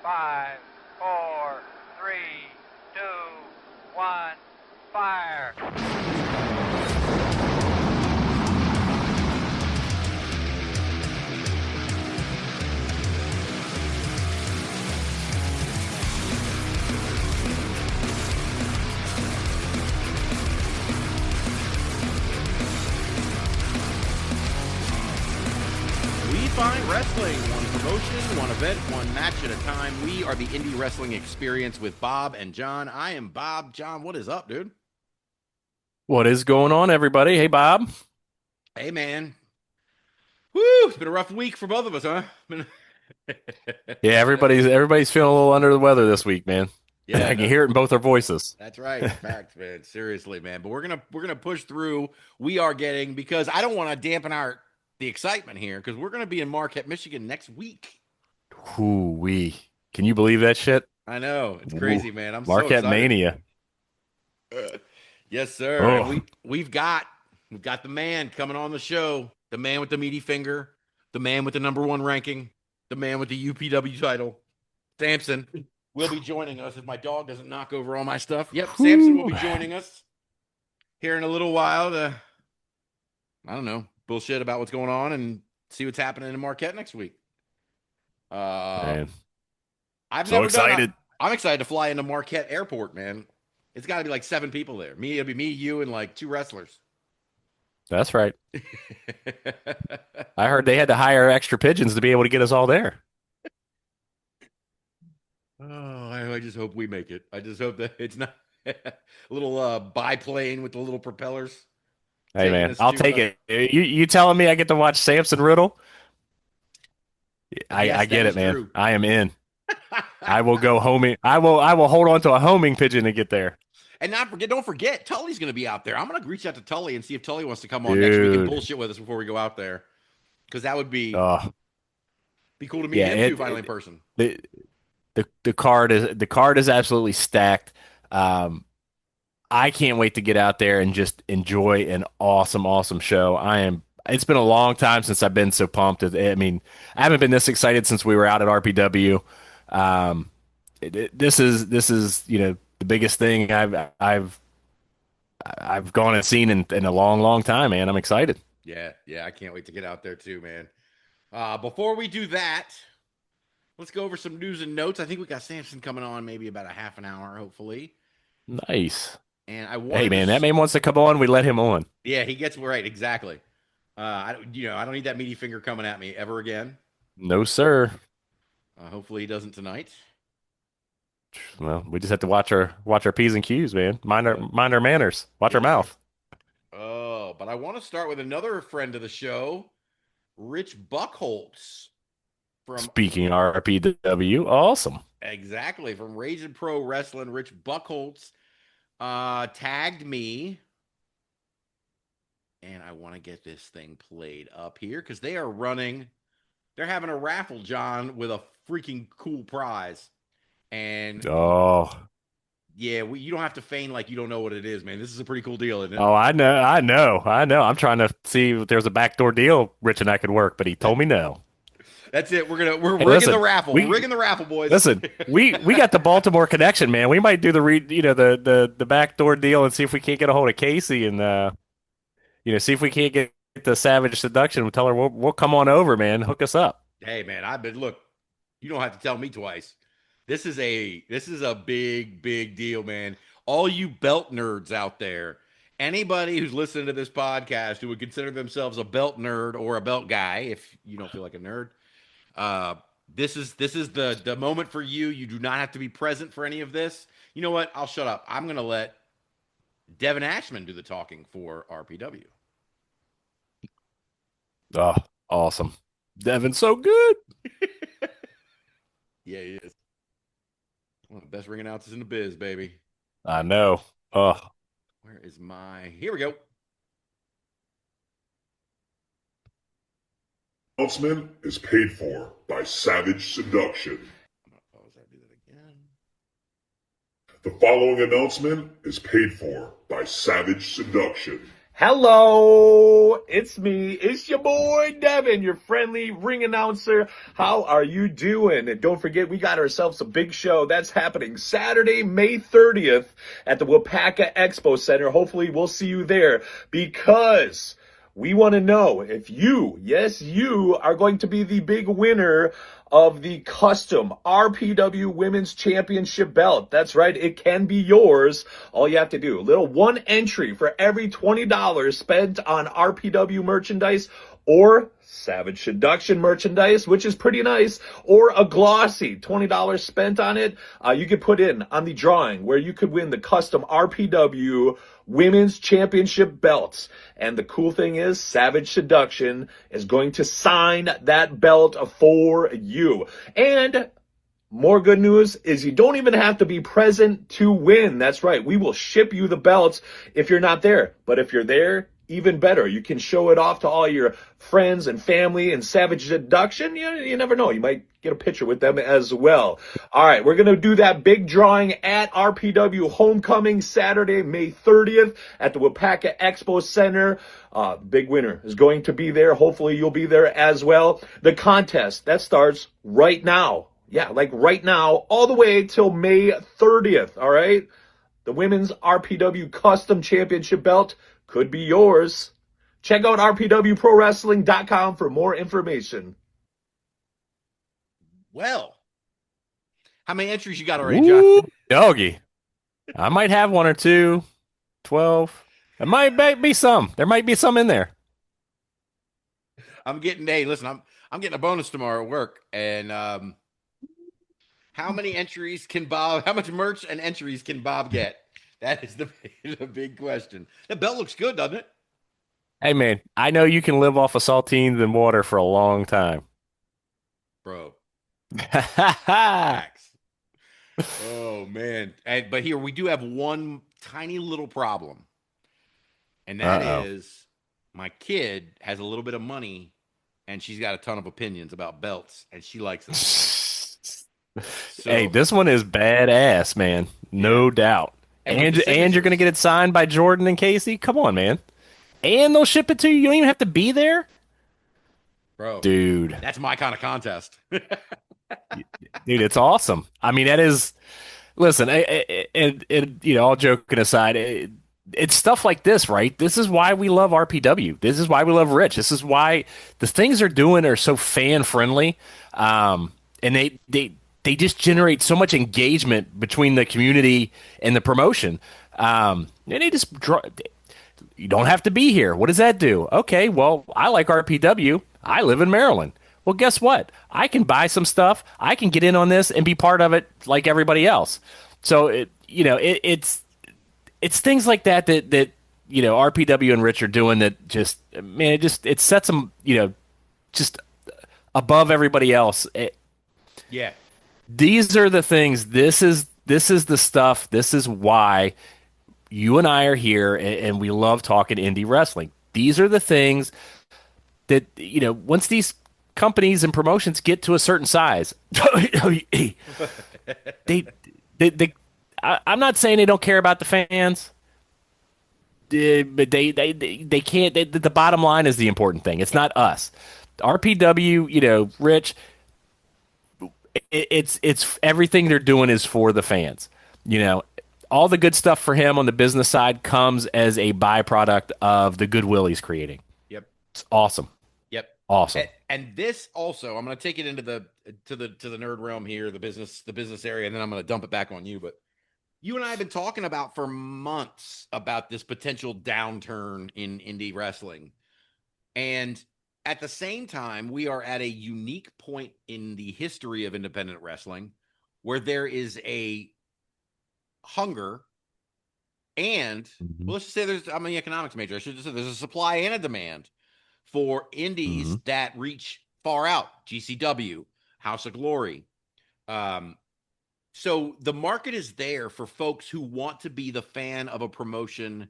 5, 4, 3, 2, 1, fire. We find wrestling, one promotion, one event, one match at a time. We are the Indie Wrestling Experience with Bob and John. I am Bob. John, what is up, dude? What is going on, everybody? Hey, Bob. Hey, man. Woo! It's been a rough week for both of us, huh? Yeah, everybody's feeling a little under the weather this week, man. Yeah, I can hear it in both our voices. That's right. Facts, man. Seriously, man. But we're gonna push through. We are getting, because I don't want to dampen the excitement here, because we're gonna be in Marquette, Michigan next week. Ooh-wee. Can you believe that shit? I know. It's crazy, man. I'm so Marquette excited. Mania. Yes, sir. Oh. And we've got the man coming on the show, the man with the meaty finger, the man with the #1 ranking, the man with the UPW title. Sampson will be joining us if my dog doesn't knock over all my stuff. Yep, Sampson will be joining us here in a little while to, I don't know, bullshit about what's going on and see what's happening in Marquette next week. Man. I'm excited. I'm excited to fly into Marquette Airport, man. It's got to be like 7 people there. It'll be me, you, and like 2 wrestlers. That's right. I heard they had to hire extra pigeons to be able to get us all there. Oh, I just hope we make it. I just hope that it's not a little biplane with the little propellers. Hey, man, I'll take it. You telling me I get to watch Sampson Riddle? I get it, man. True. I am in. I will go homing. I will hold on to a homing pigeon to get there. And don't forget, Tully's going to be out there. I'm going to reach out to Tully and see if Tully wants to come on next week and bullshit with us before we go out there, because that would be cool to meet him too, finally in person. The card is absolutely stacked. I can't wait to get out there and just enjoy an awesome show. It's been a long time since I've been so pumped. I mean, I haven't been this excited since we were out at RPW. This is the biggest thing I've gone and seen in a long time, man. I'm excited. Yeah, I can't wait to get out there too, man. Before we do that, let's go over some news and notes. I think we got Sampson coming on maybe about a half an hour, hopefully. Nice. And hey, man, that man wants to come on. We let him on. Yeah, he gets right. Exactly. I don't need that meaty finger coming at me ever again. No, sir. Hopefully he doesn't tonight. Well, we just have to watch our P's and Q's, man. Mind our manners. Watch our mouth. Oh, but I want to start with another friend of the show, Rich Buckholtz. Speaking RPW, awesome. Exactly. From Raging Pro Wrestling, Rich Buckholtz tagged me. And I want to get this thing played up here because they're having a raffle, John, with a freaking cool prize. And yeah, you don't have to feign like you don't know what it is, man. This is a pretty cool deal, isn't it? Oh, I know. I'm trying to see if there's a backdoor deal Rich and I could work, but he told me no. That's it. We're rigging the raffle. We're rigging the raffle, boys. Listen, we got the Baltimore connection, man. We might do the backdoor deal and see if we can't get a hold of Casey and see if we can't get the Savage Seduction. We'll tell her we'll come on over, man. Hook us up. Hey, man, look. You don't have to tell me twice. This is a big deal, man. All you belt nerds out there, anybody who's listening to this podcast who would consider themselves a belt nerd or a belt guy, if you don't feel like a nerd, this is the moment for you. You do not have to be present for any of this. You know what? I'll shut up. I'm going to let Devin Ashman do the talking for RPW. Oh, awesome. Devin's so good. Yeah, he is. One of the best ring announcers in the biz, baby. I know. Oh. Where is here we go. Announcement is paid for by Savage Seduction. The following announcement is paid for by Savage Seduction. Hello, it's me. It's your boy Devin, your friendly ring announcer. How are you doing? And don't forget, we got ourselves a big show that's happening Saturday, May 30th at the Wapaka Expo Center. Hopefully we'll see you there because we want to know if you, yes, you are going to be the big winner of the custom RPW Women's Championship belt. That's right, it can be yours. All you have to do, little one entry for every $20 spent on RPW merchandise or Savage Seduction merchandise, which is pretty nice, or a glossy $20 spent on it. You could put in on the drawing where you could win the custom RPW Women's Championship belts. And the cool thing is, Savage Seduction is going to sign that belt for you. And more good news is you don't even have to be present to win. That's right. We will ship you the belts if you're not there. But if you're there, even better. You can show it off to all your friends and family and Savage Seduction. You never know. You might get a picture with them as well. All right, we're going to do that big drawing at RPW Homecoming Saturday, May 30th at the Wapaka Expo Center. Big winner is going to be there. Hopefully you'll be there as well. The contest, that starts right now. Yeah, like right now, all the way till May 30th, all right? The Women's RPW Custom Championship belt could be yours. Check out rpwprowrestling.com for more information. Well, how many entries you got already, John? Ooh, doggy. I might have one or two. 12. It might be some. There might be some in there. I'm getting I'm getting a bonus tomorrow at work. And how many entries can Bob, how much merch and entries can Bob get? That is the big question. The belt looks good, doesn't it? Hey, man, I know you can live off of saltines and water for a long time. Bro. Facts. Oh, man. But here, we do have one tiny little problem. And that is my kid has a little bit of money, and she's got a ton of opinions about belts, and she likes them. So, hey, this one is badass, man. No doubt. And you're going to get it signed by Jordan and Casey? Come on, man. And they'll ship it to you. You don't even have to be there? Bro. Dude. That's my kind of contest. Dude, it's awesome. I mean, that is... Listen, all joking aside, it's stuff like this, right? This is why we love RPW. This is why we love Rich. This is why the things they're doing are so fan-friendly. And they just generate so much engagement between the community and the promotion. And they just you don't have to be here. What does that do? Okay, well, I like RPW. I live in Maryland. Well, guess what? I can buy some stuff. I can get in on this and be part of it like everybody else. So it's things like that RPW and Rich are doing that just, man, it sets them just above everybody else. Yeah. These are the things. This is the stuff. This is why you and I are here, and we love talking indie wrestling. These are the things that once these companies and promotions get to a certain size, I'm not saying they don't care about the fans, but they can't. The bottom line is the important thing. It's not us. RPW, Rich. It's everything they're doing is for the fans. All the good stuff for him on the business side comes as a byproduct of the goodwill he's creating. Yep. It's awesome. Yep. Awesome. And this also, I'm going to take it into the nerd realm here, the business area, and then I'm going to dump it back on you. But you and I have been talking about for months about this potential downturn in indie wrestling. And at the same time, we are at a unique point in the history of independent wrestling where there is a hunger and, well, let's just say I'm an economics major. I should just say there's a supply and a demand for indies that reach far out. GCW, House of Glory. So the market is there for folks who want to be the fan of a promotion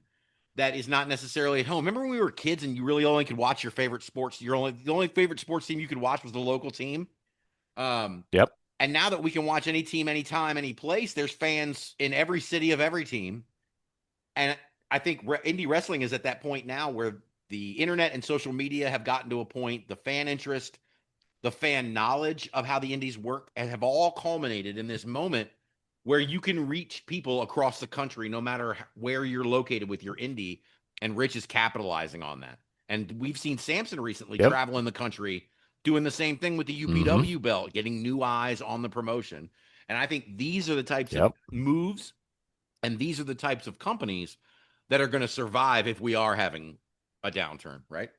that is not necessarily at home. Remember when we were kids and you really only could watch your favorite sports? The only favorite sports team you could watch was the local team. Yep. And now that we can watch any team, anytime, any place, there's fans in every city of every team. And I think indie wrestling is at that point now where the internet and social media have gotten to a point, the fan interest, the fan knowledge of how the indies work, and have all culminated in this moment where you can reach people across the country, no matter where you're located with your indie. And Rich is capitalizing on that. And we've seen Sampson recently travel in the country doing the same thing with the UPW belt, getting new eyes on the promotion. And I think these are the types of moves, and these are the types of companies that are going to survive if we are having a downturn, right?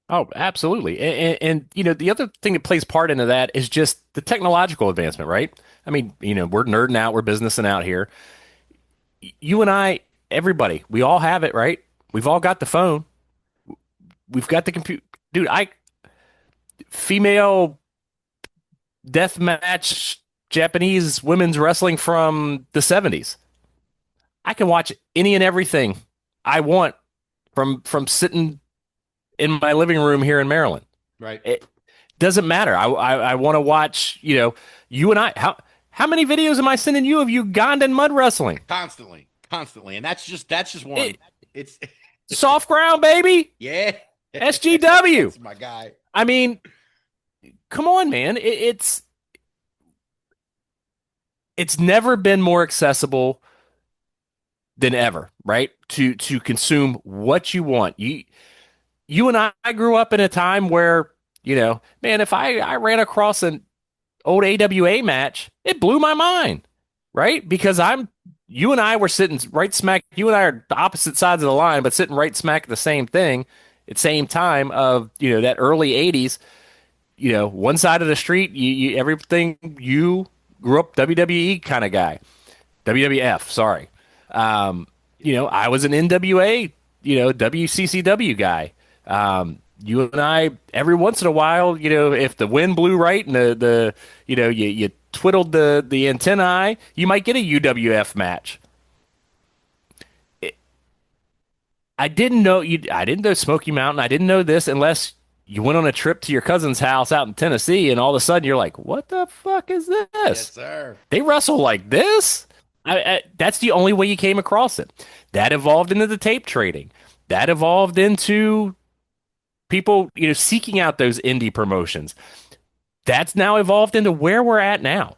Oh, absolutely. And you know, the other thing that plays part into that is just the technological advancement, right? I mean, you know, we're nerding out, we're businessing out here. You and I, everybody, we all have it, right? We've all got the phone. We've got the computer. Dude, female death match Japanese women's wrestling from the 70s. I can watch any and everything I want from sitting in my living room here in Maryland. Right. It doesn't matter. I want to watch, you know, you and I. How many videos am I sending you of Ugandan mud wrestling? Constantly. And that's just one. It's soft ground, baby. Yeah. SGW. That's my guy. I mean, come on, man. It's never been more accessible than ever, right? To consume what you want. You and I grew up in a time where, you know, man, if I ran across an old AWA match, it blew my mind, right? Because you and I were sitting right smack, you and I are the opposite sides of the line, but sitting right smack at the same thing at the same time of, you know, that early 80s, you know, one side of the street, everything, you grew up WWE kind of guy, WWF, sorry. You know, I was an NWA, you know, WCCW guy. You and I, every once in a while, you know, if the wind blew right and the you know, you twiddled the antennae, you might get a UWF match. I didn't know Smoky Mountain. I didn't know this unless you went on a trip to your cousin's house out in Tennessee, and all of a sudden you're like, "What the fuck is this? Yes, sir. They wrestle like this?" That's the only way you came across it. That evolved into the tape trading. That evolved into people, you know, seeking out those indie promotions. That's now evolved into where we're at now.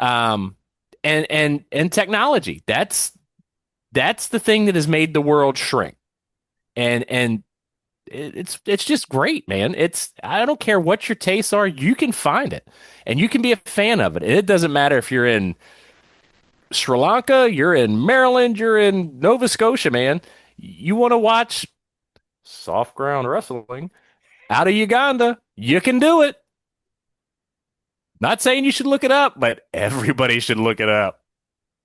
And technology. That's the thing that has made the world shrink. And it's just great, man. I don't care what your tastes are, you can find it. And you can be a fan of it. And it doesn't matter if you're in Sri Lanka, you're in Maryland, you're in Nova Scotia, man. You want to watch soft ground wrestling out of Uganda, you can do it. Not saying you should look it up, but everybody should look it up.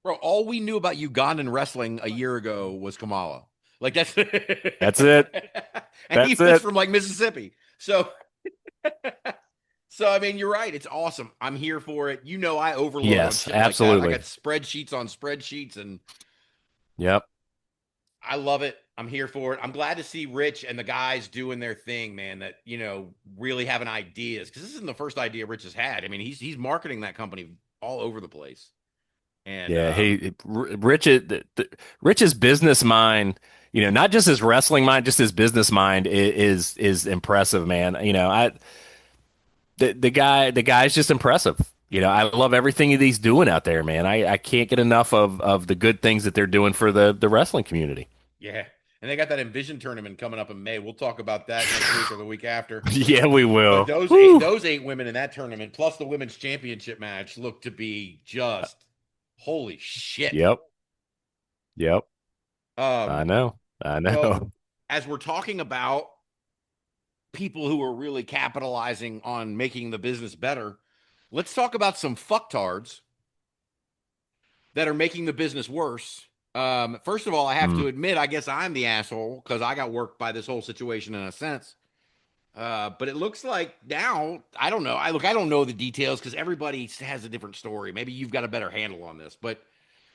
Bro, all we knew about Ugandan wrestling a year ago was Kamala. Like that's it. And he was from like Mississippi. So I mean, you're right. It's awesome. I'm here for it. You know, I overload. Yes, on shit absolutely. Like that. I got spreadsheets on spreadsheets, and yep, I love it. I'm here for it. I'm glad to see Rich and the guys doing their thing, man, that, you know, really having ideas. Because this isn't the first idea Rich has had. I mean, he's marketing that company all over the place. And yeah, Rich's business mind, you know, not just his wrestling mind, just his business mind is impressive, man. You know, the guy's just impressive. You know, I love everything that he's doing out there, man. I can't get enough of the good things that they're doing for the wrestling community. Yeah. And they got that Envision tournament coming up in May. We'll talk about that next week or the week after. Yeah, we will. But those eight women in that tournament, plus the women's championship match, look to be just holy shit. Yep. I know. Well, as we're talking about people who are really capitalizing on making the business better, let's talk about some fucktards that are making the business worse. First of all, I have to admit, I guess I'm the asshole because I got worked by this whole situation in a sense. But it looks like now, I don't know. I don't know the details because everybody has a different story. Maybe you've got a better handle on this, but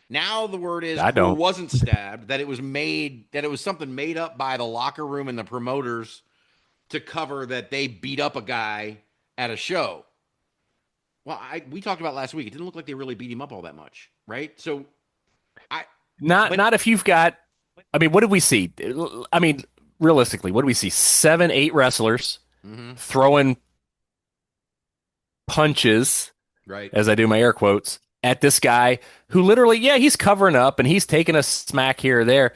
now the word is Krule wasn't stabbed, that it was something made up by the locker room and the promoters to cover that they beat up a guy at a show. Well, we talked about last week. It didn't look like they really beat him up all that much, right? So Not if you've got I mean, what did we see? I mean, realistically, what did we see? 7, 8 wrestlers Mm-hmm. throwing punches, Right. as I do my air quotes, at this guy who literally, yeah, he's covering up and he's taking a smack here or there.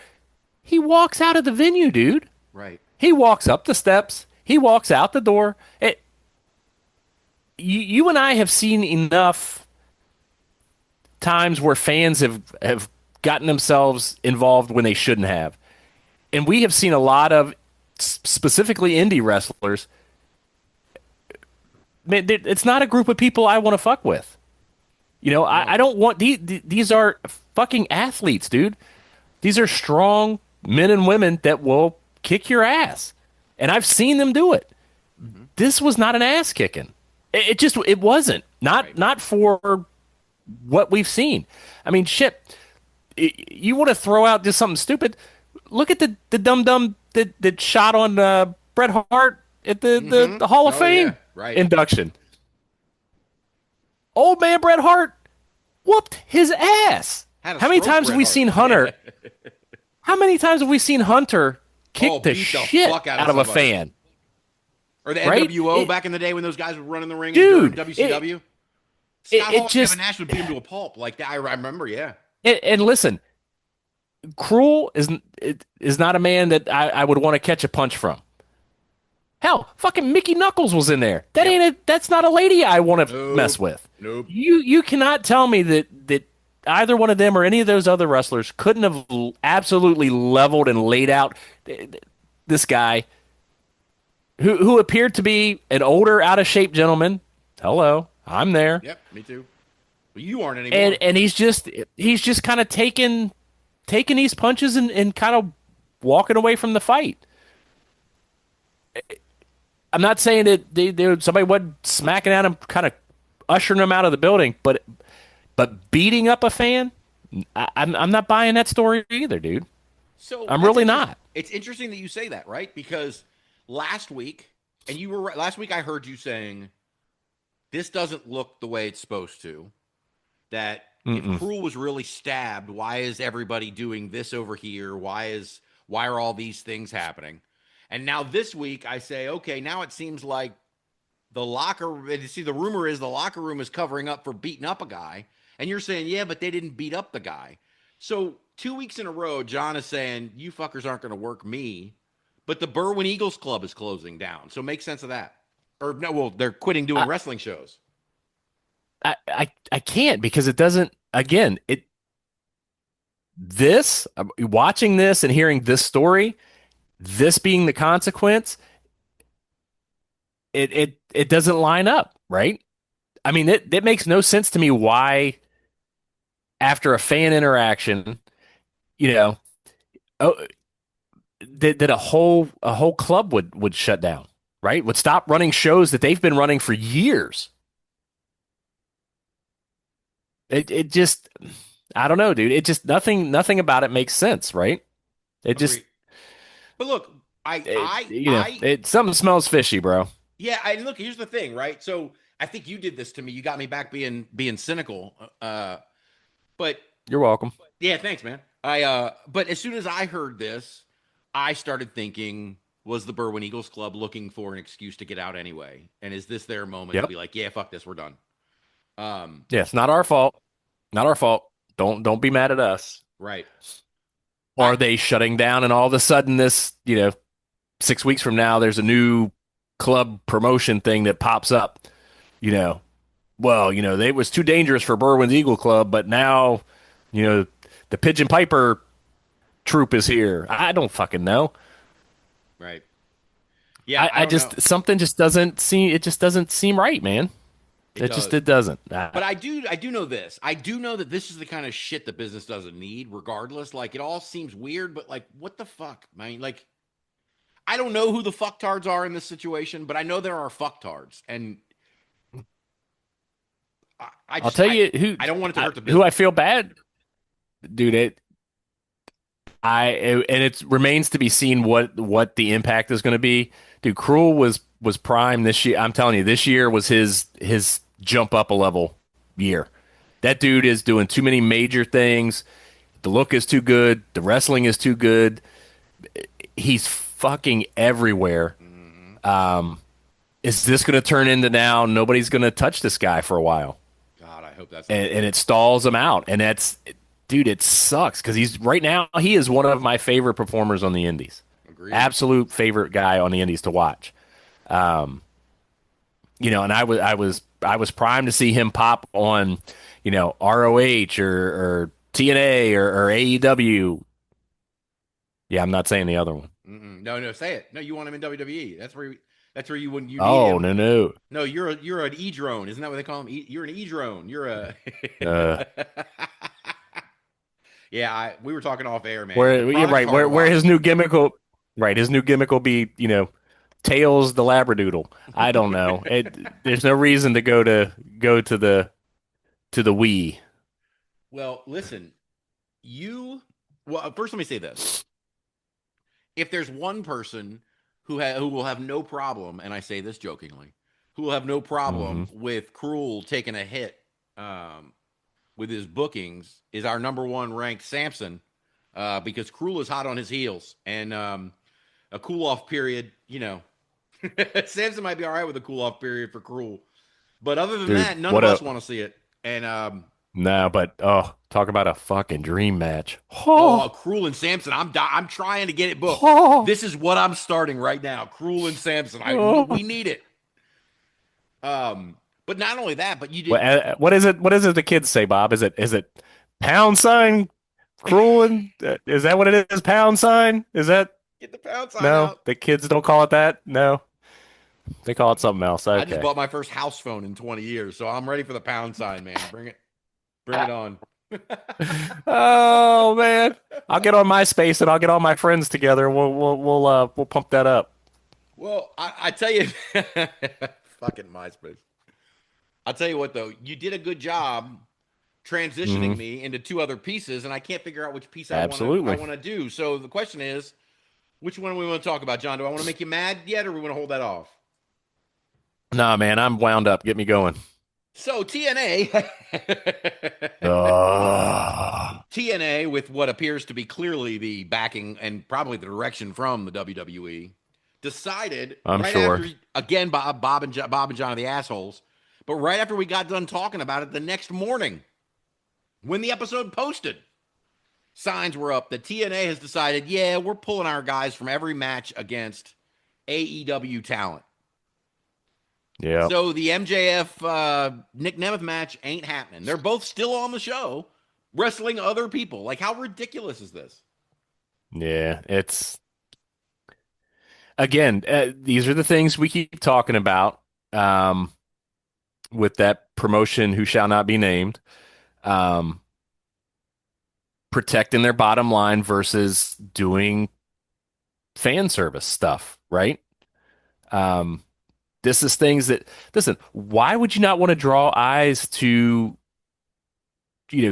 He walks out of the venue, dude. Right. He walks up the steps. He walks out the door. You and I have seen enough times where fans have gotten themselves involved when they shouldn't have. And we have seen a lot of specifically indie wrestlers. Man, it's not a group of people I want to fuck with. You know, I don't want these are fucking athletes, dude. These are strong men and women that will kick your ass. And I've seen them do it. This was not an ass kicking. It just it wasn't. Not for what we've seen. I mean, shit. You want to throw out just something stupid? Look at the dum that shot on Bret Hart at the Hall of Fame Yeah. Right. induction. Old man Bret Hart whooped his ass. Had a How many stroke, times have Bret we Hart. seen Hunter? How many times have we seen Hunter kick Oh, the beat the shit fuck out out of of a somebody. fan? Or the Right? NWO back in the day when those guys were running the ring Dude, during WCW. it Scott Hall and just- Kevin Nash would beat him to a pulp. Like that, I remember, yeah. And listen, Krule is not a man that I would want to catch a punch from. Hell, fucking Mickey Knuckles was in there. That's not a lady I want to Nope. mess with. Nope. You cannot tell me that either one of them or any of those other wrestlers couldn't have absolutely leveled and laid out this guy who appeared to be an older, out of shape gentleman. Hello, I'm there. Yep, me too. Well, you aren't anymore. And he's just kind of taking these punches and kind of walking away from the fight. I'm not saying that somebody wasn't smacking at him, kind of ushering him out of the building, but beating up a fan, I'm not buying that story either, dude. So I'm that's really interesting. not. It's interesting that you say that, right? Because last week, and you were right, last week I heard you saying this doesn't look the way it's supposed to. That if Krule was really stabbed, why is everybody doing this over here? Why are all these things happening? And now this week I say, okay, now it seems like the rumor is the locker room is covering up for beating up a guy. And you're saying, yeah, but they didn't beat up the guy. So 2 weeks in a row, John is saying, you fuckers aren't going to work me. But the Berwyn Eagles Club is closing down. So make sense of that. Or no, well, they're quitting doing wrestling shows. I can't, because it doesn't, again, watching this and hearing this story, this being the consequence, it doesn't line up, right? I mean, it makes no sense to me why after a fan interaction, you know, that a whole club would shut down, right? Would stop running shows that they've been running for years. It just, I don't know, dude. It just nothing about it makes sense, right? It just, but look, something smells fishy, bro. Yeah, look, here's the thing, right? So I think you did this to me. You got me back being cynical. But You're welcome. yeah, thanks, man. But as soon as I heard this, I started thinking, was the Berwyn Eagles Club looking for an excuse to get out anyway? And is this their moment to be like, yeah, fuck this, we're done? Yeah, it's not our fault. Not our fault. Don't be mad at us. Right. Are they shutting down and all of a sudden this, 6 weeks from now, there's a new club promotion thing that pops up, well, it was too dangerous for Berwyn's Eagle Club, but now, the Pigeon Piper troop is here. I don't fucking know. Right. Yeah. I just, something just doesn't seem right, man. It doesn't. But I do know this. I do know that this is the kind of shit that business doesn't need, regardless. Like, it all seems weird, but like, what the fuck, man? Like, I don't know who the fucktards are in this situation, but I know there are fucktards, and I'll tell you who. I don't want it to hurt the business. Who I feel bad, dude. And it remains to be seen what the impact is going to be. Dude, Krule was prime this year. I'm telling you, this year was his jump up a level year. That dude is doing too many major things. The look is too good. The wrestling is too good. He's fucking everywhere. Is this going to turn into now nobody's going to touch this guy for a while? God, I hope that's And it stalls him out. And that's, dude, it sucks because he is one of my favorite performers on the Indies. Agreed. Absolute favorite guy on the Indies to watch. And I was primed to see him pop on, ROH or TNA or AEW. Yeah, I'm not saying the other one. No, say it. No, you want him in WWE. That's where you wouldn't. You need Oh, him. no. No, you're an E-drone. Isn't that what they call him? You're an E-drone. You're a. Yeah, we were talking off air, man. Where his new gimmick will, his new gimmick will be, Tails the Labradoodle. I don't know. There's no reason to go to the Wii. Well, listen, first let me say this. If there's one person who will have no problem, and I say this jokingly, who will have no problem with Krule taking a hit with his bookings, is our number one ranked Sampson, because Krule is hot on his heels, and a cool-off period, Sampson might be all right with a cool-off period for Krule. But other than that, none of us want to see it. And no, but talk about a fucking dream match. Krule and Sampson. I'm trying to get it booked. This is what I'm starting right now. Krule and Sampson. We need it. But not only that, but you did. What is it? What is it? The kids say, Bob? Is it pound sign Krule and is that what it is? Pound sign? Is that? Get the pound sign No, out. the kids don't call it that. No, they call it something else. Okay. I just bought my first house phone in 20 years, so I'm ready for the pound sign, man. Bring it on. Oh man, I'll get on MySpace and I'll get all my friends together. We'll pump that up. Well, I tell you, fucking MySpace. I'll tell you what though, you did a good job transitioning me into two other pieces, and I can't figure out which piece I want to do. So the question is, which one do we want to talk about, John? Do I want to make you mad yet, or we want to hold that off? Nah, man, I'm wound up. Get me going. So TNA, TNA with what appears to be clearly the backing and probably the direction from the WWE, decided after, again, Bob and John are the assholes, but right after we got done talking about it the next morning, when the episode posted, signs were up that TNA has decided, we're pulling our guys from every match against AEW talent. Yeah. So the MJF Nick Nemeth match ain't happening. They're both still on the show, wrestling other people. Like, how ridiculous is this? Yeah, it's again. These are the things we keep talking about with that promotion who shall not be named, protecting their bottom line versus doing fan service stuff, right? This is things that, listen, why would you not want to draw eyes to,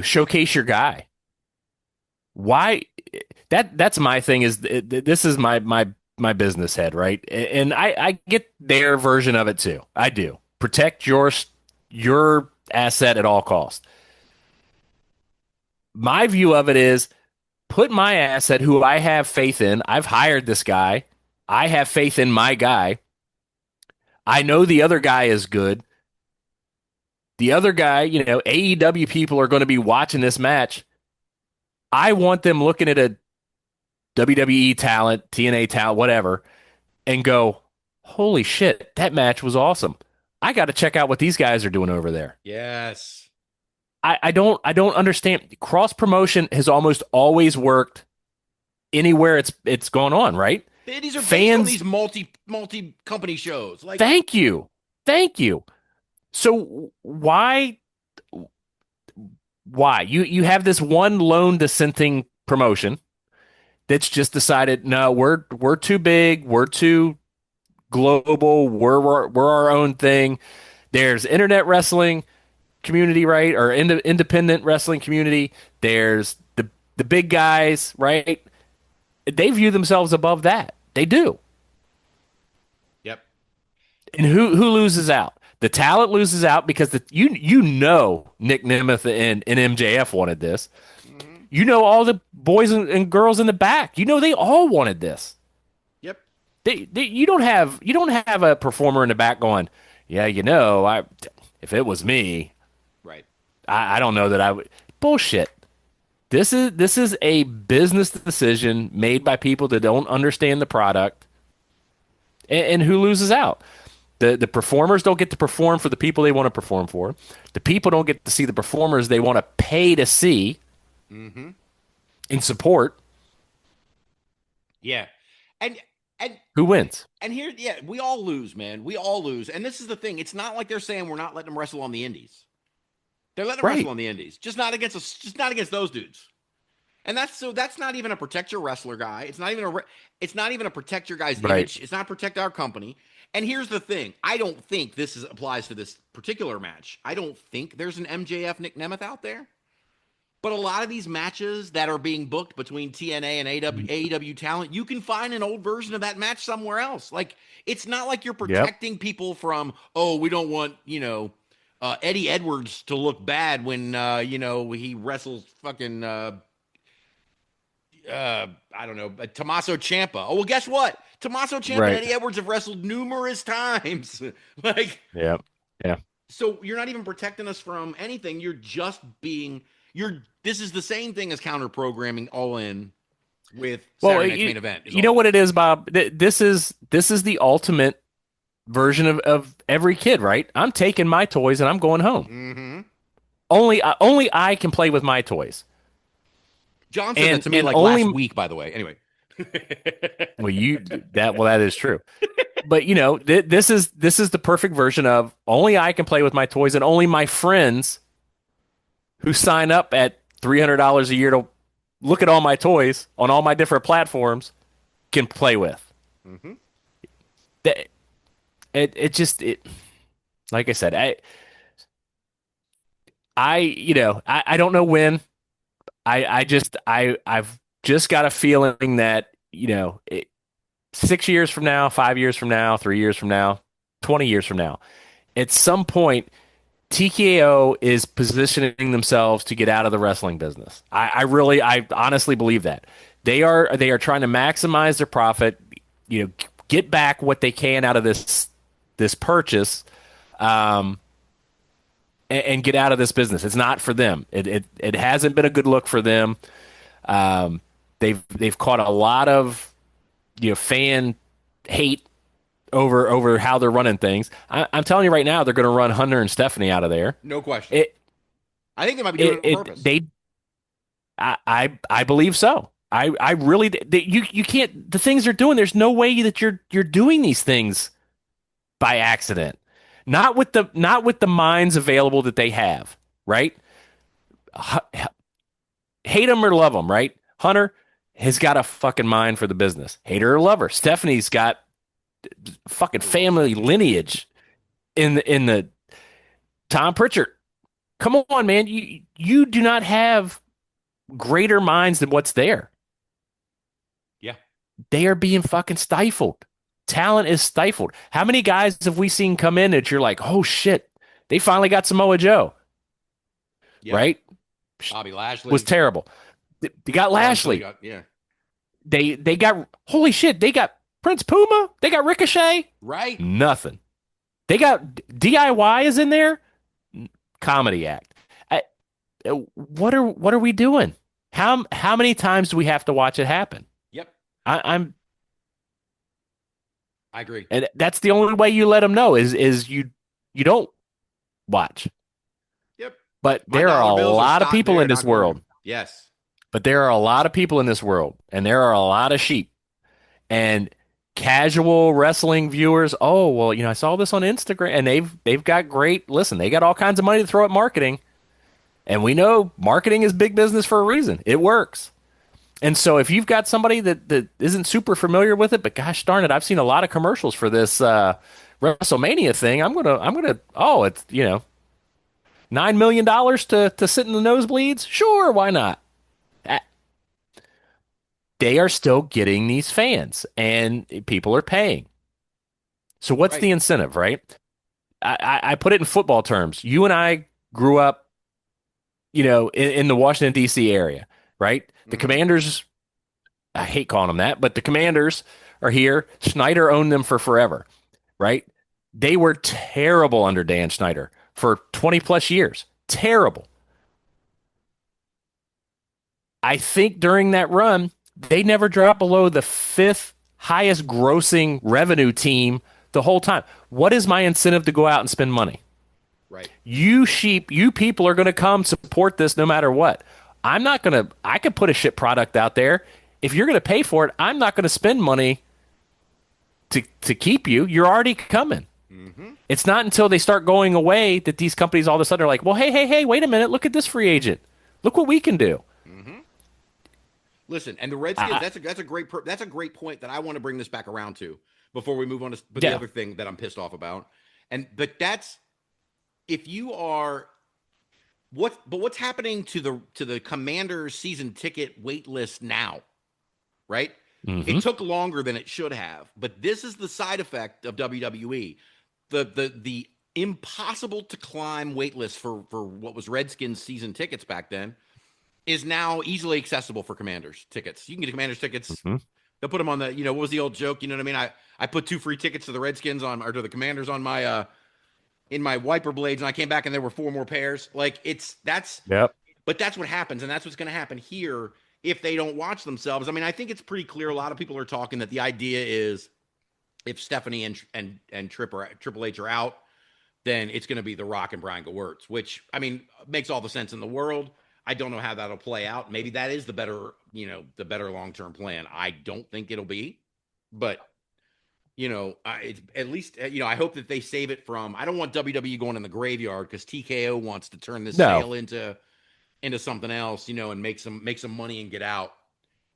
showcase your guy? Why? That's my thing is this is my business head, right? And I get their version of it too. I do. Protect your asset at all costs. My view of it is put my asset, who I have faith in. I've hired this guy. I have faith in my guy. I know the other guy is good. The other guy, AEW people are going to be watching this match. I want them looking at a WWE talent, TNA talent, whatever, and go, holy shit, that match was awesome. I got to check out what these guys are doing over there. Yes. I don't understand. Cross promotion has almost always worked anywhere it's gone on, right? These are based on these multi company shows. Like, thank you. So why you have this one lone dissenting promotion that's just decided, no, we're too big, we're too global, we're our own thing. There's internet wrestling community, right, or independent wrestling community. There's the big guys, right? They view themselves above that. They do. Yep. And who loses out? The talent loses out because Nick Nemeth and MJF wanted this. You know all the boys and girls in the back. You know they all wanted this. Yep. You don't have a performer in the back going, yeah, if it was me, Right. I don't know that I would. Bullshit. This is a business decision made by people that don't understand the product, and who loses out. The performers don't get to perform for the people they want to perform for. The people don't get to see the performers they want to pay to see and support. Yeah. And Who wins? and here, yeah, we all lose, man. We all lose. And this is the thing. It's not like they're saying we're not letting them wrestle on the indies. They're letting them Right. wrestle on the indies. Just not against us, just not against those dudes. And that's not even a protect your wrestler guy. It's not even a protect your guy's Right. image. It's not protect our company. And here's the thing. I don't think applies to this particular match. I don't think there's an MJF Nick Nemeth out there. But a lot of these matches that are being booked between TNA and AEW talent, you can find an old version of that match somewhere else. Like, it's not like you're protecting people from, oh, we don't want, Eddie Edwards to look bad when, he wrestles fucking, I don't know, Tommaso Ciampa. Oh, well, guess what? Tommaso Ciampa and Eddie Edwards have wrestled numerous times. Like, Yeah. so you're not even protecting us from anything. You're just this is the same thing as counter programming all in with Saturday Night's Main Event. You know what it is, Bob? This is the ultimate version of every kid, right? I'm taking my toys and I'm going home. Mm-hmm. Only I can play with my toys. John said that to me last week, by the way. Anyway. That is true. But this is the perfect version of only I can play with my toys, and only my friends who sign up at $300 a year to look at all my toys on all my different platforms can play with. Mm-hmm. Like I said, I don't know when. I've just got a feeling that 6 years from now, 5 years from now, 3 years from now, 20 years from now, at some point, TKO is positioning themselves to get out of the wrestling business. I honestly believe that they are trying to maximize their profit, get back what they can out of this purchase, and get out of this business. It's not for them. It hasn't been a good look for them. They've caught a lot of fan hate over how they're running things. I'm telling you right now, they're going to run Hunter and Stephanie out of there. No question. I think they might be doing it on purpose. I believe so. I really you can't, the things they're doing. There's no way that you're doing these things by accident. Not with the minds available that they have. Right. Hate them or love them. Right. Hunter has got a fucking mind for the business. Hate her or love her. Stephanie's got fucking family lineage in the Tom Pritchard. Come on, man. You do not have greater minds than what's there. Yeah. They are being fucking stifled. Talent is stifled. How many guys have we seen come in that you're like, oh shit, they finally got Samoa Joe? Yeah. Right? Bobby Lashley was terrible. They got Lashley. They got, holy shit, they got Prince Puma. They got Ricochet. Right. Nothing. They got DIY is in there. Comedy act. What are we doing? How many times do we have to watch it happen? Yep. I agree. And that's the only way you let them know is you don't watch. Yep. But there are a lot of people in this world. Yes. But there are a lot of people in this world, and there are a lot of sheep. And casual wrestling viewers, oh, well, I saw this on Instagram, and they've got they got all kinds of money to throw at marketing. And we know marketing is big business for a reason. It works. And so if you've got somebody that isn't super familiar with it, but gosh darn it, I've seen a lot of commercials for this Wrestlemania thing. I'm gonna it's $9 million to sit in the nosebleeds? Sure, why not? They are still getting these fans, and people are paying. So what's the incentive, right? I put it in football terms. You and I grew up, in the Washington, D.C. area, right? The Commanders, I hate calling them that, but the Commanders are here. Schneider owned them for forever, right? They were terrible under Dan Schneider for 20 plus years. Terrible. I think during that run, they never dropped below the 5th highest grossing revenue team the whole time. What is my incentive to go out and spend money? Right. You people are going to come support this no matter what. I could put a shit product out there. If you're going to pay for it, I'm not going to spend money to keep you. You're already coming. It's not until they start going away that these companies all of a sudden are like, well, hey, wait a minute. Look at this free agent. Look what we can do. Listen, and the Redskins, that's a great point that I want to bring this back around to before we move on to the other thing that I'm pissed off about. But that's, if you are, what's happening to the Commanders season ticket wait list now, right? It took longer than it should have, but this is the side effect of WWE. The impossible to climb wait list for what was Redskins season tickets back then is now easily accessible for Commanders tickets. You can get Commanders tickets. They'll put them on the, what was the old joke? You know what I mean? I put 2 free tickets to the Redskins or to the Commanders on my, in my wiper blades, and I came back and there were 4 more pairs. Like but that's what happens. And that's what's going to happen here if they don't watch themselves. I mean, I think it's pretty clear. A lot of people are talking that the idea is if Stephanie and Triple H are out, then it's going to be The Rock and Brian Gewirtz, which, I mean, makes all the sense in the world. I don't know how that'll play out. Maybe that is the better long-term plan. I don't think it'll be, but at least, I hope that they save it from, I don't want WWE going in the graveyard because TKO wants to turn this sale into something else, and make some money and get out.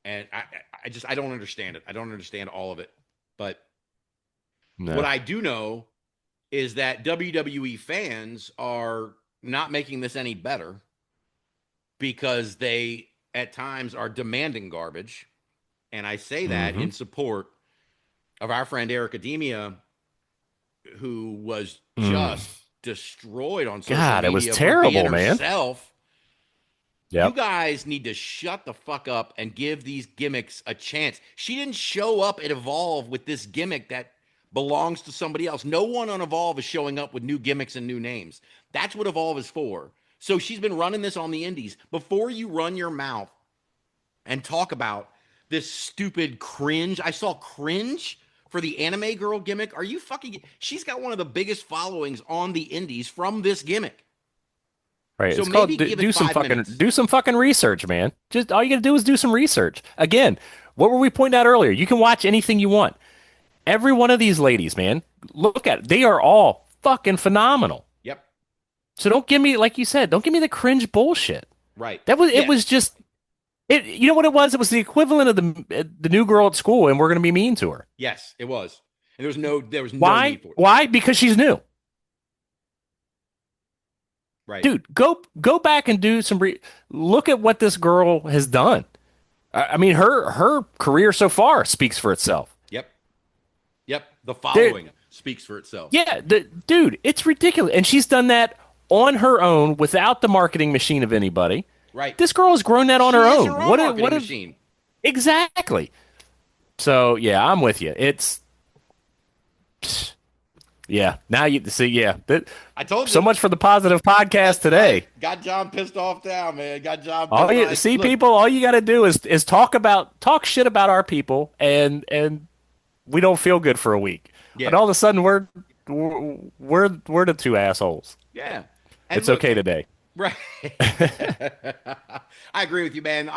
And I don't understand it. I don't understand all of it, but what I do know is that WWE fans are not making this any better, because they at times are demanding garbage. And I say that in support of our friend Airica Demia, who was just destroyed on social media. God, it was terrible, man. Herself. You guys need to shut the fuck up and give these gimmicks a chance. She didn't show up at Evolve with this gimmick that belongs to somebody else. No one on Evolve is showing up with new gimmicks and new names. That's what Evolve is for. So she's been running this on the indies. Before you run your mouth and talk about this stupid cringe, I saw cringe for the anime girl gimmick. Are you fucking? She's got one of the biggest followings on the indies from this gimmick. Right. So it's called do some fucking research, man. Just all you got to do is do some research. Again, what were we pointing out earlier? You can watch anything you want. Every one of these ladies, man, look at it. They are all fucking phenomenal. So don't give me, like you said, don't give me the cringe bullshit. Right. It was just, you know what it was? It was the equivalent of the new girl at school, and we're going to be mean to her. Yes, it was. And there was no need for it. Why? Because she's new. Right. Dude, go back and do some look at what this girl has done. I mean, her career so far speaks for itself. Yep. The following speaks for itself. Yeah, dude, it's ridiculous. And she's done that on her own without the marketing machine of anybody. Right. This girl has grown that on her own. What a machine. Exactly. So yeah, I'm with you. It's Now you see. I told you. So much for the positive podcast today. Got John pissed off now, man. Got John. All you got to do is talk shit about our people, and we don't feel good for a week. Yeah. And all of a sudden we're the 2 assholes. Yeah. And it's okay today. Right. I agree with you, man.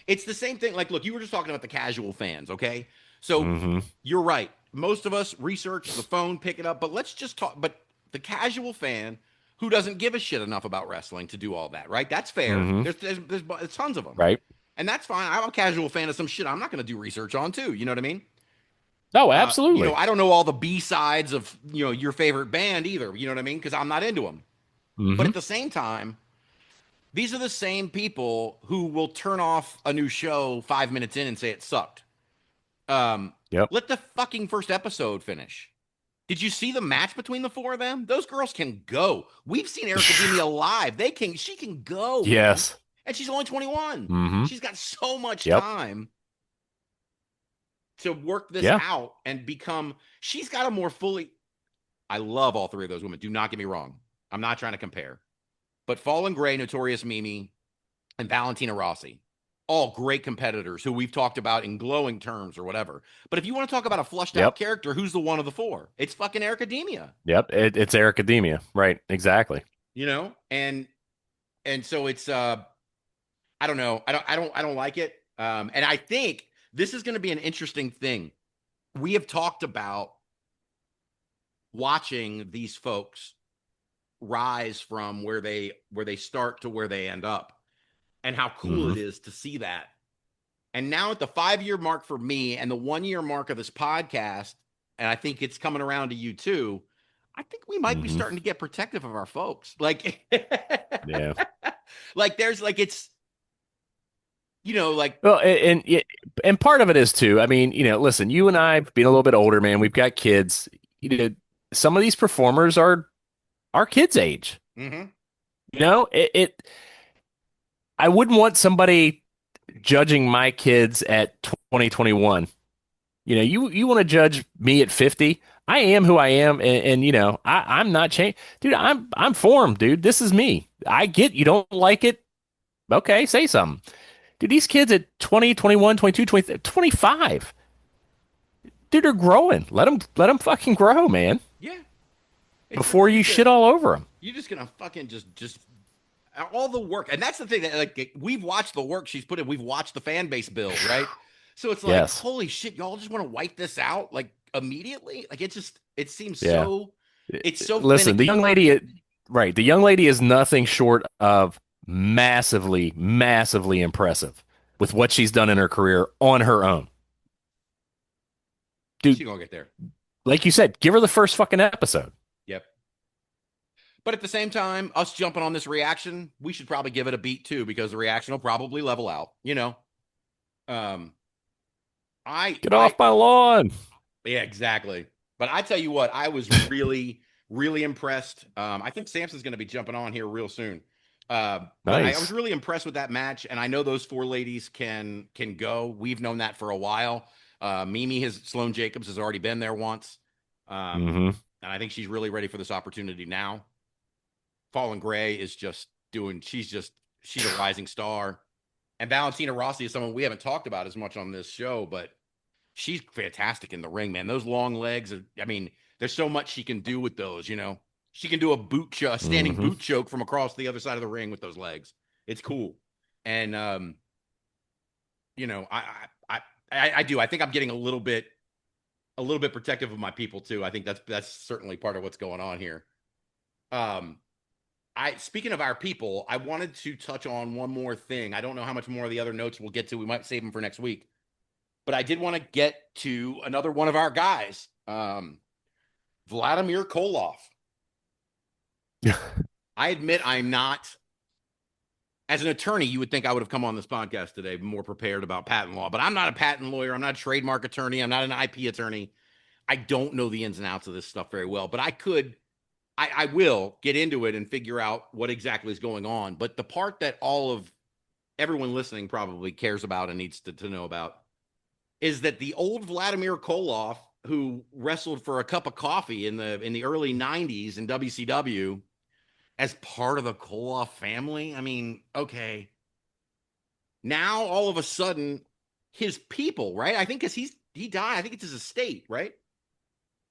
It's the same thing. Like, look, you were just talking about the casual fans, okay? So you're right. Most of us research the phone, pick it up, but let's just talk. But the casual fan who doesn't give a shit enough about wrestling to do all that, right? That's fair. There's tons of them. Right. And that's fine. I'm a casual fan of some shit I'm not going to do research on too. You know what I mean? No, absolutely. I don't know all the B-sides of, your favorite band either. You know what I mean? Because I'm not into them. But at the same time, these are the same people who will turn off a new show 5 minutes in and say it sucked. Let the fucking first episode finish. Did you see the match between the 4 of them? Those girls can go. We've seen Airica Demia live. She can go. Yes. And she's only 21. Mm-hmm. She's got so much Yep. time to work this Yeah. out and become, she's got a more fully, I love all three of those women. Do not get me wrong. I'm not trying to compare. But Fallen Gray, Notorious Mimi, and Valentina Rossi, all great competitors who we've talked about in glowing terms or whatever. But if you want to talk about a flushed out character, who's the one of the four? It's fucking Airica Demia. Yep. It's Airica Demia. Right. Exactly. You know, and so it's I don't know. I don't like it. And I think this is going to be an interesting thing. We have talked about watching these folks rise from where they start to where they end up, and how cool it is to see that. And now at the 5-year mark for me and the 1-year mark of this podcast, and I think it's coming around to you too, I think we might be starting to get protective of our folks. Like, yeah, like there's like, it's, you know, like, well, and part of it is too. I mean, you know, listen, you and I being a little bit older, man, we've got kids. You know, some of these performers are our kids' age. mm-hmm. You know, I wouldn't want somebody judging my kids at 2021. You know, you want to judge me at 50. I am who I am, and you know, I'm not changed, dude. I'm formed, dude. This is me. I get you don't like it. Okay, say something. Dude, these kids at 20, 21, 22, 20, 25, dude, are growing. Let them fucking grow, man. Yeah. Before you shit all over them. You're just going to fucking just all the work. And that's the thing that, like, we've watched the work she's put in. We've watched the fan base build, right? So it's like, holy shit, y'all just want to wipe this out like immediately? Like, it seems so, it's so Listen, finicky. the young lady, right. The young lady is nothing short of massively, massively impressive with what she's done in her career on her own. Dude, she's gonna get there. Like you said, give her the first fucking episode. Yep. But at the same time, us jumping on this reaction, we should probably give it a beat too, because the reaction will probably level out, you know? Get off my lawn. Yeah, exactly. But I tell you what, I was really, really impressed. I think Sampson's going to be jumping on here real soon. But I was really impressed with that match, and I know those four ladies can go. We've known that for a while. Sloane Jacobs has already been there once. And I think she's really ready for this opportunity now. Fallen Gray is she's a rising star. And Valentina Rossi is someone we haven't talked about as much on this show, but she's fantastic in the ring, man. Those long legs, there's so much she can do with those, you know. She can do a standing boot choke from across the other side of the ring with those legs. It's cool. And, you know, I do. I think I'm getting a little bit protective of my people too. I think that's certainly part of what's going on here. Speaking of our people, I wanted to touch on one more thing. I don't know how much more of the other notes we'll get to. We might save them for next week. But I did want to get to another one of our guys, Vladimir Koloff. I admit I'm not, as an attorney, you would think I would have come on this podcast today more prepared about patent law, but I'm not a patent lawyer. I'm not a trademark attorney. I'm not an IP attorney. I don't know the ins and outs of this stuff very well, but I will get into it and figure out what exactly is going on. But the part that everyone listening probably cares about and needs to know about is that the old Vladimir Koloff, who wrestled for a cup of coffee in the early 90s in WCW as part of the Koloff family. I mean, okay. Now all of a sudden his people, right? I think because he died. I think it's his estate, right?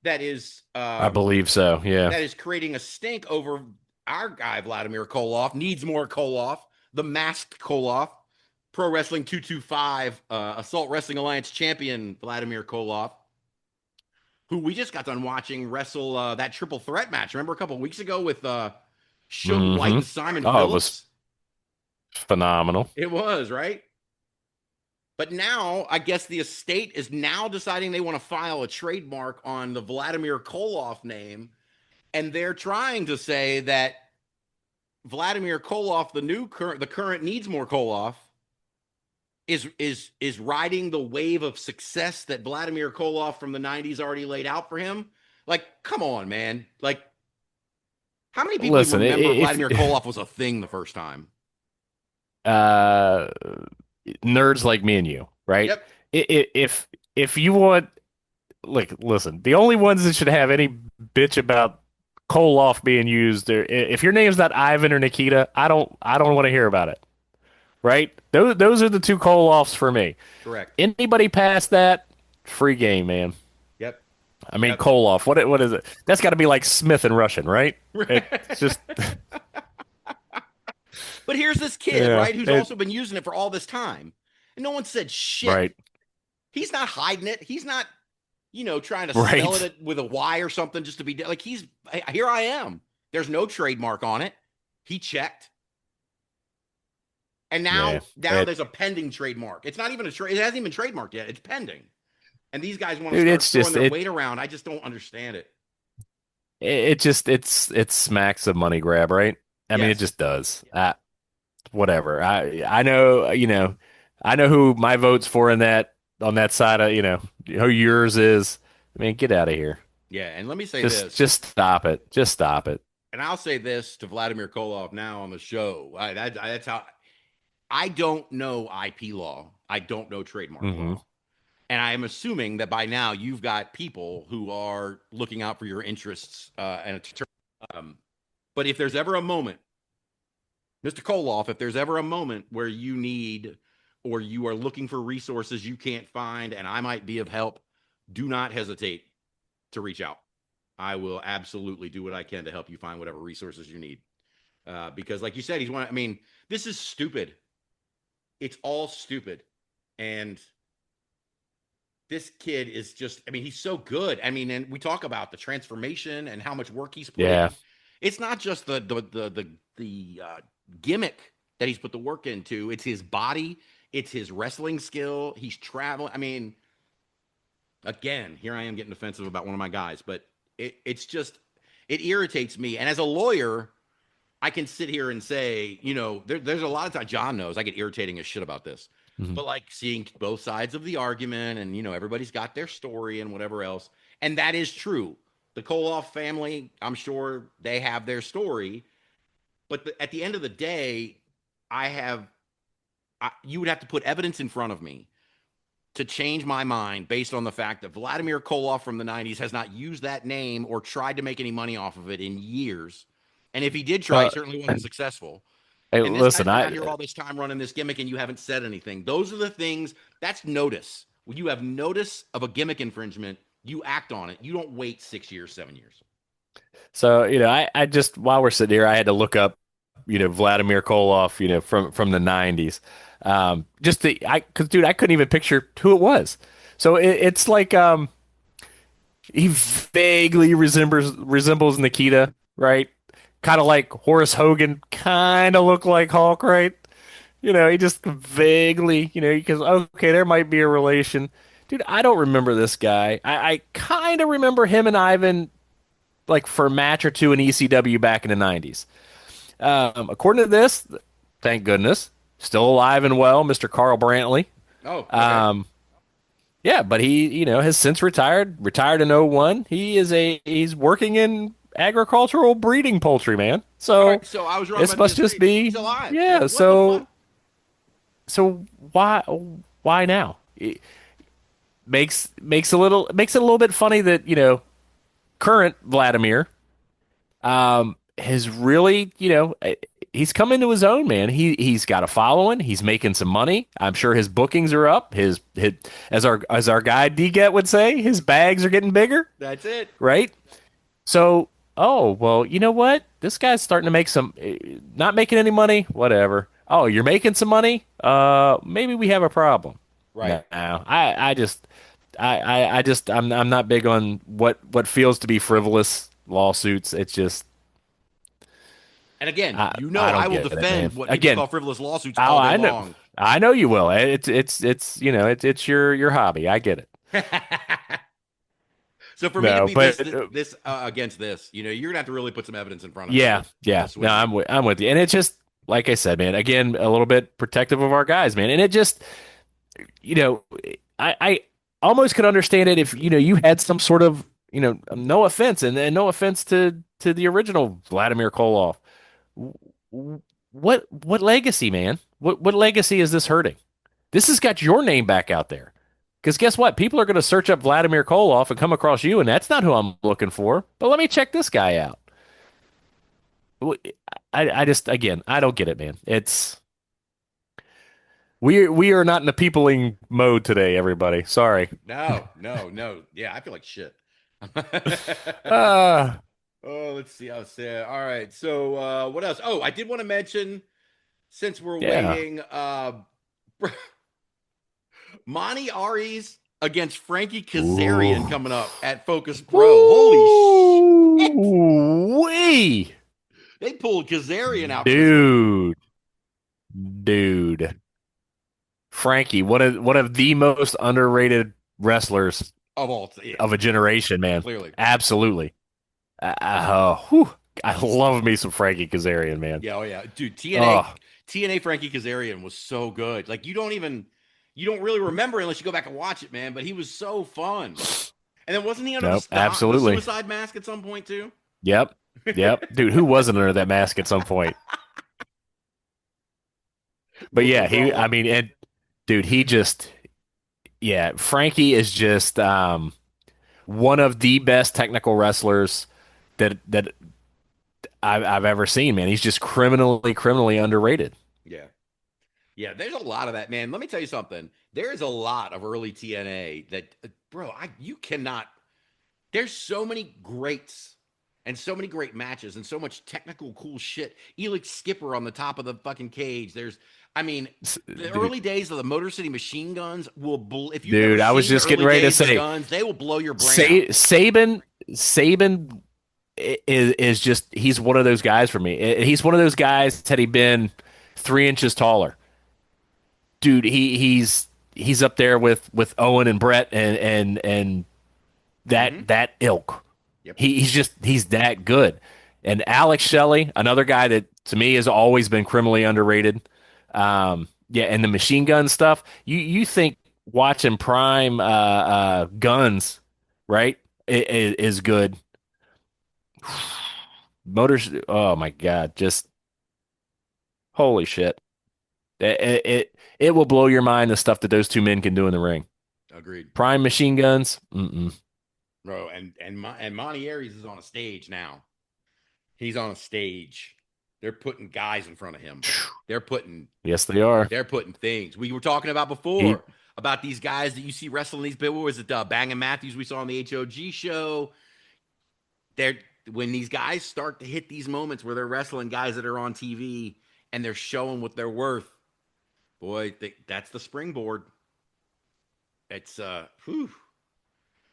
That is I believe so, yeah. That is creating a stink over our guy Vladimir Koloff. Needs more Koloff, the masked Koloff. Pro Wrestling 225 Assault Wrestling Alliance champion Vladimir Koloff, who we just got done watching wrestle that triple threat match. Remember a couple of weeks ago with Suge White and Simon Phillips? It was phenomenal. It was, right? But now, I guess the estate is now deciding they want to file a trademark on the Vladimir Koloff name, and they're trying to say that Vladimir Koloff, the current needs more Koloff, is riding the wave of success that Vladimir Koloff from the 90s already laid out for him. Like, come on, man. Like, how many people remember Vladimir Koloff was a thing the first time? uh, nerds like me and you, right? Yep. If you want, like, listen, the only ones that should have any bitch about Koloff being used, if your name's not Ivan or Nikita, I don't want to hear about it, right? Those are the two Koloffs for me. Correct. Anybody past that, free game, man. Yep. I mean, Yep. Koloff, what is it? That's got to be like Smith in Russian, right? It's just, But here's this kid, yeah, right, who's also been using it for all this time, and no one said shit. right, He's not hiding it. He's not, trying to Right. spell it with a Y or something just to be like, here I am. There's no trademark on it. He checked. And now there's a pending trademark. It's not even a trade. It hasn't even trademarked yet. It's pending. And these guys want to Dude, start it's throwing just their weight around. I just don't understand it. it smacks of money grab, right? I mean, it Yes. just does. Whatever. I know, I know who my vote's for in that on that side of, who yours is. I mean, get out of here. Yeah, and let me say Just this. just stop it. Just stop it. And I'll say this to Vladimir Koloff now on the show. That's how I don't know IP law. I don't know trademark Mhm. law. And I am assuming that by now you've got people who are looking out for your interests. But if there's ever a moment, Mr. Koloff, if there's ever a moment where you need or you are looking for resources you can't find and I might be of help, do not hesitate to reach out. I will absolutely do what I can to help you find whatever resources you need. Because like you said, this is stupid. It's all stupid. And this kid is just, he's so good. And we talk about the transformation and how much work he's put Yeah. in. It's not just the gimmick that he's put the work into. It's his body. It's his wrestling skill. He's traveling. Again, here I am getting defensive about one of my guys, but it irritates me. And as a lawyer, I can sit here and say, there's a lot of times, John knows I get irritating as shit about this. Mhm. But like seeing both sides of the argument and, everybody's got their story and whatever else. And that is true. The Koloff family, I'm sure they have their story. But at the end of the day, you would have to put evidence in front of me to change my mind based on the fact that Vladimir Koloff from the 90s has not used that name or tried to make any money off of it in years. And if he did try, he certainly wasn't successful. Hey, And this listen, guy's been out here all this time running this gimmick and you haven't said anything. Those are the things, that's notice. When you have notice of a gimmick infringement, you act on it. You don't wait 6 years, 7 years. So, I just, while we're sitting here, I had to look up, Vladimir Koloff, from the 90s. Because, dude, I couldn't even picture who it was. So it's like, he vaguely resembles Nikita, right? Kind of like Horace Hogan, kind of look like Hulk, right? He just vaguely, because, okay, there might be a relation. Dude, I don't remember this guy. I kind of remember him and Ivan, like, for a match or two in ECW back in the 90s. According to this, thank goodness, still alive and well, Mr. Carl Brantley. Oh, okay. Yeah, but he, has since retired in '01. He's working in agricultural breeding poultry, man. So, All right, so I was wrong this about must this. just be, He's alive. yeah, What the so fuck? so why now? It makes it a little bit funny that, current Vladimir has really, he's come into his own, man. He's got a following. He's making some money. I'm sure his bookings are up. His as our guy DGet would say, his bags are getting bigger, That's it. right? So, oh, well, you know what? This guy's starting to make some, not making any money, whatever. Oh, you're making some money? Maybe we have a problem. Right. No, I'm not big on what feels to be frivolous lawsuits. It's just, And again, I I don't will get it, defend man. what people Again, call frivolous lawsuits oh, all I day know, long. I know you will. It's your hobby. I get it. So for me to No, be but this against this, you're gonna have to really put some evidence in front of yeah, me. yeah. No, I'm with you. And it's just like I said, man. Again, a little bit protective of our guys, man. And it just, you know, I almost could understand it if you had some sort of, no offense, and no offense to the original Vladimir Koloff. What legacy, man? What legacy is this hurting? This has got your name back out there. Because guess what? People are going to search up Vladimir Koloff and come across you, and that's not who I'm looking for. But let me check this guy out. I just, again, I don't get it, man. We are not in the peopling mode today, everybody. Sorry. No. Yeah, I feel like shit. Uh, Oh, let's see. I'll say. All right. So, what else? Oh, I did want to mention, since we're Yeah. waiting, Monty Ariez against Frankie Kazarian coming up at Focus Pro. Holy shit! Wee! They pulled Kazarian out, Dude. Frankie, one of the most underrated wrestlers of all. Yeah, of a generation, man. clearly. Absolutely. I love me some Frankie Kazarian, man. Yeah, oh yeah, dude. TNA Frankie Kazarian was so good. Like you don't really remember unless you go back and watch it, man. But he was so fun. And then wasn't he under the suicide mask at some point too? Yep. Dude, who wasn't under that mask at some point? But yeah, Frankie is just one of the best technical wrestlers that I've ever seen, man. He's just criminally underrated. Yeah, there's a lot of that, man. Let me tell you something. There's a lot of early TNA that, bro, you cannot. There's so many greats and so many great matches and so much technical cool shit. Elix Skipper on the top of the fucking cage. The early days of the Motor City Machine Guns will if you I was just getting ready to say guns, they will blow your brain out. Saban is just, he's one of those guys for me. He's one of those guys, had he been 3 inches taller. Dude, he's up there with Owen and Brett and that ilk. Yep. He's that good. And Alex Shelley, another guy that to me has always been criminally underrated. And the machine gun stuff. You think watching Prime Guns, right, is good. Motors. Oh my God! Just holy shit! It will blow your mind the stuff that those two men can do in the ring. Agreed. Prime machine guns. Bro, and Monty Ariez is on a stage now. He's on a stage. They're putting guys in front of him. Yes, they are. They're putting things. We were talking about before about these guys that you see wrestling these people. Was it Bang and Matthews we saw on the HOG show? When these guys start to hit these moments where they're wrestling guys that are on TV and they're showing what they're worth, boy, that's the springboard. It's whew.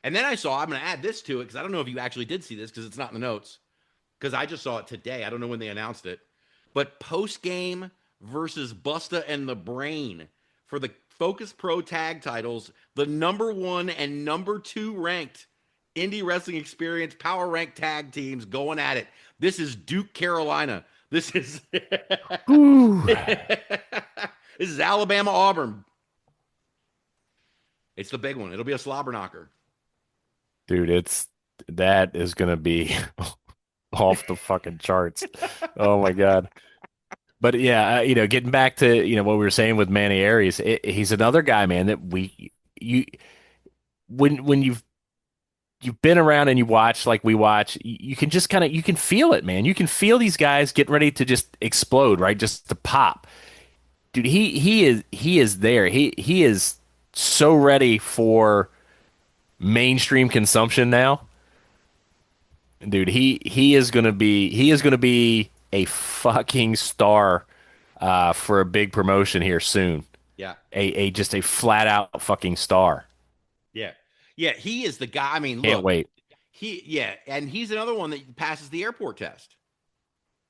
And then I'm going to add this to it because I don't know if you actually did see this because it's not in the notes. Because I just saw it today. I don't know when they announced it. But post-game versus Busta and the Brain for the Focus Pro tag titles, the number 1 and number 2 ranked Indie Wrestling Experience Power Rank tag teams going at it. This is Duke, Carolina. This is this is Alabama, Auburn. It's the big one. It'll be a slobber knocker. Dude, that is going to be off the fucking charts. Oh my God. But yeah, getting back to, what we were saying with Manny Ariez, he's another guy, man, that when you've been around and you watch like we watch, you can just you can feel it, man. You can feel these guys getting ready to just explode, right? Just to pop. Dude, he is there. He is so ready for mainstream consumption now. Dude, he is gonna be a fucking star for a big promotion here soon. Yeah. Just a flat out fucking star. Yeah. Yeah, he is the guy. I mean, Can't wait. And he's another one that passes the airport test.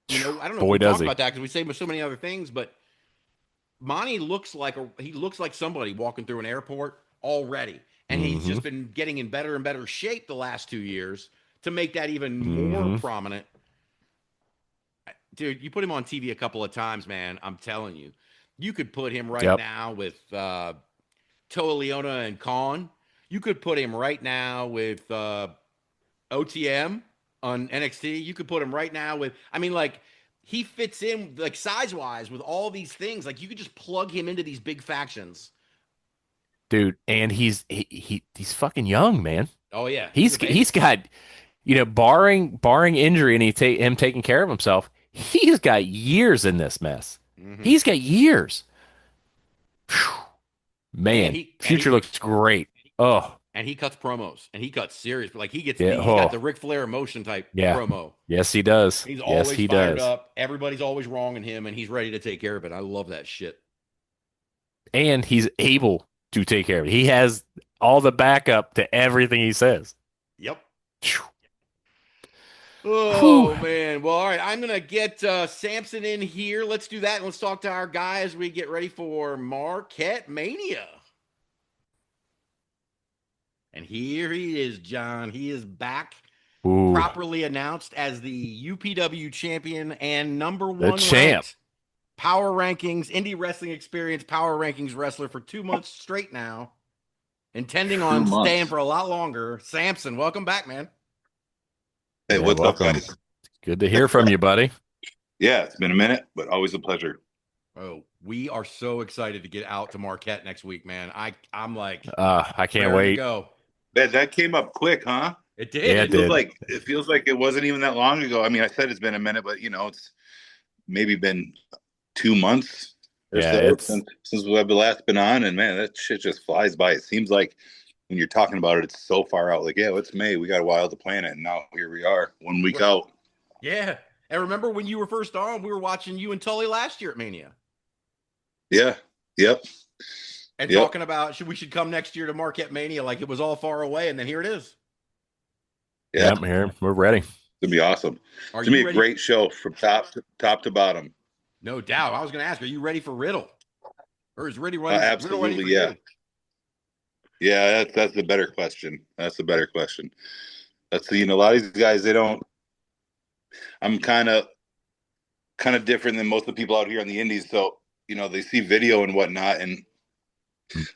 I don't know Boy, if we does talk he. about that because we say so many other things, but Monty looks like somebody walking through an airport already. And he's just been getting in better and better shape the last 2 years to make that even more prominent. Dude, you put him on TV a couple of times, man. I'm telling you. You could put him right now with Toa Leona and Khan. You could put him right now with OTM on NXT. You could put him right now with, he fits in like size wise with all these things. Like you could just plug him into these big factions. Dude, and he's fucking young, man. Oh yeah, He's got, barring injury and him taking care of himself, he's got years in this mess. Mm-hmm. He's got years. Whew. Man, future looks great. Oh, and he cuts promos, and he cuts serious. But like he's Yeah, got the Ric Flair emotion type promo. Yes, he does. He's Yes, always he fired does. up. Everybody's always wrong in him, and he's ready to take care of it. I love that shit. And he's able to take care of it. He has all the backup to everything he says. Yep. Phew. Oh, man. Well, all right. I'm going to get Sampson in here. Let's do that, and let's talk to our guy as we get ready for Marquette Mania. And here he is, John. He is back, properly announced as the UPW champion and number one ranked Power Rankings, Indie Wrestling Experience Power Rankings wrestler for 2 months straight now, intending on staying for a lot longer. Sampson, welcome back, man. Hey, what's up, guys? Good to hear from you, buddy. Yeah, it's been a minute, but always a pleasure. Oh, we are so excited to get out to Marquette next week, man. I'm like, I can't wait. Go. That came up quick, huh? It did. Yeah, it feels like it wasn't even that long ago. I mean, I said it's been a minute, but it's maybe been 2 months or so since we've last been on, and man, that shit just flies by. It seems like when you're talking about it, it's so far out. Like, yeah, it's May. We got a while to plan it, and now here we are, 1 week out. Yeah, and remember when you were first on, we were watching you and Tully last year at Mania. Yeah. Yep. And talking about we should come next year to Marquette Mania, like it was all far away, and then here it is. Yeah, I'm here. We're ready. It's gonna be awesome. It's gonna be a great show from top to bottom. No doubt. I was gonna ask, are you ready for Riddle? Or is Riddle ready? Absolutely, Riddle ready for yeah. you? Yeah, that's the better question. That's the better question. That's a lot of these guys, they don't. I'm kind of different than most of the people out here on the indies, so they see video and whatnot, and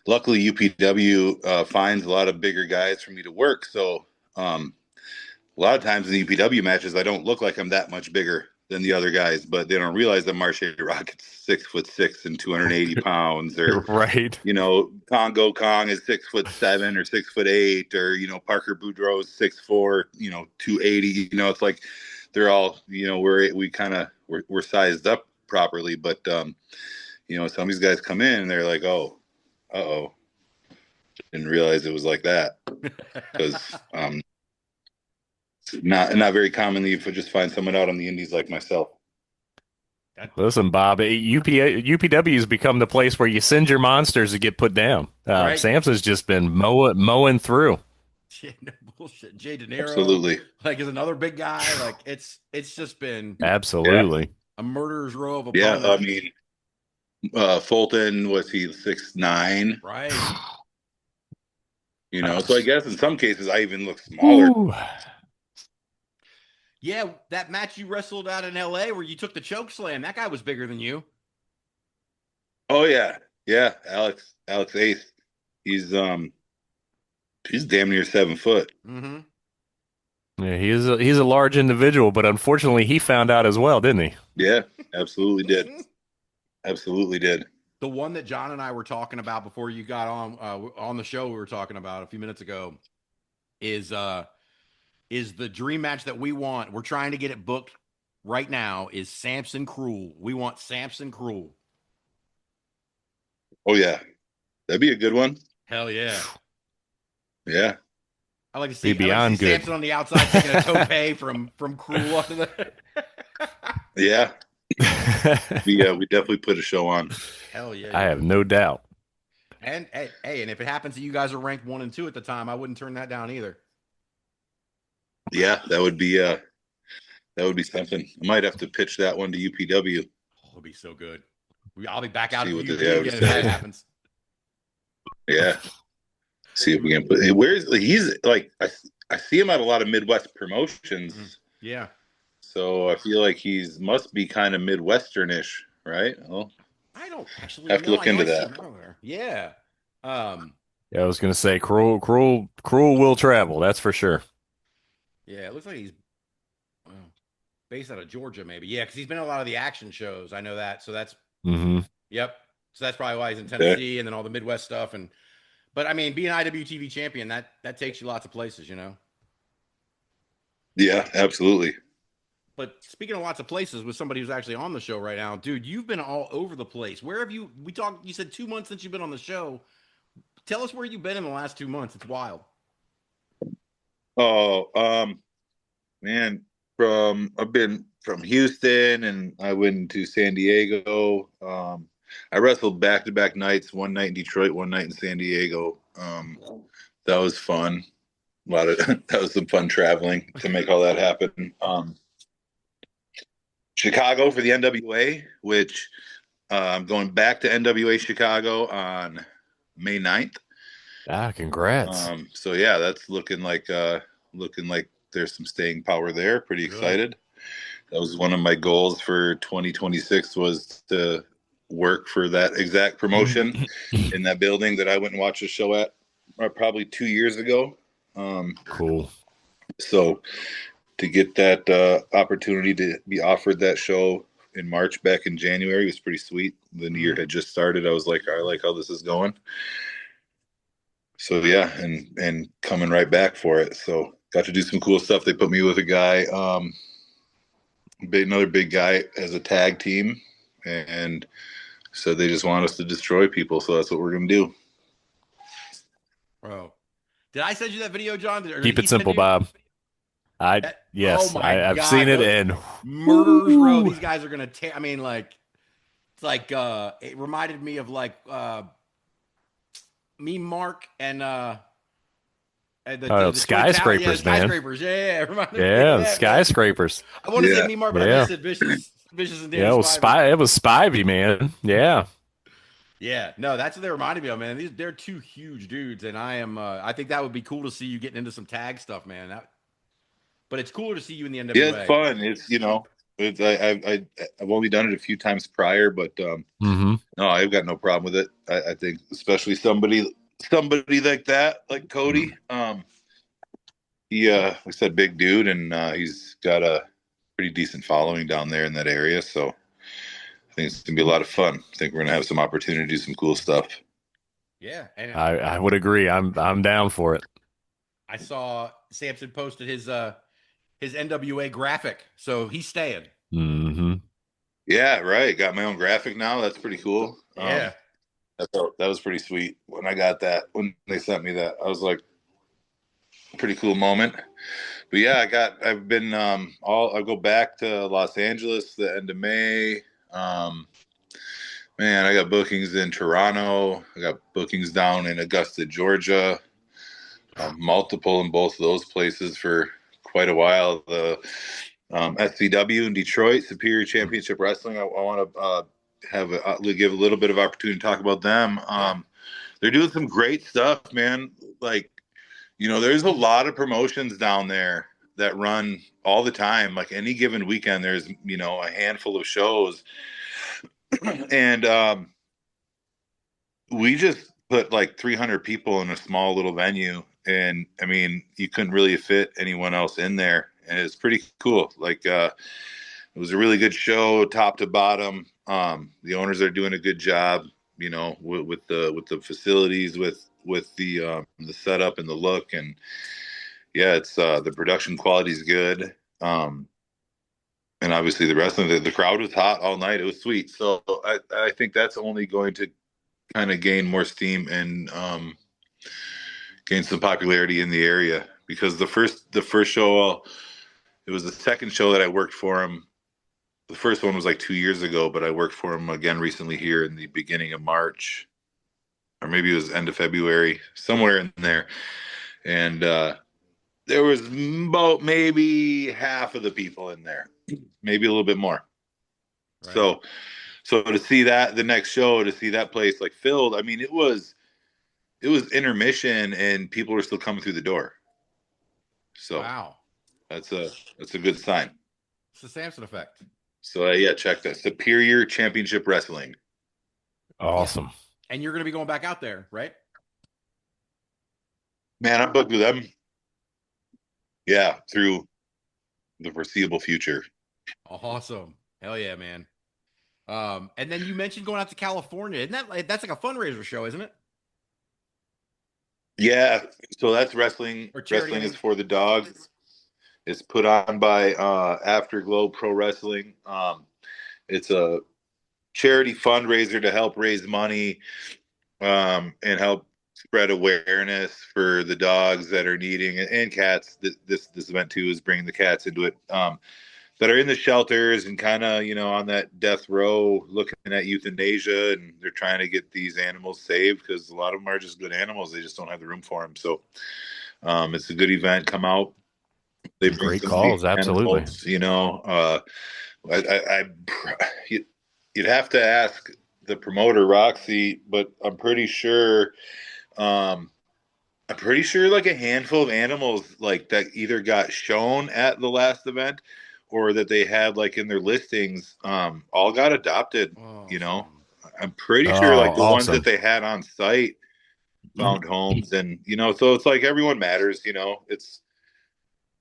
luckily UPW finds a lot of bigger guys for me to work. So a lot of times in the UPW matches, I don't look like I'm that much bigger than the other guys, but they don't realize that Marche Rocket's 6'6" and 280 pounds, or right. Congo Kong is 6'7" or 6'8", or Parker Boudreaux's 6'4", 280. It's like they're all we're sized up properly, but some of these guys come in and they're like, oh, didn't realize it was like that, because not very commonly you just find someone out on the indies like myself. Listen, Bob, UPW has become the place where you send your monsters to get put down. Right. Samson's just been mowing through. Yeah, no bullshit. Jay De Niro, absolutely, is another big guy. Like it's just been absolutely a murderer's row of opponents. Yeah, I mean, Fulton, was he 6'9"? Right. So I guess in some cases I even look smaller. Ooh. Yeah, that match you wrestled out in LA where you took the choke slam, that guy was bigger than you. Oh yeah. Alex Ace. He's damn near 7 foot. Mm-hmm. Yeah, he's a large individual, but unfortunately he found out as well, didn't he? Yeah, absolutely did. Absolutely did. The one that John and I were talking about before you got on the show we were talking about a few minutes ago is the dream match that we want. We're trying to get it booked right now is Sampson Krule. We want Sampson Krule. Oh yeah. That'd be a good one. Hell yeah. Yeah. I like to see Sampson on the outside taking a tope from Krule up to the Yeah. we definitely put a show on. Hell yeah. I have no doubt. And hey, and if it happens that you guys are ranked 1 and 2 at the time, I wouldn't turn that down either. Yeah, that would be something. I might have to pitch that one to UPW. Oh, it'll be so good. I'll be back out of what UPW if that happens. Yeah. See if we can put. He's like I see him at a lot of Midwest promotions. Mm-hmm. Yeah. So I feel like must be kind of Midwesternish, right? Well, I don't actually have to look into that. Yeah. Yeah, I was gonna say Krule will travel. That's for sure. Yeah, it looks like he's. based out of Georgia, maybe. Yeah, because he's been in a lot of the action shows. I know that. So that's yep. So that's probably why he's in Tennessee and then all the Midwest stuff. But I mean, being IWTV champion, that takes you lots of places, you know. Yeah, absolutely. But speaking of lots of places, with somebody who's actually on the show right now, dude, you've been all over the place. Where have you? You said 2 months since you've been on the show. Tell us where you've been in the last 2 months. It's wild. Oh, man, I've been from Houston and I went to San Diego. I wrestled back-to-back nights, one night in Detroit, one night in San Diego. That was fun. That was some fun traveling to make all that happen. Chicago for the NWA, which I'm going back to NWA Chicago on May 9th. Congrats. So yeah, that's looking like there's some staying power there. Pretty excited. That was one of my goals for 2026 was to work for that exact promotion in that building that I went and watched a show at probably 2 years ago. Cool. So to get that opportunity to be offered that show in March back in January was pretty sweet. The year had just started. I was like, I like how this is going. So yeah, and coming right back for it. So got to do some cool stuff. They put me with a guy, another big guy as a tag team, and so they just want us to destroy people. So that's what we're gonna do. Bro, did I send you that video, John? Keep it simple, Bob. Yes, oh my I've God, seen it, and Murderers Row. These guys are gonna tear. I mean, like, it's like it reminded me of like me, Mark, and the skyscrapers, man. Skyscrapers, yeah. Yeah, skyscrapers. I want to say me, Mark, but I said Vicious and Danny. Yeah, it was Spivey, man. Yeah. Yeah, no, that's what they reminded me of, man. They're two huge dudes, and I think that would be cool to see you getting into some tag stuff, man. But it's cooler to see you in the NWA. Yeah, it's fun. I've only done it a few times prior, but no, I've got no problem with it. I think especially somebody like that, like Cody. He like I said, big dude, and he's got a pretty decent following down there in that area. So I think it's gonna be a lot of fun. I think we're gonna have some opportunity to do some cool stuff. Yeah, and I would agree. I'm down for it. I saw Sampson posted his NWA graphic, so he's staying. Yeah, right. Got my own graphic now. That's pretty cool. Yeah, that was pretty sweet when I got that. When they sent me that, I was like, pretty cool moment. But yeah, I've been I'll go back to Los Angeles the end of May. Man, I got bookings in Toronto. I got bookings down in Augusta, Georgia. Multiple in both of those places for quite a while. The SCW in Detroit, Superior Championship Wrestling. I want to give a little bit of opportunity to talk about them. They're doing some great stuff, man. Like, there's a lot of promotions down there that run all the time. Like any given weekend, there's, a handful of shows. And we just put like 300 people in a small little venue. And I mean, you couldn't really fit anyone else in there. And it's pretty cool. Like, it was a really good show, top to bottom. The owners are doing a good job, with the facilities, with the setup and the look. And yeah, it's the production quality is good. And obviously the wrestling, the crowd was hot all night. It was sweet. So I think that's only going to kind of gain more steam and gain some popularity in the area, because the first show, it was the second show that I worked for him. The first one was like 2 years ago, but I worked for him again recently here in the beginning of March, or maybe it was end of February, somewhere in there. And there was about maybe half of the people in there, maybe a little bit more. Right. So to see that, the next show, to see that place like filled, I mean, it was intermission and people were still coming through the door. So wow, that's a good sign. It's the Sampson effect. So yeah, check that. Superior Championship Wrestling. Awesome. And you're going to be going back out there, right? Man, I'm booked with them. Yeah, through the foreseeable future. Awesome. Hell yeah, man. And then you mentioned going out to California. That's like a fundraiser show, isn't it? Yeah, so that's wrestling. Or charity, I Wrestling is mean. for the dogs. It's put on by Afterglow Pro Wrestling. It's a charity fundraiser to help raise money and help spread awareness for the dogs that are needing and cats. This event too is bringing the cats into it that are in the shelters and kind of on that death row looking at euthanasia, and they're trying to get these animals saved because a lot of them are just good animals. They just don't have the room for them. So it's a good event. Come out. They bring Great some calls, big absolutely. animals, I you'd have to ask the promoter Roxy, but I'm pretty sure like a handful of animals like that either got shown at the last event or that they had like in their listings, all got adopted. Awesome. I'm pretty Oh, sure like the ones awesome. that they had on site found homes, and so it's like everyone matters. It's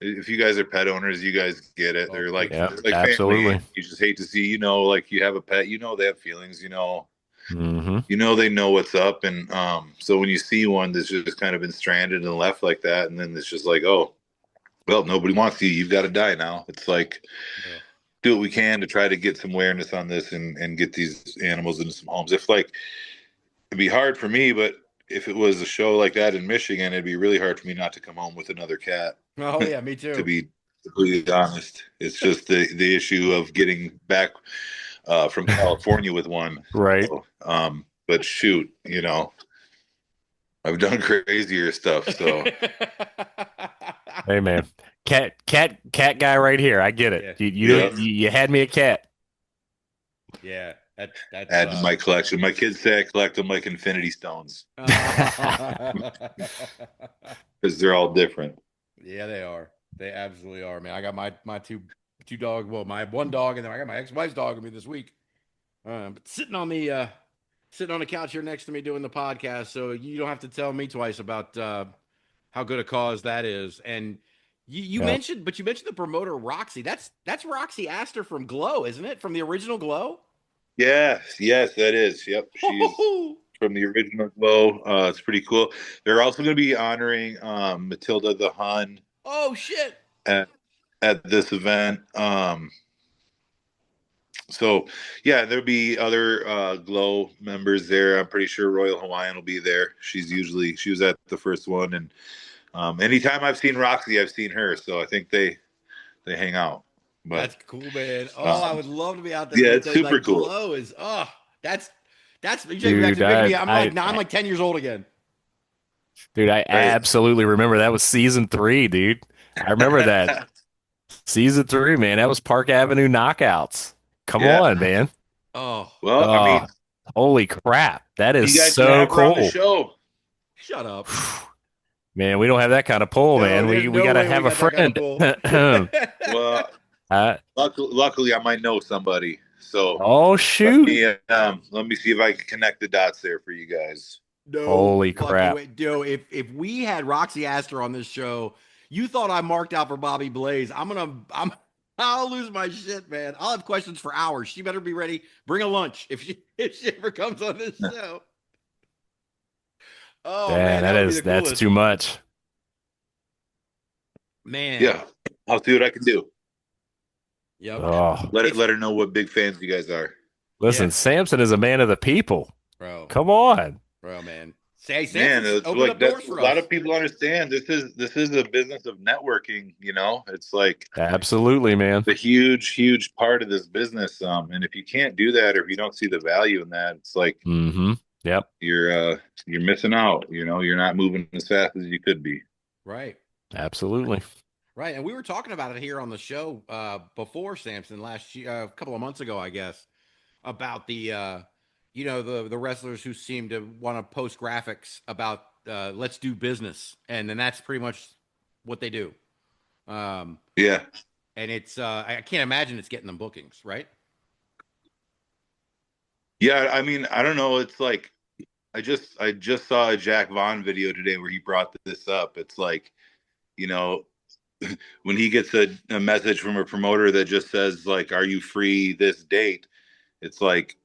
if you guys are pet owners, you guys get it. They're like, Yeah, it's like absolutely. family. You just hate to see, like you have a pet, they have feelings, Mm-hmm. they know what's up. And so when you see one that's just kind of been stranded and left like that, and then it's just like, oh, well, nobody wants you. You've got to die now. It's like, do what we can to try to get some awareness on this and get these animals into some homes. If like, it'd be hard for me, but if it was a show like that in Michigan, it'd be really hard for me not to come home with another cat. Oh yeah, me too. To be completely honest, it's just the issue of getting back from California with one. Right. So, but shoot, I've done crazier stuff. So Hey man, cat guy right here. I get it. Yeah. You had me a cat. Yeah, that's add to my collection. My kids say I collect them like Infinity Stones because they're all different. Yeah, they are. They absolutely are, man. I got my two dog. Well, my one dog, and then I got my ex-wife's dog with me this week. But sitting on the couch here next to me doing the podcast, so you don't have to tell me twice about how good a cause that is. And you mentioned the promoter Roxy. That's Roxy Astor from Glow, isn't it? From the original Glow. Yes, that is. Yep, she's from the original Glow. It's pretty cool. They're also going to be honoring Matilda the Hun. Oh shit! At this event. So yeah, there'll be other Glow members there. I'm pretty sure Royal Hawaiian will be there. She was at the first one, and anytime I've seen Roxy, I've seen her. So I think they hang out. But that's cool, man. I would love to be out there. Yeah, it's super like, cool. Glow is that's Dude, I'm like 10 years old again. Dude, I absolutely remember that was season 3, dude. I remember that. Season 3, man. That was Park Avenue Knockouts. Come on, man. Oh, well, I mean, holy crap. That is you guys so cool. On the show. Shut up. Man, we don't have that kind of pull, man. We got to have a friend. Well, luckily, I might know somebody. So, oh shoot! Let me see if I can connect the dots there for you guys. No, holy crap, dude! If we had Roxy Astor on this show, you thought I marked out for Bobby Blaze. I'll lose my shit, man. I'll have questions for hours. She better be ready. Bring a lunch if she ever comes on this show. Oh man, that's too much. Man. Yeah, I'll see what I can do. Yep. Oh. Let her know what big fans you guys are. Listen, Sampson is a man of the people. Bro. Come on. Bro, man. Say man, open up doors for us. A lot of people understand this is a business of networking, It's like absolutely, man. The huge part of this business. And if you can't do that or if you don't see the value in that, it's like yep. You're missing out, you're not moving as fast as you could be. Right. Absolutely. Right. And we were talking about it here on the show before, Sampson, last year, a couple of months ago, I guess, about the the wrestlers who seem to want to post graphics about let's do business. And then that's pretty much what they do. Yeah. And it's I can't imagine it's getting them bookings, right? Yeah, I mean, I don't know. It's like I just saw a Jack Vaughn video today where he brought this up. It's like, when he gets a message from a promoter that just says like, "Are you free this date?" It's like,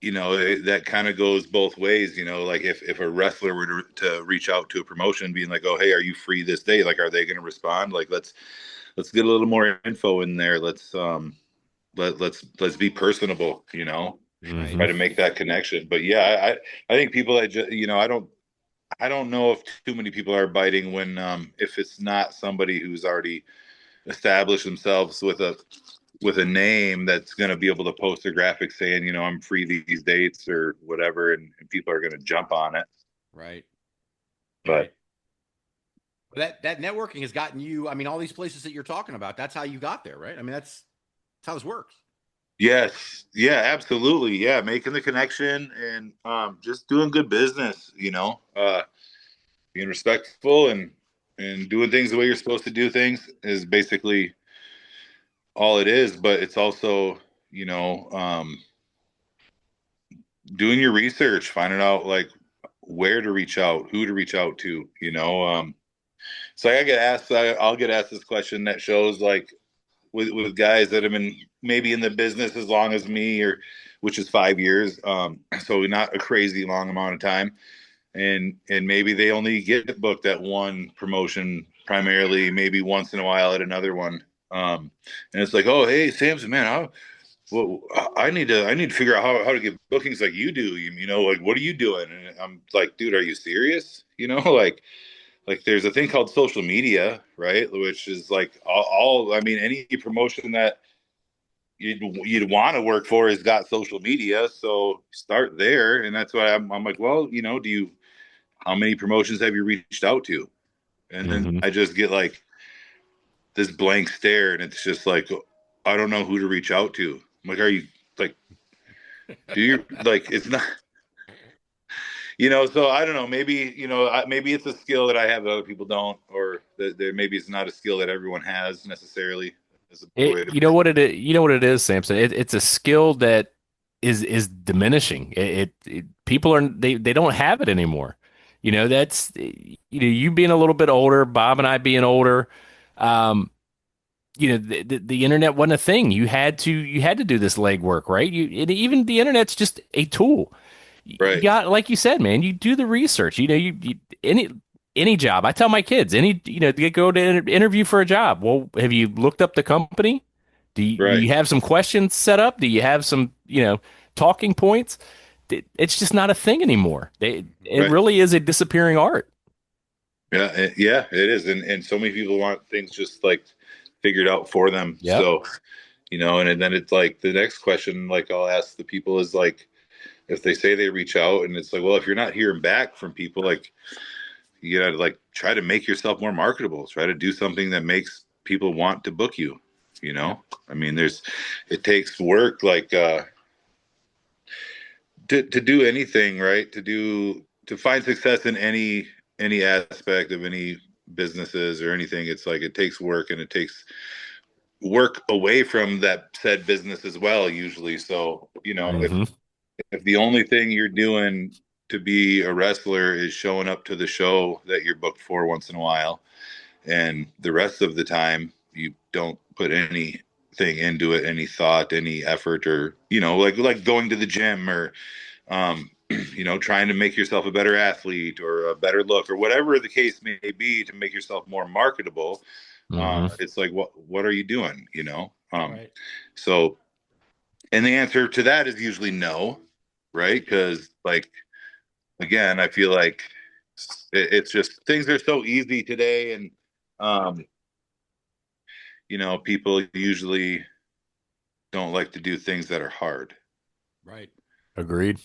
that kind of goes both ways. Like if a wrestler were to reach out to a promotion, being like, "Oh, hey, are you free this date?" Like, are they going to respond? Like, let's get a little more info in there. Let's be personable. Try to make that connection. But yeah, I think people that just, I don't know if too many people are biting when if it's not somebody who's already established themselves with a name that's going to be able to post a graphic saying, I'm free these dates or whatever, and people are going to jump on it. Right. But that networking has gotten you, I mean, all these places that you're talking about, that's how you got there, right? I mean, that's how this works. Yes. Yeah, absolutely. Yeah. Making the connection and just doing good business, being respectful and doing things the way you're supposed to do things is basically all it is. But it's also, doing your research, finding out like where to reach out, who to reach out to, So I'll get asked this question that shows like with guys that have been maybe in the business as long as me, or which is 5 years. So not a crazy long amount of time. And maybe they only get booked at one promotion primarily, maybe once in a while at another one. And it's like, "Oh, hey, Sampson, man, I need to figure out how to get bookings like you do. Like, what are you doing?" And I'm like, "Dude, are you serious?" Like there's a thing called social media, right? Which is like I mean, any promotion that you'd want to work for has got social media. So start there. And that's why I'm like, well, how many promotions have you reached out to? And then I just get like this blank stare, and it's just like, I don't know who to reach out to. I'm like, are you like, do you like, it's not, so I don't know, maybe, maybe it's a skill that I have that other people don't, or that maybe it's not a skill that everyone has necessarily. You know what it is? You know what it is, Samson? It's a skill that is diminishing. People they don't have it anymore. That's you being a little bit older, Bob and I being older. The internet wasn't a thing. You had to do this legwork, right? Even the internet's just a tool. Right. You got, like you said, man, you do the research. Any job. I tell my kids, they go to interview for a job. Well, have you looked up the company? Do you have some questions set up? Do you have some, talking points? It's just not a thing anymore. It really is a disappearing art. Yeah, it is, and so many people want things just like figured out for them. Yep. So, and then it's like the next question, like I'll ask the people is like, if they say they reach out, and it's like, well, if you're not hearing back from people, like you gotta like try to make yourself more marketable. Try to do something that makes people want to book you. I mean, it takes work, like to do anything, right? To find success in any aspect of any businesses or anything. It's like it takes work, and it takes work away from that said business as well, usually. So, if the only thing you're doing to be a wrestler is showing up to the show that you're booked for once in a while, and the rest of the time you don't put anything into it, any thought, any effort, or like going to the gym, or trying to make yourself a better athlete or a better look, or whatever the case may be, to make yourself more marketable. It's like, what are you doing? Right. So, and the answer to that is usually no, right? Because like, again, I feel like it's just, things are so easy today, and people usually don't like to do things that are hard. Right. Agreed.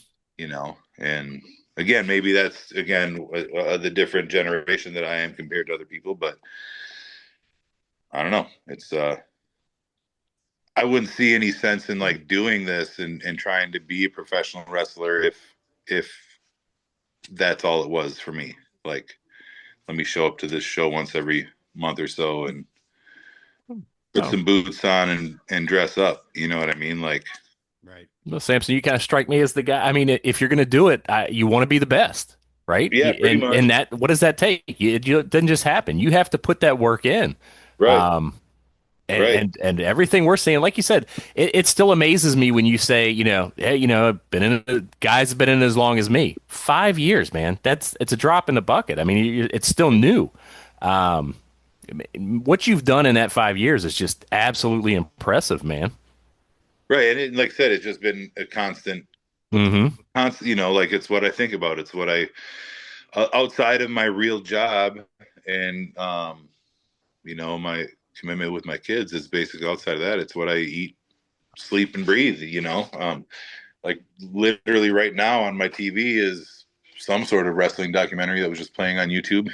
And again, maybe that's the different generation that I am compared to other people, but I don't know. It's I wouldn't see any sense in like doing this and trying to be a professional wrestler if that's all it was for me. Like, let me show up to this show once every month or so and put some boots on and dress up. You know what I mean? Like, right. Well, Sampson, you kind of strike me as the guy. I mean, if you're going to do it, you want to be the best, right? Yeah, pretty much. And what does that take? It doesn't just happen. You have to put that work in. Right. And, Right. and everything we're seeing, like you said, it still amazes me when you say, hey, guys have been in as long as me. 5 years, man. It's a drop in the bucket. I mean, it's still new. Um, what you've done in that 5 years is just absolutely impressive, man. Right. And like I said, it's just been a constant, Mm-hmm. like it's what I think about. It's what I, outside of my real job and, my commitment with my kids is basically outside of that. It's what I eat, sleep, and breathe, like literally right now on my TV is some sort of wrestling documentary that was just playing on YouTube,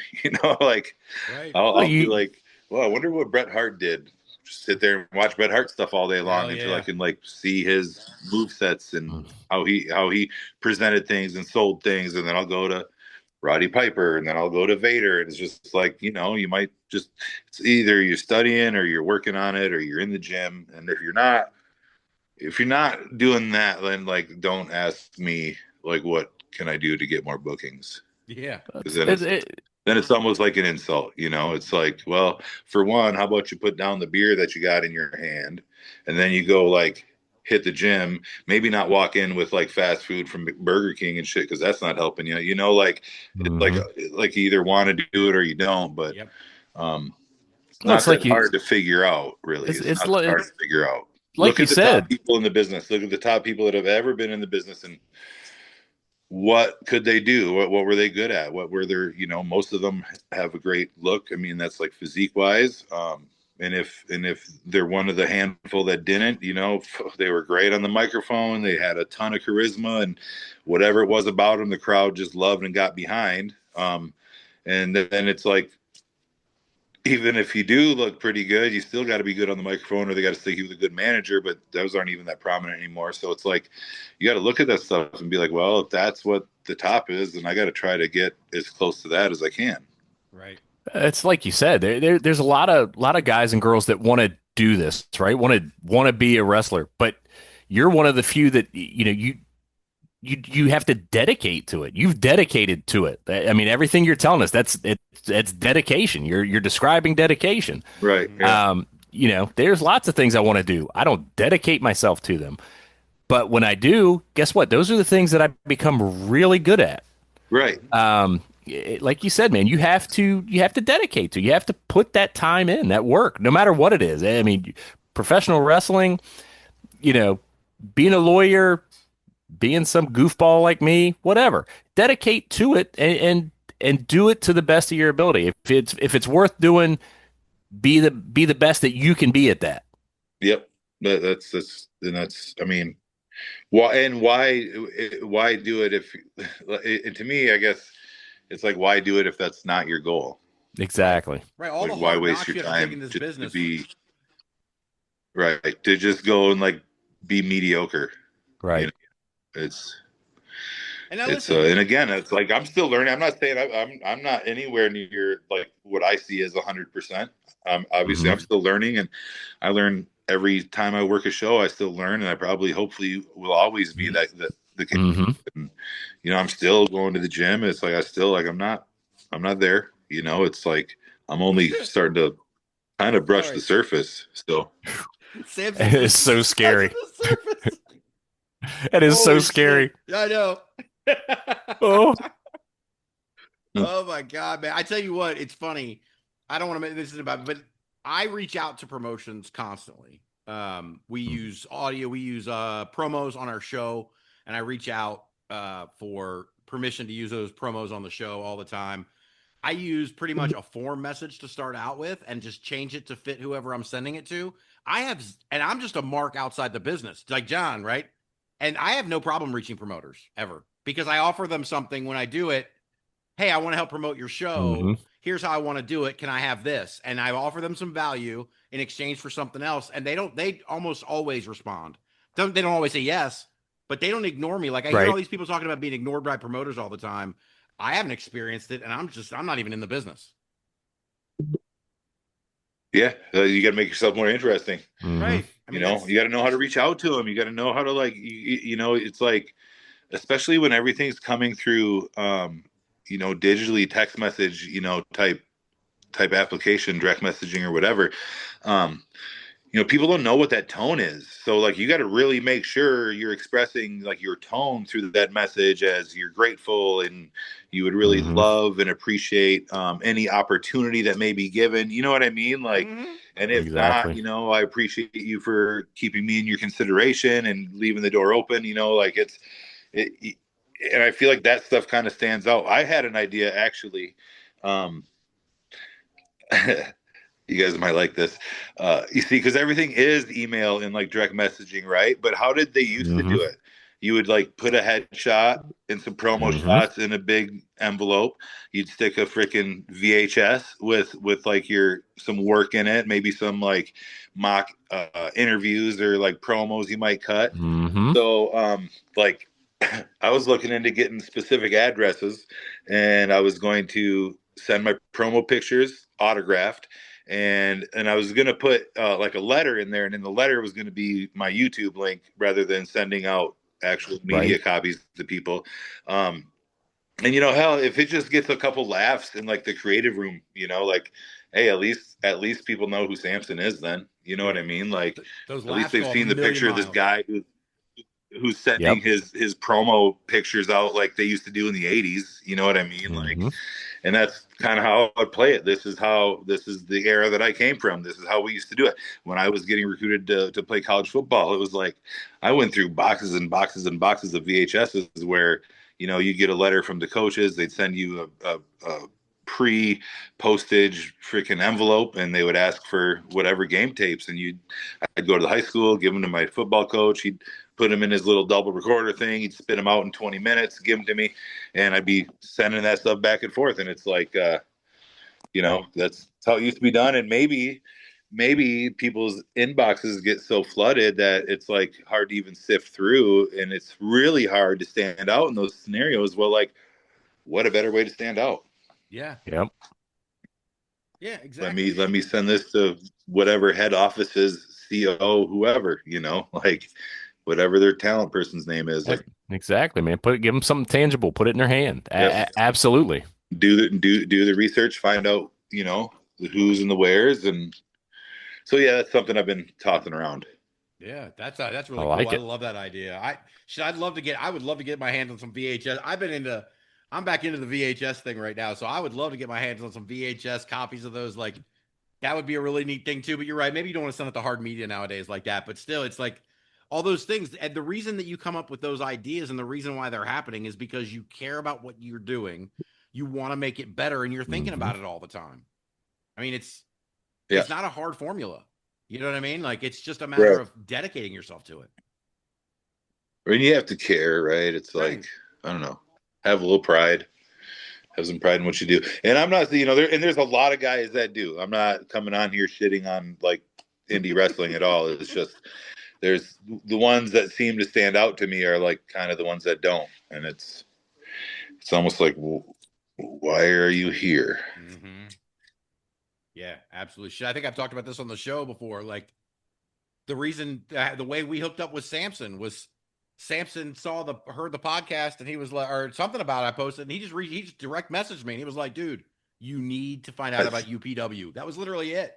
like Right. I'll be like, well, I wonder what Bret Hart did. Just sit there and watch Bret Hart stuff all day long until I can like see his move sets and how he presented things and sold things. And then I'll go to Roddy Piper and then I'll go to Vader. And it's just like, you might just, it's either you're studying or you're working on it or you're in the gym. And if you're not doing that, then like, don't ask me like, what can I do to get more bookings? Yeah. Because then it's almost like an insult, It's like, well, for one, how about you put down the beer that you got in your hand, and then you go like hit the gym. Maybe not walk in with like fast food from Burger King and shit, because that's not helping you. Like it's like you either want to do it or you don't. But it's not that hard to figure out. Really, it's not hard to figure out. Like Look at the top people in the business. Look at the top people that have ever been in the business and what could they do? What were they good at? What were their, most of them have a great look. I mean, that's like physique wise. And if they're one of the handful that didn't, they were great on the microphone. They had a ton of charisma and whatever it was about them, the crowd just loved and got behind. And then it's like, even if you do look pretty good, you still got to be good on the microphone, or they got to stick you with a good manager, but those aren't even that prominent anymore. So it's like, you got to look at that stuff and be like, well, if that's what the top is, then I got to try to get as close to that as I can. Right. It's like you said, there's a lot of guys and girls that want to do this, right? Want to be a wrestler, but you're one of the few that, you have to dedicate to it. You've dedicated to it. I mean, everything you're telling us, it's dedication. You're describing dedication. Right. Yeah. There's lots of things I want to do. I don't dedicate myself to them. But when I do, guess what? Those are the things that I become really good at. Right. Like you said, man, you have to dedicate to. You have to put that time in, that work, no matter what it is. I mean, professional wrestling, being a lawyer, being some goofball like me, whatever. Dedicate to it and do it to the best of your ability. If it's worth doing, be the best that you can be at that. Yep. That's I mean, why do it if to me, I guess it's like, why do it if that's not your goal? Exactly. Right. All like, the why waste your time in this just business. to be right, to just go and like be mediocre. Right. It's and again, it's like, I'm still learning. I'm not saying I'm not anywhere near like what I see as 100%. Obviously I'm still learning, and I learn every time I work a show. I still learn, and I hopefully will always be the case. And, I'm still going to the gym. It's like, I still like, I'm not there, it's like, I'm only starting to kind of brush the surface still. It is so scary. It is so scary. Shit. I know. Oh. Oh my God, man. I tell you what, it's funny. I don't want to make this about, but I reach out to promotions constantly. We use audio, we use promos on our show, and I reach out for permission to use those promos on the show all the time. I use pretty much a form message to start out with and just change it to fit whoever I'm sending it to. And I'm just a mark outside the business, like John, right? And I have no problem reaching promoters ever, because I offer them something when I do it. Hey, I want to help promote your show. Here's how I want to do it. Can I have this? And I offer them some value in exchange for something else. And they almost always respond. They don't always say yes, but they don't ignore me. Like, I hear all these people talking about being ignored by promoters all the time. I haven't experienced it, and I'm not even in the business. Yeah, you got to make yourself more interesting, right? I mean, you got to know how to reach out to them. You got to know how to, like, it's like, especially when everything's coming through, digitally, text message, type type application, direct messaging or whatever, people don't know what that tone is. So like, you got to really make sure you're expressing like your tone through that message as you're grateful and you would really love and appreciate any opportunity that may be given. You know what I mean? Like, and if not, I appreciate you for keeping me in your consideration and leaving the door open, like and I feel like that stuff kind of stands out. I had an idea actually. You guys might like this. You see, because everything is email and like direct messaging, right? But how did they used to do it? You would like put a headshot and some promo shots in a big envelope. You'd stick a freaking VHS with like some work in it, maybe some like mock interviews or like promos you might cut. So like I was looking into getting specific addresses, and I was going to send my promo pictures autographed. And I was going to put like a letter in there, and in the letter was going to be my YouTube link rather than sending out actual media copies to people. And hell, if it just gets a couple laughs in like the creative room, like, hey, at least people know who Sampson is then. You know what I mean? Like, Those at least they've seen the picture of this guy who's sending his promo pictures out like they used to do in the 80s. You know what I mean? Like, and that's kind of how I play it. This is the era that I came from. This is how we used to do it. When I was getting recruited to play college football, it was like I went through boxes and boxes and boxes of VHSs where, you get a letter from the coaches. They'd send you a pre-postage freaking envelope, and they would ask for whatever game tapes. And I'd go to the high school, give them to my football coach. He'd put them in his little double recorder thing. He'd spit them out in 20 minutes, give them to me, and I'd be sending that stuff back and forth. And it's like, that's how it used to be done. And maybe people's inboxes get so flooded that it's like hard to even sift through, and it's really hard to stand out in those scenarios. Well, like, what a better way to stand out? Yeah. Yep. Yeah, exactly. Let me send this to whatever head office's CO, whoever, like whatever their talent person's name is. Like, exactly, man. Give them something tangible. Put it in their hand. Absolutely. Do the research. Find out, the who's and the wheres, and so yeah, that's something I've been tossing around. Yeah, that's really I cool. I love that idea. I would love to get my hands on some VHS. I'm back into the VHS thing right now, so I would love to get my hands on some VHS copies of those. Like, that would be a really neat thing too. But you're right, maybe you don't want to send it to hard media nowadays like that. But still, it's like all those things. And the reason that you come up with those ideas and the reason why they're happening is because you care about what you're doing. You want to make it better, and you're thinking about it all the time. I mean, it's not a hard formula. You know what I mean? Like, it's just a matter of dedicating yourself to it. I mean, you have to care, right? It's like, I don't know, have a little pride, have some pride in what you do. And I'm not, there's a lot of guys that do. I'm not coming on here shitting on like indie wrestling at all. It's just, there's the ones that seem to stand out to me are like kind of the ones that don't. And it's almost like, why are you here? Yeah, absolutely. I think I've talked about this on the show before. Like, the reason, the way we hooked up with Sampson was Sampson heard the podcast, and he was like, or something about it I posted, and he just direct messaged me, and he was like, dude, you need to find out about UPW. That was literally it.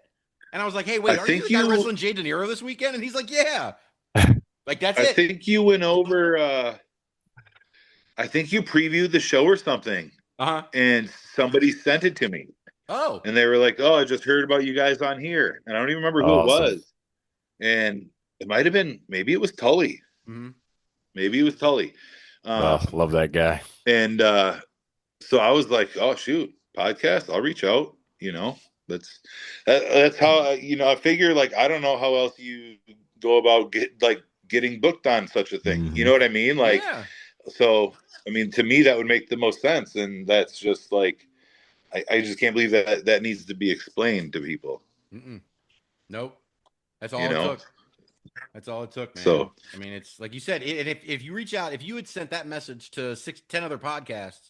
And I was like, hey, wait, are you the guy wrestling Jay De Niro this weekend? And he's like, yeah. Like, that's it. I think you went over, I think you previewed the show or something. And somebody sent it to me. Oh. And they were like, oh, I just heard about you guys on here. And I don't even remember who it was. And it might have been, maybe it was Tully. Maybe it was Tully. Love that guy. And so I was like, oh, shoot, podcast, I'll reach out. That's how, I figure, like, I don't know how else you go about getting booked on such a thing. You know what I mean? Like, so, I mean, to me, that would make the most sense. And that's just like, I just can't believe that needs to be explained to people. Nope. That's all it took. That's all it took, man. So, I mean, it's like you said, and if you reach out, if you had sent that message to 10 other podcasts,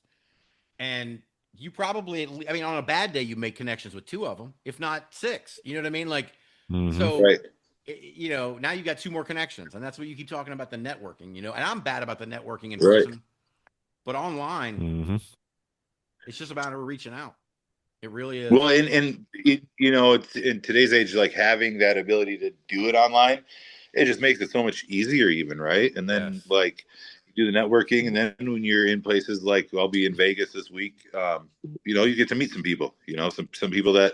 and you probably, I mean, on a bad day, you make connections with 2 of them, if not 6. You know what I mean? Like, so, now you got 2 more connections, and that's what you keep talking about, the networking, and I'm bad about the networking in person, but online, it's just about reaching out. It really is. Well, and you know, it's in today's age, like having that ability to do it online, it just makes it so much easier, even, right? And then Yes. like you do the networking, and then when you're in places like I'll be in Vegas this week, you know, you get to meet some people, you know, some people that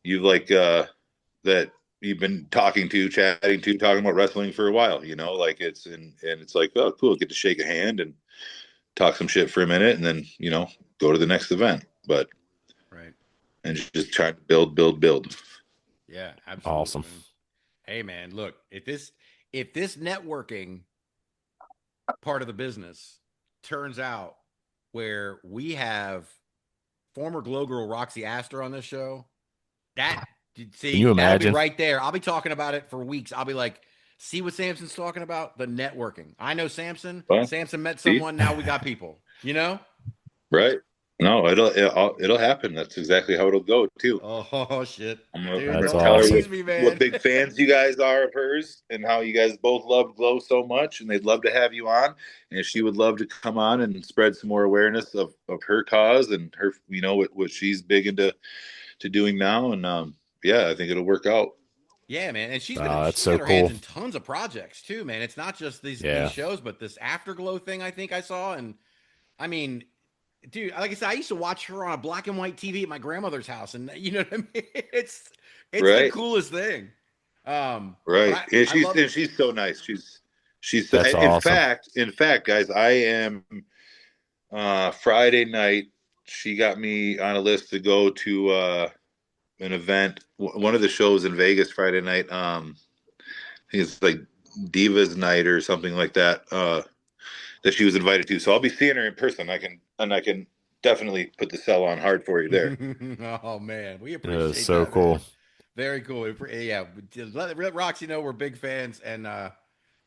you've like that you've been talking to, chatting to, talking about wrestling for a while, you know, like and it's like, oh, cool, get to shake a hand and talk some shit for a minute, and then, you know, go to the next event. But Right. and just try to build. Yeah, absolutely. Awesome. Man. Hey, man, look, if this networking part of the business turns out where we have former Glow Girl Roxy Astor on this show, that see, Can you that'll imagine? be right there. I'll be talking about it for weeks. I'll be like, see what Sampson's talking about? The networking. I know Sampson. Well, Samson met someone. Now we got people. You know? Right? No, it'll happen. That's exactly how it'll go too. Oh shit! I'm Dude, That's gonna don't tell her tease me, man. what big fans you guys are of hers, and how you guys both love Glow so much, and they'd love to have you on. And if she would love to come on and spread some more awareness of her cause and her, you know, what she's big into doing now. And yeah, I think it'll work out. Yeah, man, and she's That's she's so got her hands cool. in tons of projects too, man. It's not just these Yeah. shows, but this Afterglow thing I think I saw, and I mean, dude, like I said, I used to watch her on a black and white TV at my grandmother's house, and you know what I mean. It's the Right. coolest thing. But Right. And I love. she's so nice. She's That's in awesome. fact, guys, I am Friday night. She got me on a list to go to an event, one of the shows in Vegas Friday night. I think it's like Divas Night or something like that. That she was invited to. So I'll be seeing her in person. I can definitely put the sell on hard for you there. Oh man, we That appreciate is so that, cool. man. Very cool. Yeah, let Roxy know we're big fans, and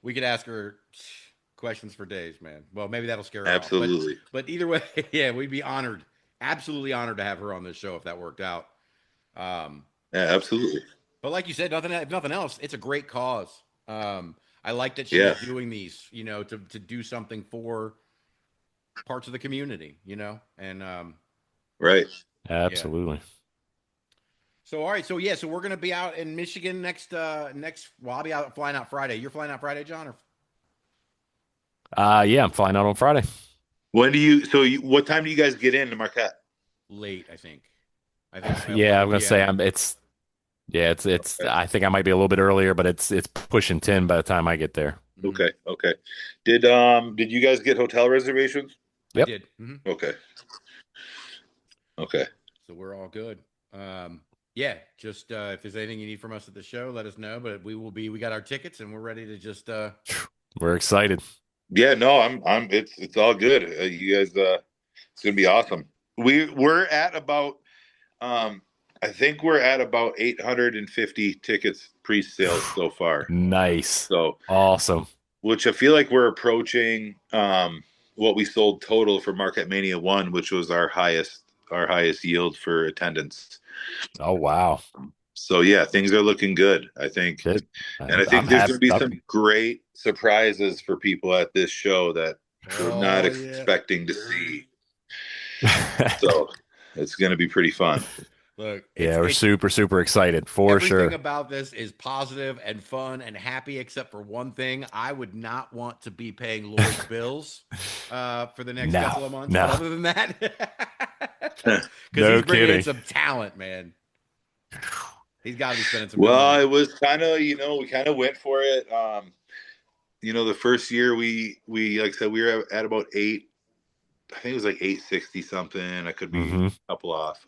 we could ask her questions for days, man. Well, maybe that'll scare her Absolutely. off. But either way, yeah, we'd be honored, absolutely honored to have her on this show if that worked out. Yeah, absolutely. But like you said, if nothing else, it's a great cause. I like that she's Yeah. doing these, you know, to do something for parts of the community, you know, and Right. Absolutely. So all right, so yeah, so we're gonna be out in Michigan next. Well, I'll be flying out Friday. You're flying out Friday, John, or Yeah, I'm flying out on Friday. When do what time do you guys get into Marquette? late? I think. So. Yeah, I'm gonna say it's I think I might be a little bit earlier, but it's pushing 10 by the time I get there. Okay. Did you guys get hotel reservations? Yep. I did. Mm-hmm. Okay. So we're all good. Yeah, just if there's anything you need from us at the show, let us know. But we got our tickets and we're ready to just. We're excited. Yeah, no, it's all good. You guys, it's gonna be awesome. We're at about, I think we're at about 850 tickets pre-sale so far. Nice. So awesome. Which I feel like we're approaching what we sold total for Marquette Mania 1, which was our highest yield for attendance. Oh wow. So yeah, things are looking good, I think. Good. And I think there's going to be some great surprises for people at this show that we're not expecting to see. So it's going to be pretty fun. Look, we're super excited for sure. Everything about this is positive and fun and happy, except for one thing. I would not want to be paying Lloyd's bills for the next couple of months. No. But other than that, because no he's bringing kidding. in some talent, man. He's got to be spending some. Well, it was kind of, we kind of went for it. The first year we like I said, we were at about 8. I think it was like 860 something. I could be a couple off,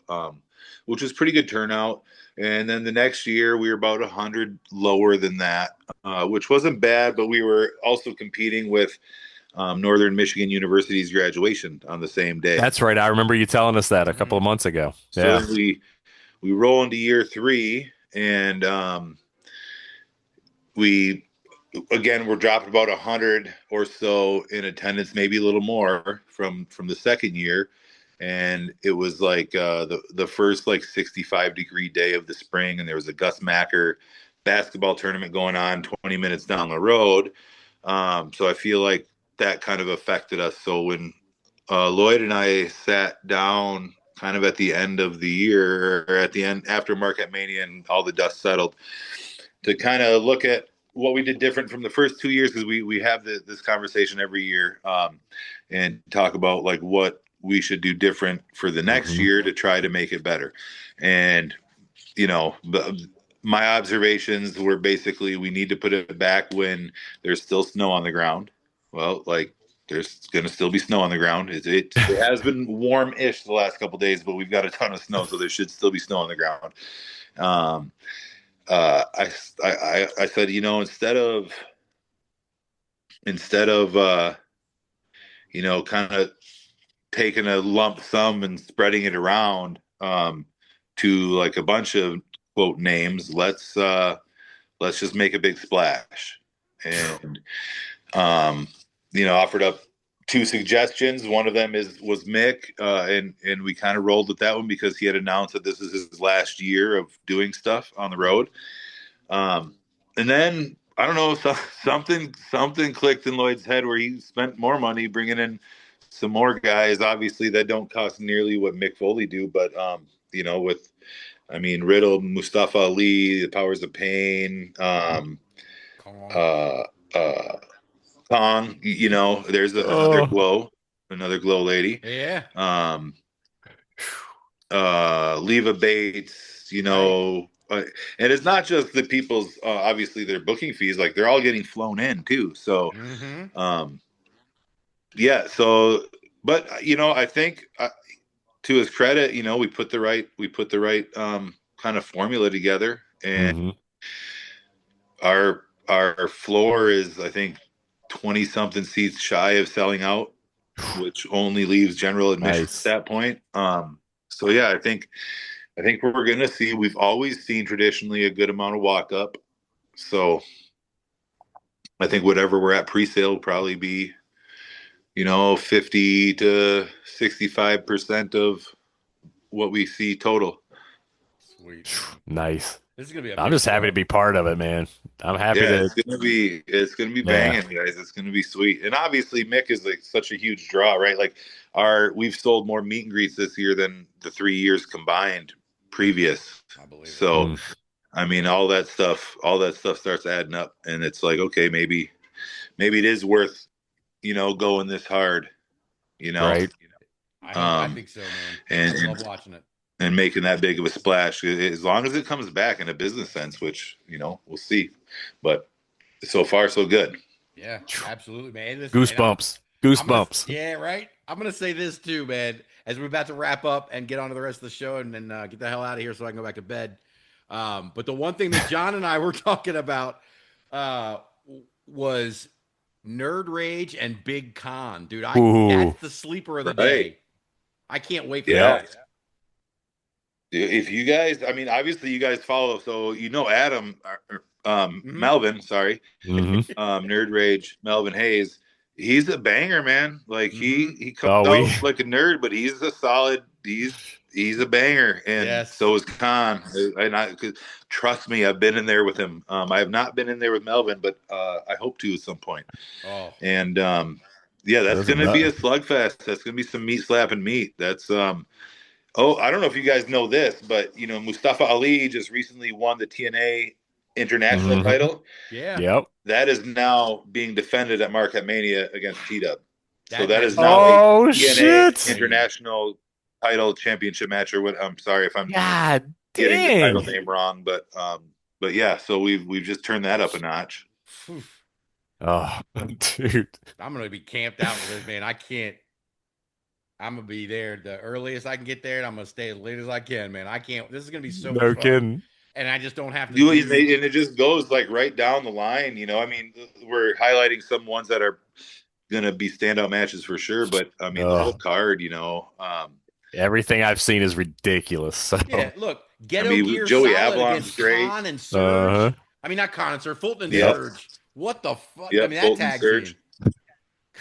which was pretty good turnout. And then the next year we were about 100 lower than that, which wasn't bad, but we were also competing with Northern Michigan University's graduation on the same day. That's right. I remember you telling us that a couple of months ago. So we roll into year 3, and we're dropped about 100 or so in attendance, maybe a little more from the second year. And it was like the first like 65-degree day of the spring, and there was a Gus Macker basketball tournament going on 20 minutes down the road. So I feel like that kind of affected us. So when Lloyd and I sat down kind of at the end of the year, or at the end after Marquette Mania and all the dust settled, to kind of look at what we did different from the first 2 years, because we have this conversation every year, and talk about like what we should do different for the next year to try to make it better. And my observations were basically we need to put it back when there's still snow on the ground. Well, like there's going to still be snow on the ground. It has been warm-ish the last couple of days, but we've got a ton of snow, so there should still be snow on the ground. I said, instead of kind of taking a lump sum and spreading it around to like a bunch of quote names, let's just make a big splash. And offered up 2 suggestions. One of them was Mick, and we kind of rolled with that one because he had announced that this is his last year of doing stuff on the road. And then I don't know, something clicked in Lloyd's head where he spent more money bringing in some more guys, obviously that don't cost nearly what Mick Foley do, but Riddle, Mustafa Ali, the Powers of Pain, Kong, there's another glow lady. Yeah. Leva Bates, and it's not just the people's, obviously their booking fees, like they're all getting flown in too. So, yeah. So, but I think to his credit, we put the right kind of formula together, and our floor is, I think, 20 something seats shy of selling out, which only leaves general admission at that point. So yeah, I think we're going to see, we've always seen traditionally a good amount of walk up. So I think whatever we're at pre-sale will probably be, 50 to 65% of what we see total. Sweet. Nice. This is gonna be. I'm just happy to be part of it, man. I'm happy to. It's gonna be banging, guys. It's gonna be sweet. And obviously, Mick is like such a huge draw, right? Like we've sold more meet and greets this year than the 3 years combined previous. I believe. So, all that stuff starts adding up, and it's like, okay, maybe it is worth, going this hard, Right. I think so, man. I love watching it. And making that big of a splash, as long as it comes back in a business sense, which, we'll see. But so far, so good. Yeah, absolutely, man. Goosebumps. Goosebumps. Yeah, right? I'm going to say this too, man, as we're about to wrap up and get on to the rest of the show and then get the hell out of here so I can go back to bed. But the one thing that John and I were talking about was Nerd Rage and Big Con. Dude, that's the sleeper of the day. I can't wait for that. If you guys, obviously you guys follow, so Adam, Melvin, sorry, Nerd Rage, Melvin Hayes, he's a banger, man. Like he comes out like a nerd, but he's a solid, he's a banger, and so is Con. And trust me, I've been in there with him. I have not been in there with Melvin, but I hope to at some point. And that's gonna be a slugfest. That's gonna be some meat slapping meat. That's I don't know if you guys know this, but Mustafa Ali just recently won the TNA international title. Yeah. Yep. That is now being defended at Marquette Mania against T-Dub. So that is now a TNA international title championship match, or what? I'm sorry if I'm getting the title name wrong, but yeah. So we've just turned that up a notch. Oh, dude, I'm gonna be camped out with this, man. I can't. I'm gonna be there the earliest I can get there, and I'm gonna stay as late as I can, man. I can't. This is gonna be so much fun. kidding. And I just don't have to. And it just goes like right down the line. We're highlighting some ones that are gonna be standout matches for sure, but the whole card, everything I've seen is ridiculous. So. Yeah, look, Ghetto Gear Joey solid Avalon's against great. Con and Surge. Not Con and Surge, Fulton and Surge. What the fuck? Yeah, that Fulton tag Surge. team.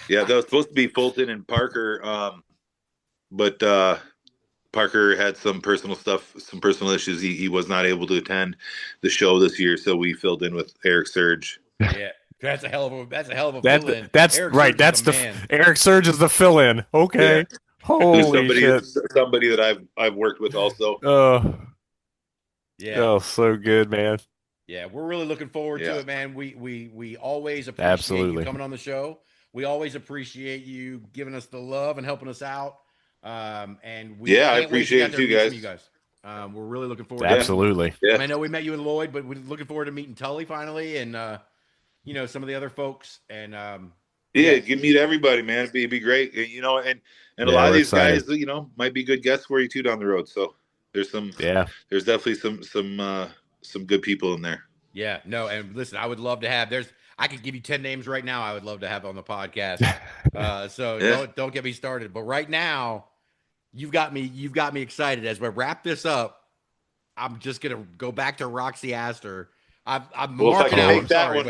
Yeah, that was supposed to be Fulton and Parker, but Parker had some personal issues. He was not able to attend the show this year, so we filled in with Eric Surge. Yeah, that's a hell of a fill-in. That's Eric right. Surge That's Eric Surge is the fill-in. Okay. who's Holy shit. somebody that I've worked with also. Yeah. Oh, so good, man. Yeah, we're really looking forward to Yeah. it, man. We always appreciate Absolutely. you coming on the show. We always appreciate you giving us the love and helping us out. And we Yeah, I can't wait to get appreciate there it and too, meet some of you guys. guys. We're really looking forward to Yeah. Absolutely. Yeah. And I know we met you in Lloyd, but we're looking forward to meeting Tully finally and some of the other folks. And Yeah, you meet everybody, man. It'd be great. And a Yeah, lot of we're these excited. guys, might be good guests for you too down the road. So there's definitely some good people in there. yeah, no, and listen, I would love to have. I could give you 10 names right now. I would love to have on the podcast. So Yeah. don't get me started. But right now, you've got me excited. As we wrap this up, I'm just gonna go back to Roxy Astor. I'm Well, if I marking can out. make I'm that sorry, one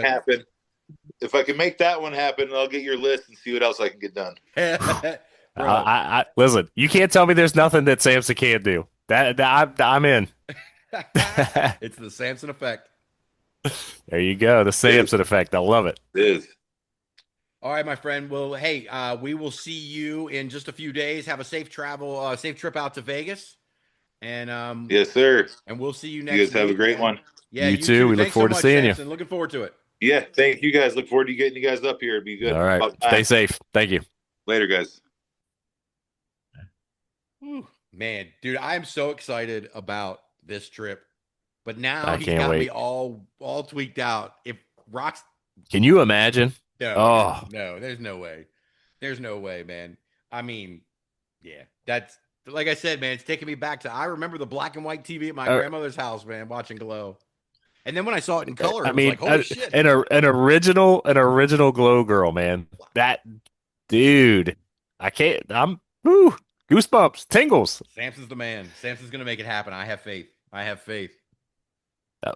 happen, I'll get your list and see what else I can get done. Bro, I listen. You can't tell me there's nothing that Sampson can't do. I'm in. it's the Sampson effect. There you go. The Sampson effect. I love it. It is. All right, my friend. Well, hey, we will see you in just a few days. Have a safe trip out to Vegas. And Yes, sir. And we'll see you next You guys have a week, great man. one. Yeah, You too. We look Thanks forward so to much, seeing you. Sampson. Looking forward to it. Yeah, thank you guys. Look forward to getting you guys up here. It'd be good. All right. Stay safe. Thank you. Later, guys. Whew. Man, dude, I am so excited about this trip. But now I he's can't got wait. me all tweaked out. If Rox, Can you imagine? no, Oh. no, there's no way. There's no way, man. I mean, yeah, that's like I said, man. It's taking me back to I remember the black and white TV at my grandmother's house, man, watching Glow. And then when I saw it in color, I was like, holy shit. An original Glow girl, man. That dude. I can't. Goosebumps, tingles. Sampson's the man. Sampson's gonna make it happen. I have faith.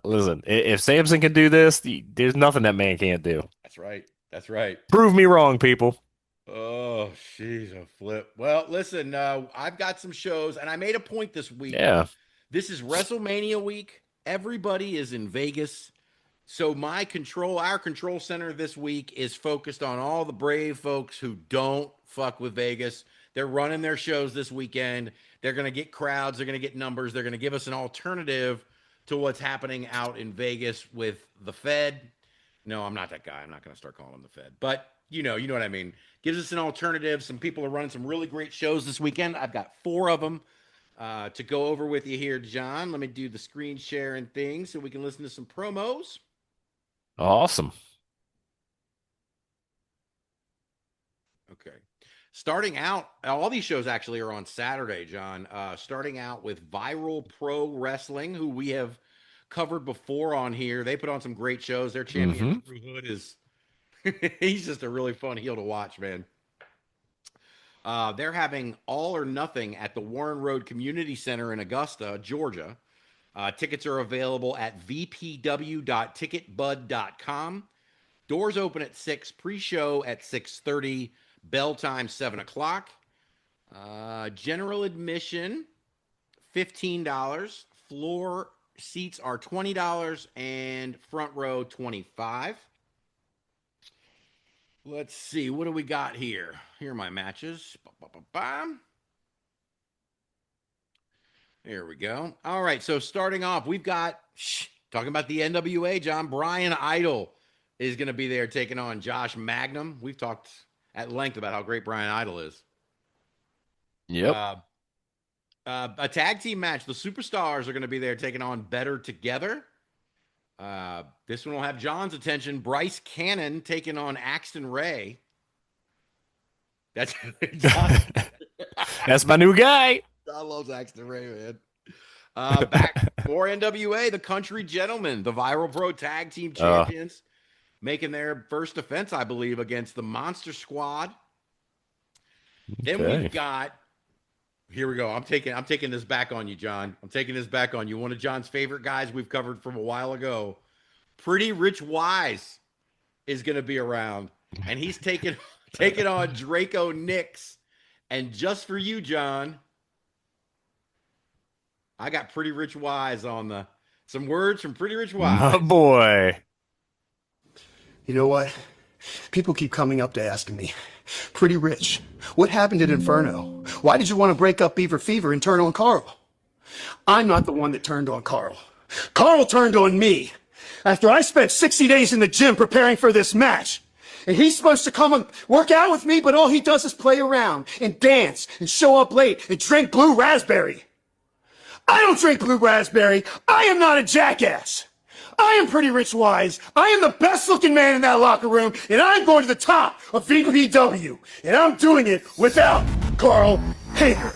Listen, if Sampson can do this, there's nothing that man can't do. That's right. Prove me wrong, people. Oh, jeez, a flip. Well, listen, I've got some shows, and I made a point this week. Yeah. This is Wrestlemania week. Everybody is in Vegas. So our control center this week is focused on all the brave folks who don't fuck with Vegas. They're running their shows this weekend. They're going to get crowds. They're going to get numbers. They're going to give us an alternative to what's happening out in Vegas with the Fed. No, I'm not that guy. I'm not going to start calling him the Fed. But you know what I mean. Gives us an alternative. Some people are running some really great shows this weekend. I've got 4 of them to go over with you here, John. Let me do the screen sharing thing so we can listen to some promos. Awesome. Okay. Starting out, all these shows actually are on Saturday, John. Starting out with Viral Pro Wrestling, who we have covered before on here. They put on some great shows. Their champion, Drew Hood, is he's just a really fun heel to watch, man. They're having All or Nothing at the Warren Road Community Center in Augusta, Georgia. Tickets are available at vpw.ticketbud.com. Doors open at 6, pre-show at 6:30, bell time 7 o'clock. General admission, $15. Floor seats are $20 and front row $25. Let's see, what do we got here? Here are my matches. There we go. All right, so starting off, we've got, talking about the NWA, John, Brian Idol is going to be there taking on Josh Magnum. We've talked at length about how great Brian Idol is. Yep. A tag team match. The Superstars are going to be there taking on Better Together. This one will have John's attention. Bryce Cannon taking on Axton Ray. That's That's my new guy. I love Axton Ray, man. Back for NWA, the Country Gentlemen, the Viral Pro Tag Team Champions, making their first defense, I believe, against the Monster Squad. Then we've got, here we go. I'm taking this back on you, John. I'm taking this back on you. One of John's favorite guys we've covered from a while ago. Pretty Rich Wise is going to be around, and he's taking on Draco Nix. And just for you, John, I got Pretty Rich Wise on some words from Pretty Rich Wise. My boy. You know what? People keep coming up to asking me, Pretty Rich, what happened at Inferno? Why did you want to break up Beaver Fever and turn on Carl? I'm not the one that turned on Carl. Carl turned on me after I spent 60 days in the gym preparing for this match. And he's supposed to come and work out with me, but all he does is play around and dance and show up late and drink blue raspberry. I don't drink blue raspberry. I am not a jackass. I am Pretty Rich Wise. I am the best looking man in that locker room, and I'm going to the top of VPW. And I'm doing it without Carl Hager.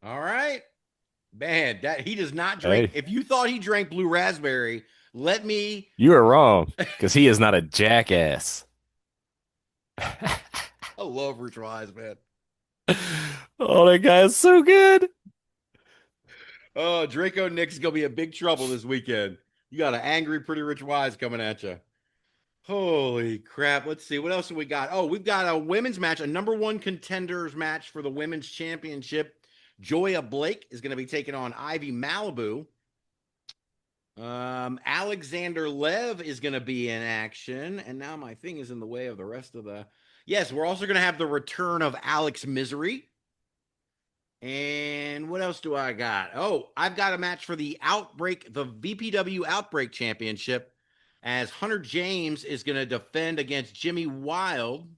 All right. Man, he does not drink. Hey. If you thought he drank blue raspberry, let me. You are wrong, because he is not a jackass. I love Rich Wise, man. Oh, that guy is so good. Oh, Draco Nick's going to be in big trouble this weekend. You got an angry Pretty Rich Wise coming at you. Holy crap. Let's see. What else have we got? Oh, we've got a women's match, a number one contenders match for the women's championship. Joya Blake is going to be taking on Ivy Malibu. Alexander Lev is going to be in action. And now my thing is in the way of the rest of the... Yes, we're also going to have the return of Alex Misery. And what else do I got? Oh, I've got a match for the VPW Outbreak Championship, as Hunter James is going to defend against Jimmy Wild.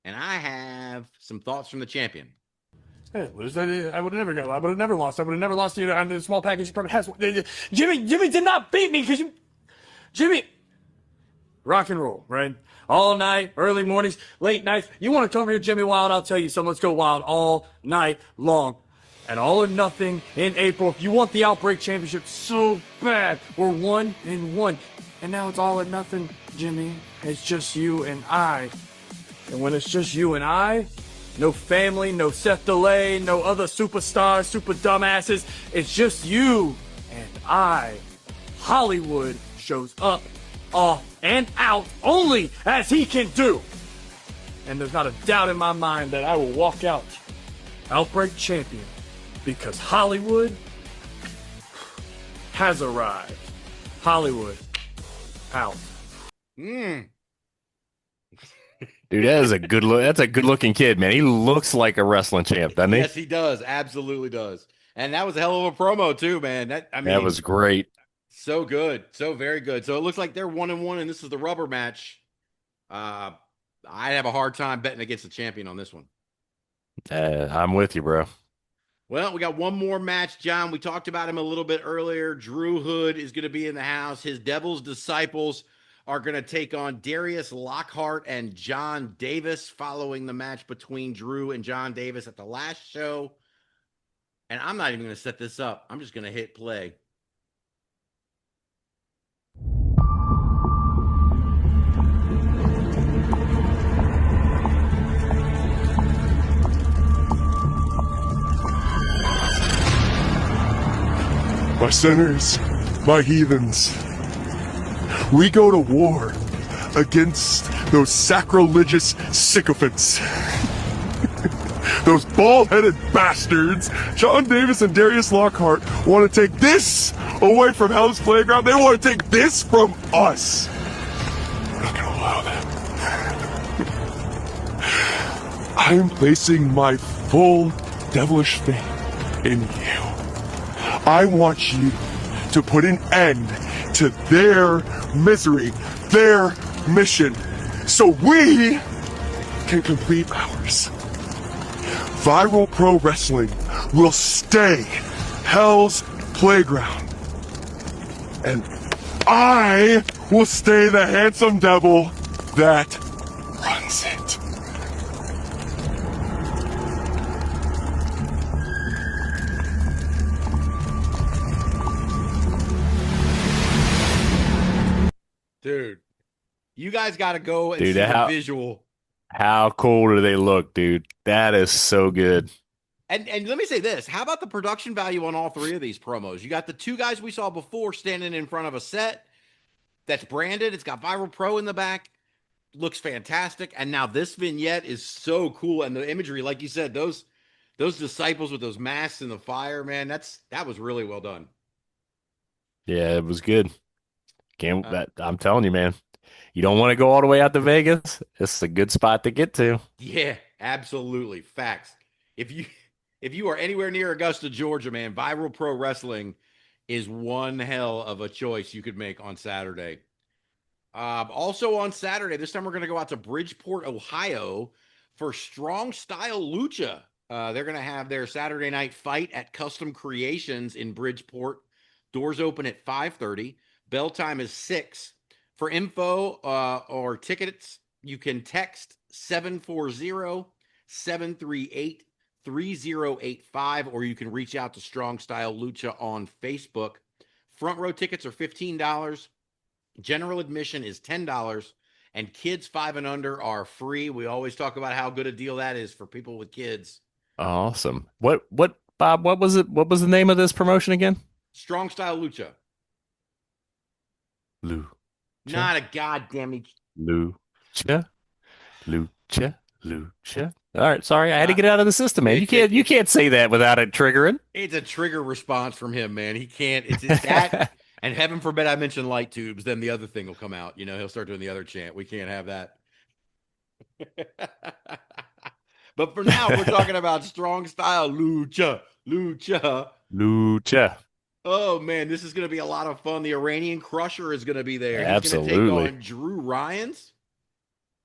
And I have some thoughts from the champion. Hey, I would have never lost. I would have never lost to you on the small package. You probably has. Jimmy did not beat me because Jimmy, rock and roll, right? All night, early mornings, late nights. You want to come here, Jimmy Wild? I'll tell you something. Let's go wild all night long. And all or nothing in April. If you want the Outbreak Championship so bad, we're 1-1. And now it's all or nothing, Jimmy. It's just you and I. And when it's just you and I, no family, no Seth Delay, no other superstars, super dumbasses. It's just you and I. Hollywood shows up, off, and out only as he can do. And there's not a doubt in my mind that I will walk out Outbreak Champion because Hollywood has arrived. Hollywood out. Dude, that is a good look. That's a good looking kid, man. He looks like a wrestling champ, doesn't he? Yes, he does. Absolutely does. And that was a hell of a promo too, man. That was great. So good. So very good. So it looks like they're 1-1, and this is the rubber match. I have a hard time betting against the champion on this one. I'm with you, bro. Well, we got one more match, John. We talked about him a little bit earlier. Drew Hood is going to be in the house. His Devil's Disciples are going to take on Darius Lockhart and John Davis following the match between Drew and John Davis at the last show. And I'm not even going to set this up. I'm just going to hit play. My sinners, my heathens, we go to war against those sacrilegious sycophants. Those bald-headed bastards. John Davis and Darius Lockhart want to take this away from Hell's Playground. They want to take this from us. We're not going to allow that. I am placing my full devilish faith in you. I want you to put an end to their misery, their mission, so we can complete ours. Viral Pro Wrestling will stay Hell's Playground. And I will stay the handsome devil that runs it. Dude, you guys got to go and see the visual. How cool do they look, dude? That is so good. And let me say this. How about the production value on all three of these promos? You got the two guys we saw before standing in front of a set that's branded. It's got Viral Pro in the back. Looks fantastic. And now this vignette is so cool. And the imagery, like you said, those disciples with those masks in the fire, man, that was really well done. Yeah, it was good. I'm telling you, man. you don't want to go all the way out to Vegas, it's a good spot to get to. Yeah, absolutely. Facts. If you are anywhere near Augusta, Georgia, man, Viral Pro Wrestling is one hell of a choice you could make on Saturday. Also on Saturday, this time we're going to go out to Bridgeport, Ohio for Strong Style Lucha. They're going to have their Saturday night fight at Custom Creations in Bridgeport. Doors open at 5:30. Bell time is 6. For info or tickets, you can text 740-738-3085, or you can reach out to Strong Style Lucha on Facebook. Front row tickets are $15. General admission is $10, and kids 5 and under are free. We always talk about how good a deal that is for people with kids. Awesome. What Bob, what was it? What was the name of this promotion again? Strong Style Lucha. Lucha. Not a goddamn Lucha. All right, sorry, I had to get it out of the system, man. You can't say that without it triggering. It's a trigger response from him, man. He can't. It's that. And heaven forbid I mention light tubes, then the other thing will come out. He'll start doing the other chant. We can't have that. But for now, we're talking about Strong Style Lucha. Oh, man, this is going to be a lot of fun. The Iranian Crusher is going to be there. Absolutely. He's going to take on Drew Ryans.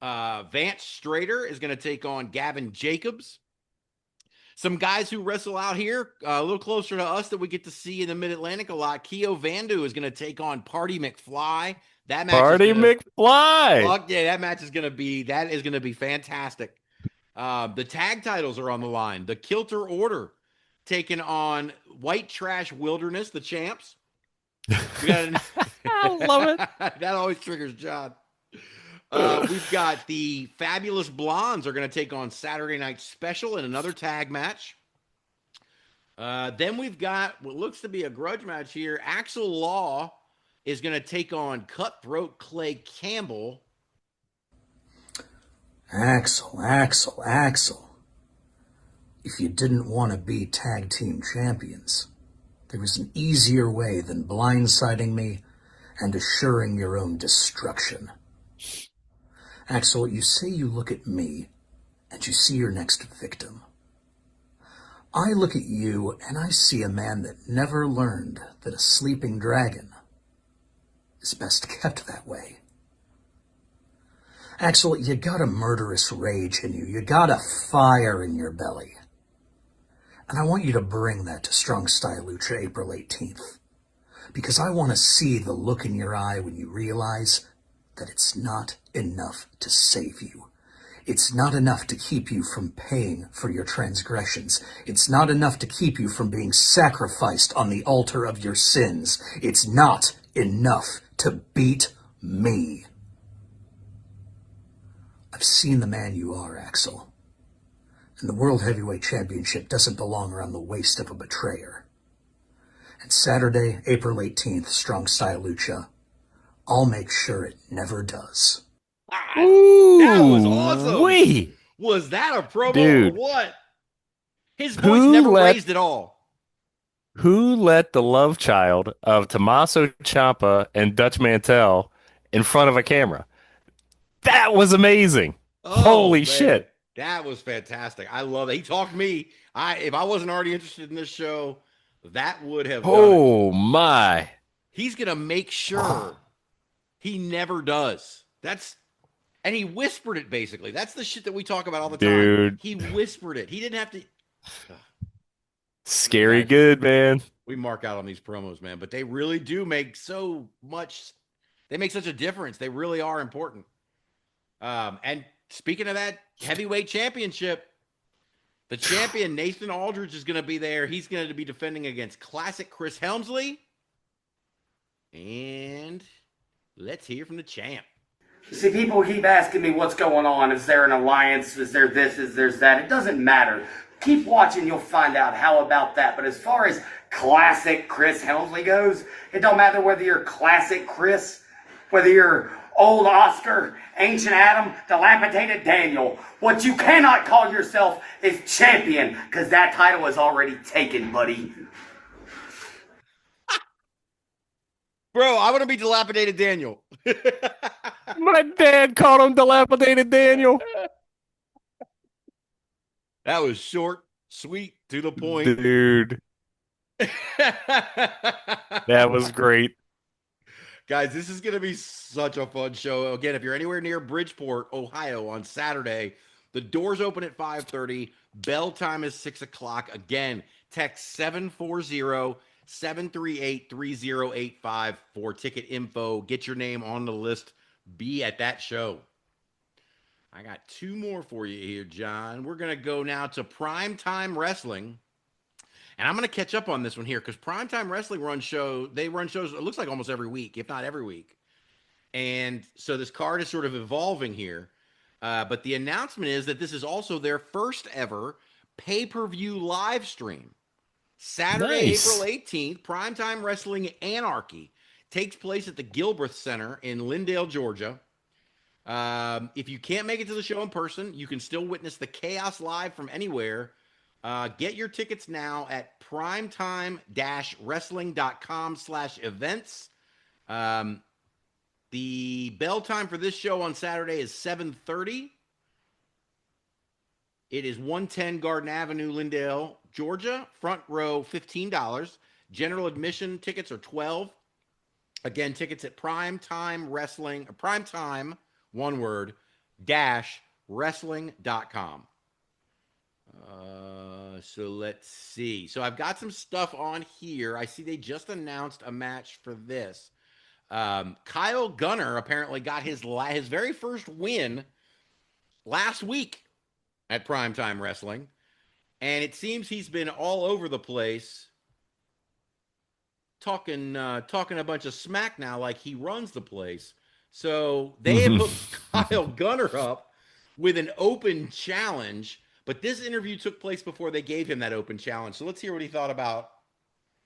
Vance Strader is going to take on Gavin Jacobs. Some guys who wrestle out here a little closer to us that we get to see in the Mid-Atlantic a lot. Keo Vandu is going to take on Party McFly. That match McFly. Fuck yeah, that match is going to be fantastic. The tag titles are on the line. The Kilter Order taking on White Trash Wilderness, the champs. I love it. That always triggers John. We've got the Fabulous Blondes are going to take on Saturday Night Special in another tag match. Then we've got what looks to be a grudge match here. Axel Law is going to take on Cutthroat Clay Campbell. Axel. If you didn't want to be tag team champions, there was an easier way than blindsiding me and assuring your own destruction. Axel, you say you look at me and you see your next victim. I look at you and I see a man that never learned that a sleeping dragon is best kept that way. Axel, you got a murderous rage in you. You got a fire in your belly. And I want you to bring that to Strong Style Lucha April 18th. Because I want to see the look in your eye when you realize that it's not enough to save you. It's not enough to keep you from paying for your transgressions. It's not enough to keep you from being sacrificed on the altar of your sins. It's not enough to beat me. I've seen the man you are, Axel. And the World Heavyweight Championship doesn't belong around the waist of a betrayer. And Saturday, April 18th, Strong Style Lucha, I'll make sure it never does. Ooh, that was awesome. Was that a promo Dude, or what? His voice never raised at all. Who let the love child of Tommaso Ciampa and Dutch Mantel in front of a camera? That was amazing. Holy shit. That was fantastic. I love it. He talked me. If I wasn't already interested in this show, that would have done it. My. He's going to make sure he never does. And he whispered it, basically. That's the shit that we talk about all the time. Dude. He whispered it. He didn't have to. Scary good, man. We mark out on these promos, man. But they really do make so much. They make such a difference. They really are important. And speaking of that heavyweight championship, the champion, Nathan Aldridge, is going to be there. He's going to be defending against classic Chris Helmsley. And let's hear from the champ. See, people keep asking me what's going on. Is there an alliance? Is there this? Is there that? It doesn't matter. Keep watching, you'll find out. How about that? But as far as classic Chris Helmsley goes, it don't matter whether you're classic Chris, whether you're old Oscar, ancient Adam, dilapidated Daniel. What you cannot call yourself is champion, because that title is already taken, buddy. Bro, I want to be Dilapidated Daniel. My dad called him Dilapidated Daniel. That was short, sweet, to the point. Dude. That was great. Guys, this is going to be such a fun show. Again, if you're anywhere near Bridgeport, Ohio on Saturday, the doors open at 5:30. Bell time is 6 o'clock. Again, text 740-738-3085 for ticket info. Get your name on the list. Be at that show. I got two more for you here, John. We're going to go now to Primetime Wrestling. And I'm going to catch up on this one here because Primetime Wrestling run shows, it looks like almost every week, if not every week. And so this card is sort of evolving here. But the announcement is that this is also their first ever pay-per-view live stream. Saturday, Nice. April 18th, Primetime Wrestling Anarchy takes place at the Gilbreth Center in Lindale, Georgia. If you can't make it to the show in person, you can still witness the chaos live from anywhere. Get your tickets now at primetime-wrestling.com/events. The bell time for this show on Saturday is 7:30. It is 110 Garden Avenue, Lindale, Georgia. Front row, $15. General admission tickets are $12. Again, tickets at Primetime Wrestling, Primetime, one word, -wrestling.com. So let's see. So I've got some stuff on here. I see they just announced a match for this. Kyle Gunner apparently got his very first win last week at Primetime Wrestling. And it seems he's been all over the place talking a bunch of smack now like he runs the place. So they have hooked Kyle Gunner up with an open challenge. But this interview took place before they gave him that open challenge. So let's hear what he thought about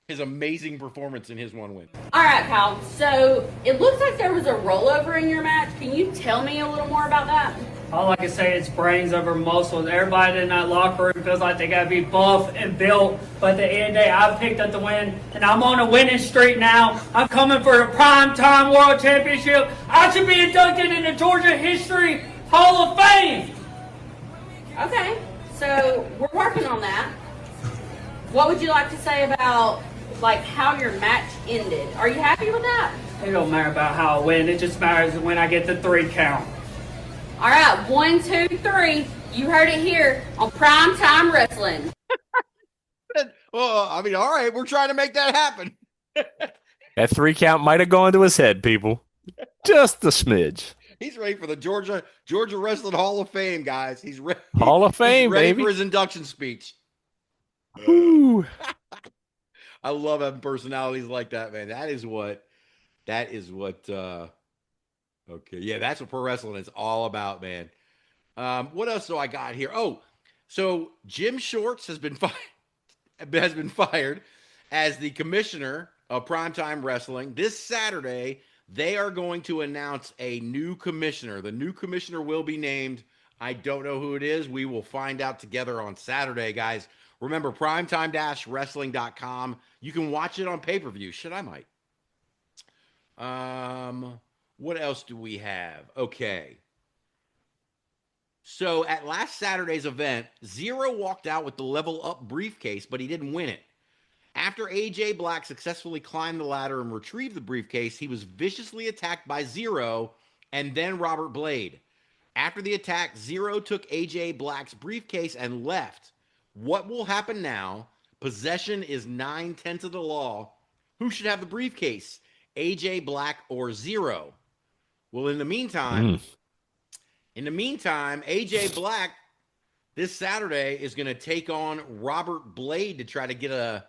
his amazing performance in his one win. All right, Kyle. So it looks like there was a rollover in your match. Can you tell me a little more about that? All I can say is brains over muscles. Everybody in that locker room feels like they got to be buff and built. But at the end of the day, I picked up the win, and I'm on a winning streak now. I'm coming for the Primetime World Championship. I should be inducted into Georgia History Hall of Fame. Okay. So we're working on that. What would you like to say about how your match ended? Are you happy with that? It don't matter about how I win. It just matters when I get the 3 count. All right, 1, 2, 3. You heard it here on Primetime Wrestling. Well, I mean, all right, we're trying to make that happen. That 3 count might have gone to his head, people. Just a smidge. He's ready for the Georgia Wrestling Hall of Fame, guys. He's ready. Hall of Fame, he's ready baby. for his induction speech. Woo. I love having personalities like that, man. That is what okay. Yeah, that's what pro wrestling is all about, man. What else do I got here? Oh, so Jim Shorts has been fired as the commissioner of Primetime Wrestling. This Saturday, they are going to announce a new commissioner. The new commissioner will be named. I don't know who it is. We will find out together on Saturday, guys. Remember, primetime-wrestling.com. You can watch it on pay-per-view. Shit, I might. What else do we have? Okay. So at last Saturday's event, Zero walked out with the level up briefcase, but he didn't win it. After AJ Black successfully climbed the ladder and retrieved the briefcase, he was viciously attacked by Zero and then Robert Blade. After the attack, Zero took AJ Black's briefcase and left. What will happen now? Possession is 9/10 of the law. Who should have the briefcase? AJ Black or Zero? Well, in the meantime, AJ Black this Saturday is going to take on Robert Blade to try to get a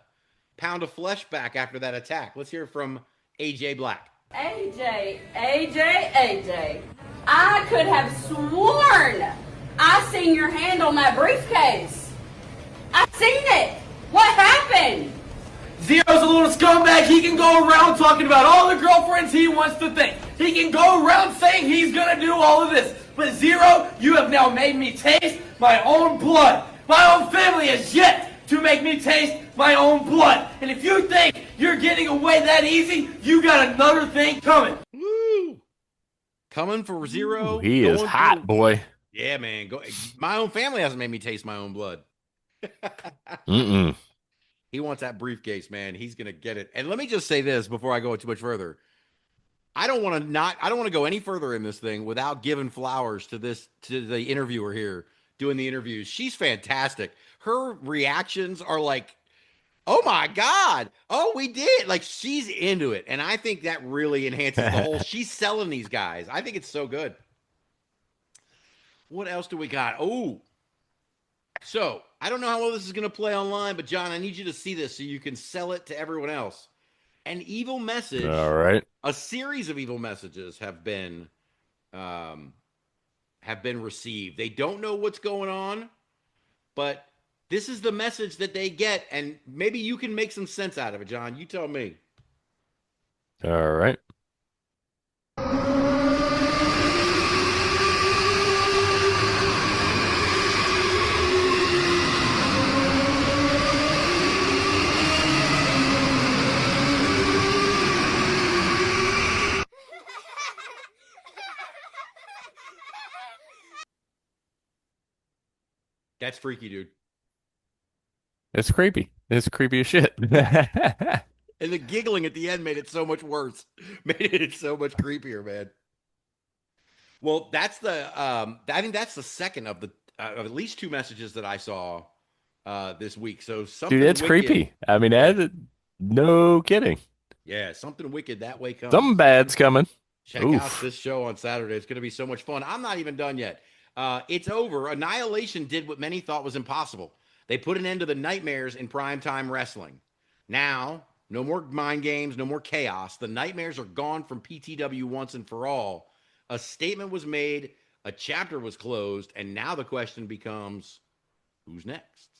pound of flesh back after that attack. Let's hear from AJ Black. AJ, I could have sworn I seen your hand on that briefcase. I seen it. What happened? Zero's a little scumbag. He can go around talking about all the girlfriends he wants to think. He can go around saying he's going to do all of this. But Zero, you have now made me taste my own blood. My own family has yet to make me taste my own blood. And if you think you're getting away that easy, you got another thing coming. Woo! Coming for Zero. He is hot, boy. Yeah, man. My own family hasn't made me taste my own blood. Mm-mm. He wants that briefcase, man. He's gonna get it. And let me just say this before I go too much further. I don't want to go any further in this thing without giving flowers to the interviewer here doing the interviews. She's fantastic. Her reactions are like, oh my God. Oh, we did. Like, she's into it. And I think that really enhances the whole, she's selling these guys. I think it's so good. What else do we got? Oh, so I don't know how well this is going to play online, but John, I need you to see this so you can sell it to everyone else. An evil message. All right. A series of evil messages have been received. They don't know what's going on, but this is the message that they get, and maybe you can make some sense out of it, John. You tell me. All right. That's freaky, dude. It's creepy. It's creepy as shit. And the giggling at the end made it so much worse. Made it so much creepier, man. Well, that's I think that's the second of the of at least two messages that I saw this week. So something Dude, it's wicked, creepy. I mean, no kidding. Yeah, something wicked that way comes. Something bad's coming. Check Oof. out this show on Saturday. It's going to be so much fun. I'm not even done yet. It's over. Annihilation did what many thought was impossible. They put an end to the nightmares in primetime wrestling. Now, no more mind games, no more chaos. The nightmares are gone from PTW once and for all. A statement was made, a chapter was closed, and now the question becomes, who's next?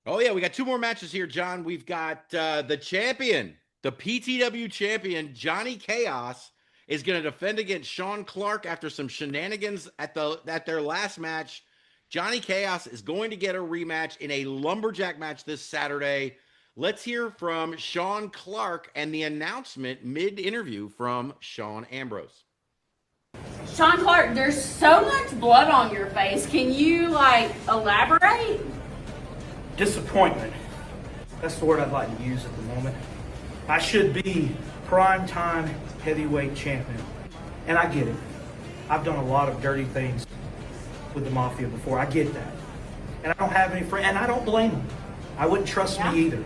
Oh, yeah, we got two more matches here, John. We've got the champion, the PTW champion, Johnny Chaos, is going to defend against Sean Clark after some shenanigans at their last match. Johnny Chaos is going to get a rematch in a lumberjack match this Saturday. Let's hear from Sean Clark and the announcement mid-interview from Sean Ambrose. Sean Clark, there's so much blood on your face. Can you, elaborate? Disappointment. That's the word I'd like to use at the moment. I should be primetime heavyweight champion. And I get it. I've done a lot of dirty things with the Mafia before. I get that. And I don't have any friends, and I don't blame them. I wouldn't trust me either.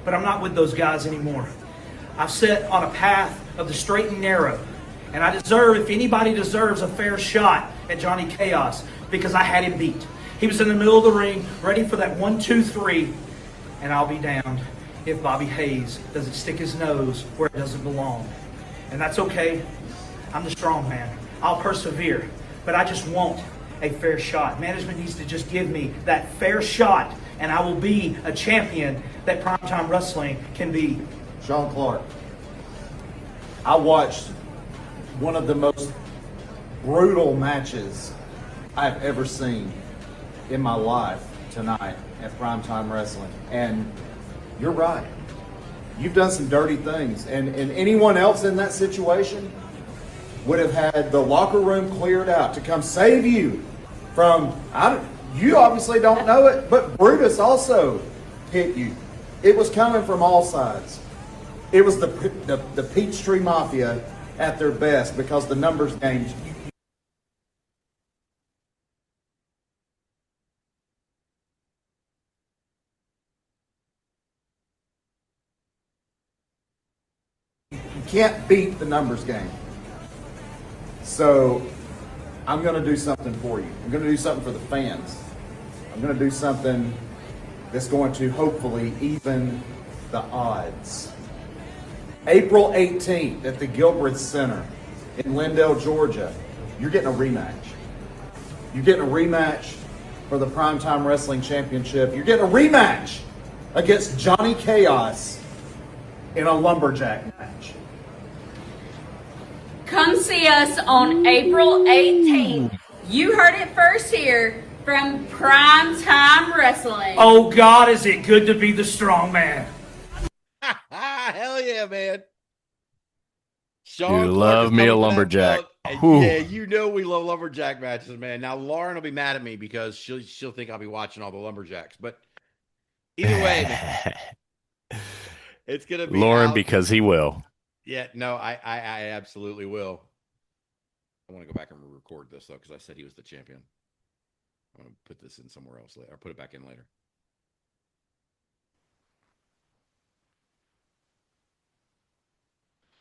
But I'm not with those guys anymore. I've set on a path of the straight and narrow. And I deserve, if anybody deserves, a fair shot at Johnny Chaos, because I had him beat. He was in the middle of the ring, ready for that 1, 2, 3, and I'll be damned if Bobby Hayes doesn't stick his nose where it doesn't belong. And that's okay. I'm the strong man. I'll persevere. But I just want a fair shot. Management needs to just give me that fair shot, and I will be a champion that primetime wrestling can be. Sean Clark, I watched one of the most brutal matches I've ever seen in my life tonight at primetime wrestling. And you're right. You've done some dirty things. And anyone else in that situation would have had the locker room cleared out to come save you from, you obviously don't know it, but Brutus also hit you. It was coming from all sides. It was the Peachtree Mafia at their best, because the numbers games, you can't beat the numbers game. So I'm going to do something for you. I'm going to do something for the fans. I'm going to do something that's going to hopefully even the odds. April 18th at the Gilbreth Center in Lindale, Georgia, you're getting a rematch. You're getting a rematch for the Primetime Wrestling Championship. You're getting a rematch against Johnny Chaos in a lumberjack match. Come see us on April 18th. You heard it first here from Primetime Wrestling. Oh God, is it good to be the strong man. Hell yeah, man. Sean You Clark love is me a coming for that lumberjack. belt. And Whew. yeah, you know we love lumberjack matches, man. Now Lauren will be mad at me because she'll think I'll be watching all the lumberjacks. But either way, man, it's gonna be Lauren, out. because he will. Yeah, no, I absolutely will. I want to go back and record this though, because I said he was the champion. I'm gonna put this in somewhere else later, or put it back in later.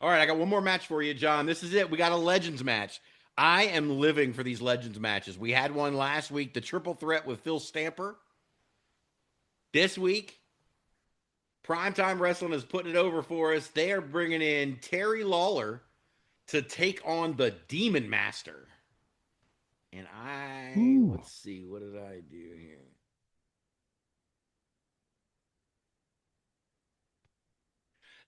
All right, I got one more match for you, John. This is it. We got a Legends match. I am living for these Legends matches. We had one last week, the triple threat with Phil Stamper. This week, Primetime Wrestling is putting it over for us. They are bringing in Terry Lawler to take on the Demon Master. And let's see, what did I do here?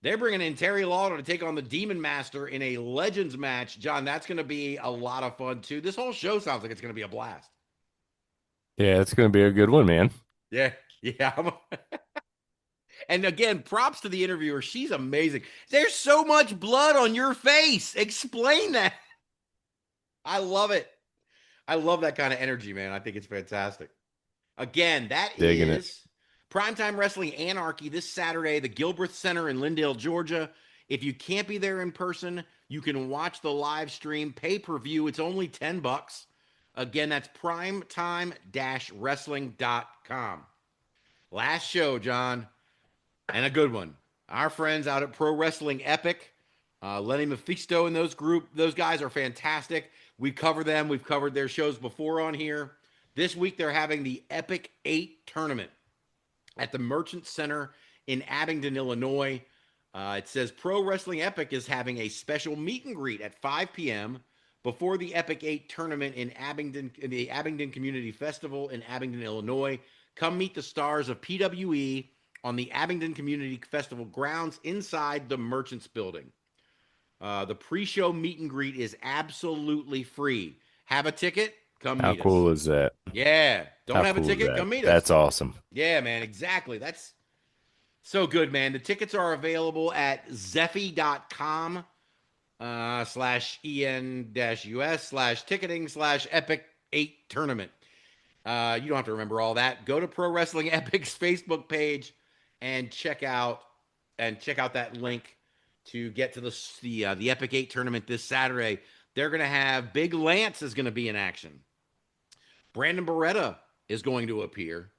They're bringing in Terry Lawler to take on the Demon Master in a Legends match. John, that's going to be a lot of fun, too. This whole show sounds like it's going to be a blast. Yeah, it's going to be a good one, man. Yeah. And again, props to the interviewer. She's amazing. There's so much blood on your face. Explain that. I love it. I love that kind of energy, man. I think it's fantastic. Again, that is Primetime Wrestling Anarchy this Saturday, the Gilbreth Center in Lindale, Georgia. If you can't be there in person, you can watch the live stream pay-per-view. It's only $10. Again, that's primetime-wrestling.com. Last show, John, and a good one. Our friends out at Pro Wrestling Epic, Lenny Mephisto and those guys are fantastic. We cover them. We've covered their shows before on here. This week, they're having the Epic 8 tournament at the Merchant Center in Abingdon, Illinois. It says Pro Wrestling Epic is having a special meet and greet at 5 p.m. before the Epic 8 tournament in the Abingdon Community Festival in Abingdon, Illinois. Come meet the stars of PWE on the Abingdon Community Festival grounds inside the Merchants Building. The pre-show meet and greet is absolutely free. Have a ticket? Come meet us. How cool is that? Yeah. Don't have a ticket? Come meet us. That's awesome. Yeah, man. Exactly. That's so good, man. The tickets are available at zeffy.com /EN-US/ticketing/Epic8 tournament. You don't have to remember all that. Go to Pro Wrestling Epic's Facebook page and check out that link to get to the Epic 8 tournament this Saturday. They're going to have Big Lance is going to be in action. Brandon Beretta is going to appear.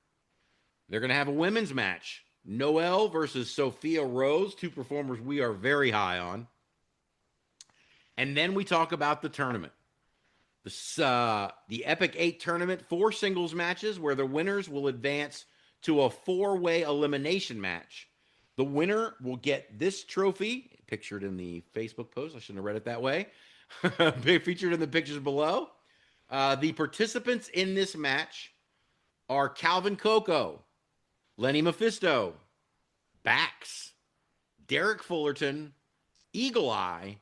They're going to have a women's match. Noelle versus Sophia Rose, two performers we are very high on. And then we talk about the tournament. The Epic 8 tournament, 4 singles matches where the winners will advance to a 4-way elimination match. The winner will get this trophy, pictured in the Facebook post. I shouldn't have read it that way. Featured in the pictures below. The participants in this match are Calvin Coco, Lenny Mephisto, Bax, Derek Fullerton, Eagle Eye,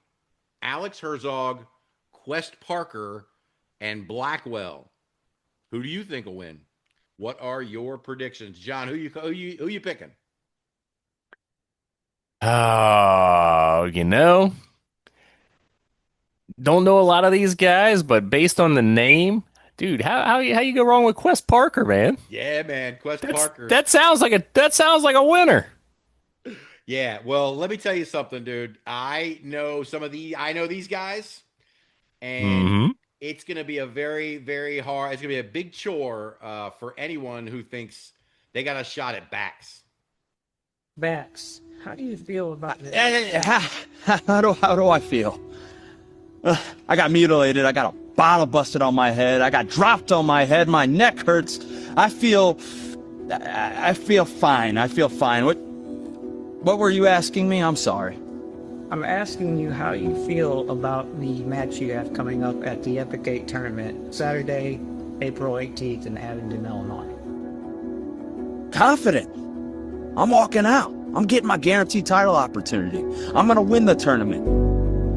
Alex Herzog, Quest Parker, and Blackwell. Who do you think will win? What are your predictions, John? Who you picking? Oh, don't know a lot of these guys, but based on the name, dude, how you go wrong with Quest Parker, man? Yeah, man, Parker. That sounds like a winner. Yeah, well, let me tell you something, dude. I know these guys, and it's going to be a very, very hard. It's going to be a big chore for anyone who thinks they got a shot at Bax. Bax, how do you feel about this? How do I feel? I got mutilated. I got a bottle busted on my head. I got dropped on my head. My neck hurts. I feel fine. I feel fine. What were you asking me? I'm sorry. I'm asking you how you feel about the match you have coming up at the Epic 8 tournament, Saturday, April 18th in Abingdon, Illinois. Confident. I'm walking out. I'm getting my guaranteed title opportunity. I'm going to win the tournament.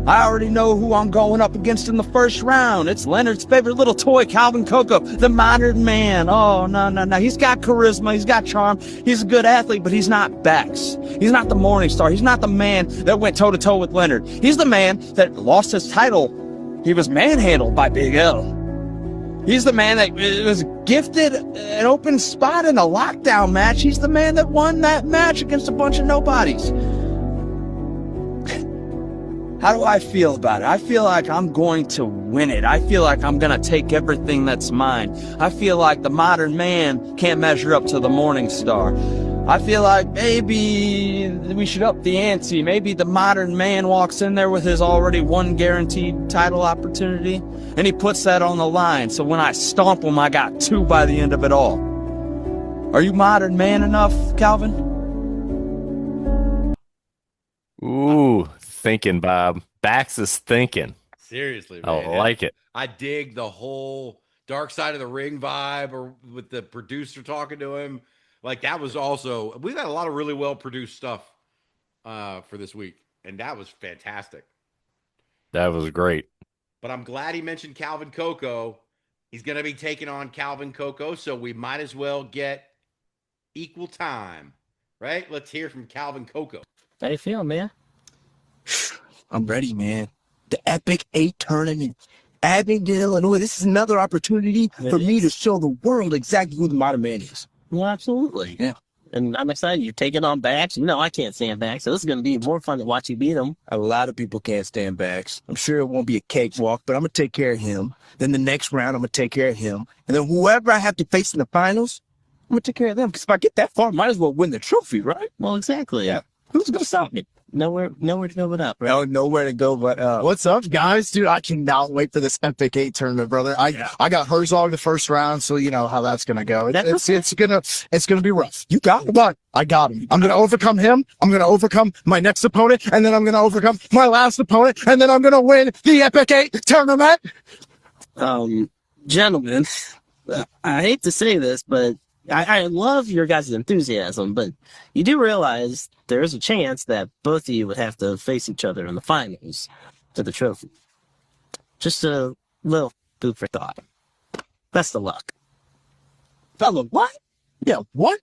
I already know who I'm going up against in the first round. It's Leonard's favorite little toy, Calvin Coco, the modern man. Oh, no. He's got charisma. He's got charm. He's a good athlete, but he's not Bex. He's not the Morning Star. He's not the man that went toe-to-toe with Leonard. He's the man that lost his title. He was manhandled by Big L. He's the man that was gifted an open spot in a lockdown match. He's the man that won that match against a bunch of nobodies. How do I feel about it? I feel like I'm going to win it. I feel like I'm going to take everything that's mine. I feel like the modern man can't measure up to the Morning Star. I feel like maybe we should up the ante. Maybe the modern man walks in there with his already one guaranteed title opportunity, and he puts that on the line. So when I stomp him, I got 2 by the end of it all. Are you modern man enough, Calvin? Ooh, thinking, Bob. Bax is thinking. Seriously, I man. like it. I dig the whole Dark Side of the Ring vibe, or with the producer talking to him. Like, that was also, we've had a lot of really well produced stuff for this week, and that was fantastic. That was great. But I'm glad he mentioned Calvin Coco. He's going to be taking on Calvin Coco, so we might as well get equal time, right? Let's hear from Calvin Coco. How you feeling, man? I'm ready, man. The Epic 8 tournament. Abingdon, Illinois. This is another opportunity for me to show the world exactly who the modern man is. Well, absolutely. Yeah. And I'm excited. You're taking on Bax. You know I can't stand Bax, so this is going to be more fun to watch you beat him. A lot of people can't stand Bax. I'm sure it won't be a cakewalk, but I'm going to take care of him. Then the next round, I'm going to take care of him. And then whoever I have to face in the finals, I'm going to take care of them. Because if I get that far, I might as well win the trophy, right? Well, exactly. Yeah. Who's going to stop me? Nowhere to go but up, right? No, nowhere to go but up. What's up, guys? Dude, I cannot wait for this Epic 8 tournament, brother. I got Herzog the first round, so you know how that's gonna go. It's gonna be rough. You got him. But I got him. I'm gonna overcome him. I'm gonna overcome my next opponent, and then I'm gonna overcome my last opponent, and then I'm gonna win the Epic 8 tournament. Gentlemen, I hate to say this, but I love your guys' enthusiasm, but you do realize there is a chance that both of you would have to face each other in the finals for the trophy. Just a little food for thought. Best of luck. Fella, what? Yeah, what?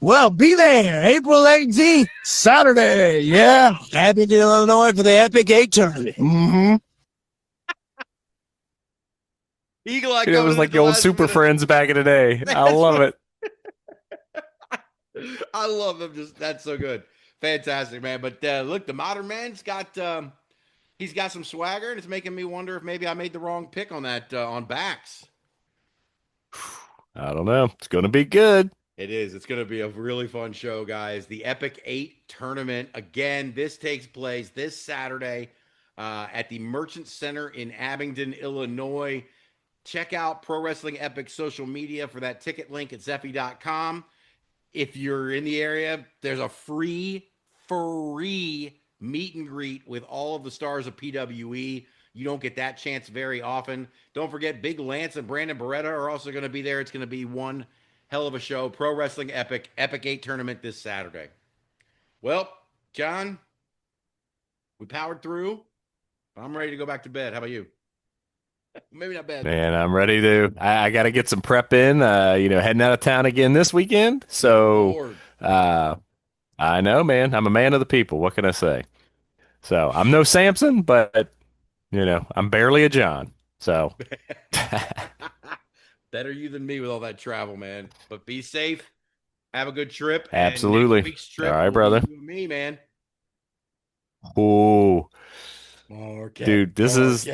Well, be there, April 18th, Saturday. Yeah, Abingdon, Illinois for the Epic 8 tournament. Mm-hmm. Eagle Eye. It was like the old Super Friends back in the day. I love it. I love him. That's so good. Fantastic, man. But look, the modern man's got he's got some swagger, and it's making me wonder if maybe I made the wrong pick on that on Bax. I don't know. It's going to be good. It is. It's going to be a really fun show, guys. The Epic 8 tournament. Again, this takes place this Saturday at the Merchant Center in Abingdon, Illinois. Check out Pro Wrestling Epic's social media for that ticket link at Zeffy.com. If you're in the area, there's a free meet and greet with all of the stars of PWE. You don't get that chance very often. Don't forget, Big Lance and Brandon Beretta are also going to be there. It's going to be one hell of a show. Pro Wrestling Epic 8 tournament this Saturday. Well, John, we powered through. I'm ready to go back to bed. How about you? Maybe not bad. Man, I'm ready to. I got to get some prep in. Heading out of town again this weekend. So, I know, man. I'm a man of the people. What can I say? So I'm no Sampson, but I'm barely a John. So better you than me with all that travel, man. But be safe. Have a good trip. Absolutely. And next week's trip all right, brother. You and me, man. Ooh, Marquette, dude, this is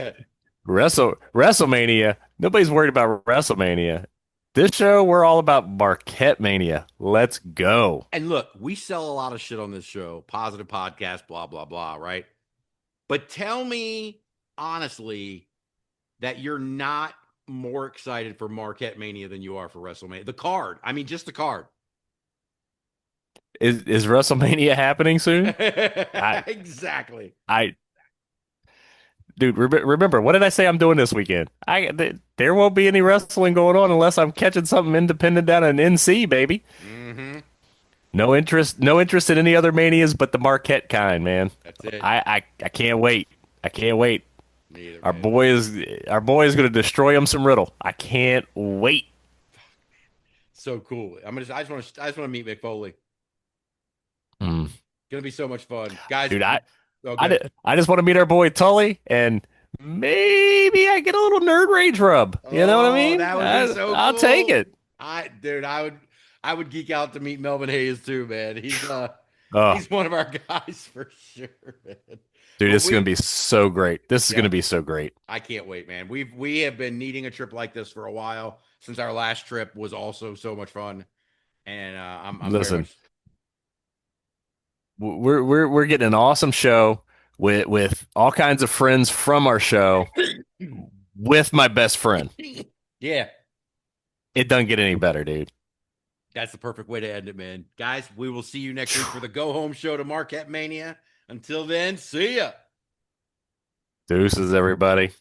Wrestlemania. Nobody's worried about Wrestlemania. This show, we're all about Marquette Mania. Let's go. And look, we sell a lot of shit on this show. Positive podcast, blah, blah, blah, right? But tell me, honestly, that you're not more excited for Marquette Mania than you are for Wrestlemania. The card. I mean, just the card. Is WrestleMania happening soon? Exactly. Dude, remember, what did I say I'm doing this weekend? There won't be any wrestling going on unless I'm catching something independent down in NC, baby. Mm-hmm. No interest in any other manias but the Marquette kind, man. That's it. I can't wait. I can't wait. Neither, Our boy is going to destroy him some Riddle. I can't wait. So cool. I just want to meet Mick Foley. Mm. Gonna be so much fun, guys. Dude, I just want to meet our boy Tully, and maybe I get a little nerd rage rub. You know what I mean? That would be so I'll cool. take it. I would geek out to meet Melvin Hayes too, man. He's one of our guys for sure, man. Dude, this is gonna be so great. This is gonna be so great. I can't wait, man. We have been needing a trip like this for a while since our last trip was also so much fun, and I'm listen. We're getting an awesome show with all kinds of friends from our show with my best friend. Yeah. It doesn't get any better, dude. That's the perfect way to end it, man. Guys, we will see you next week for the go home show to Marquette Mania. Until then, see ya. Deuces, everybody.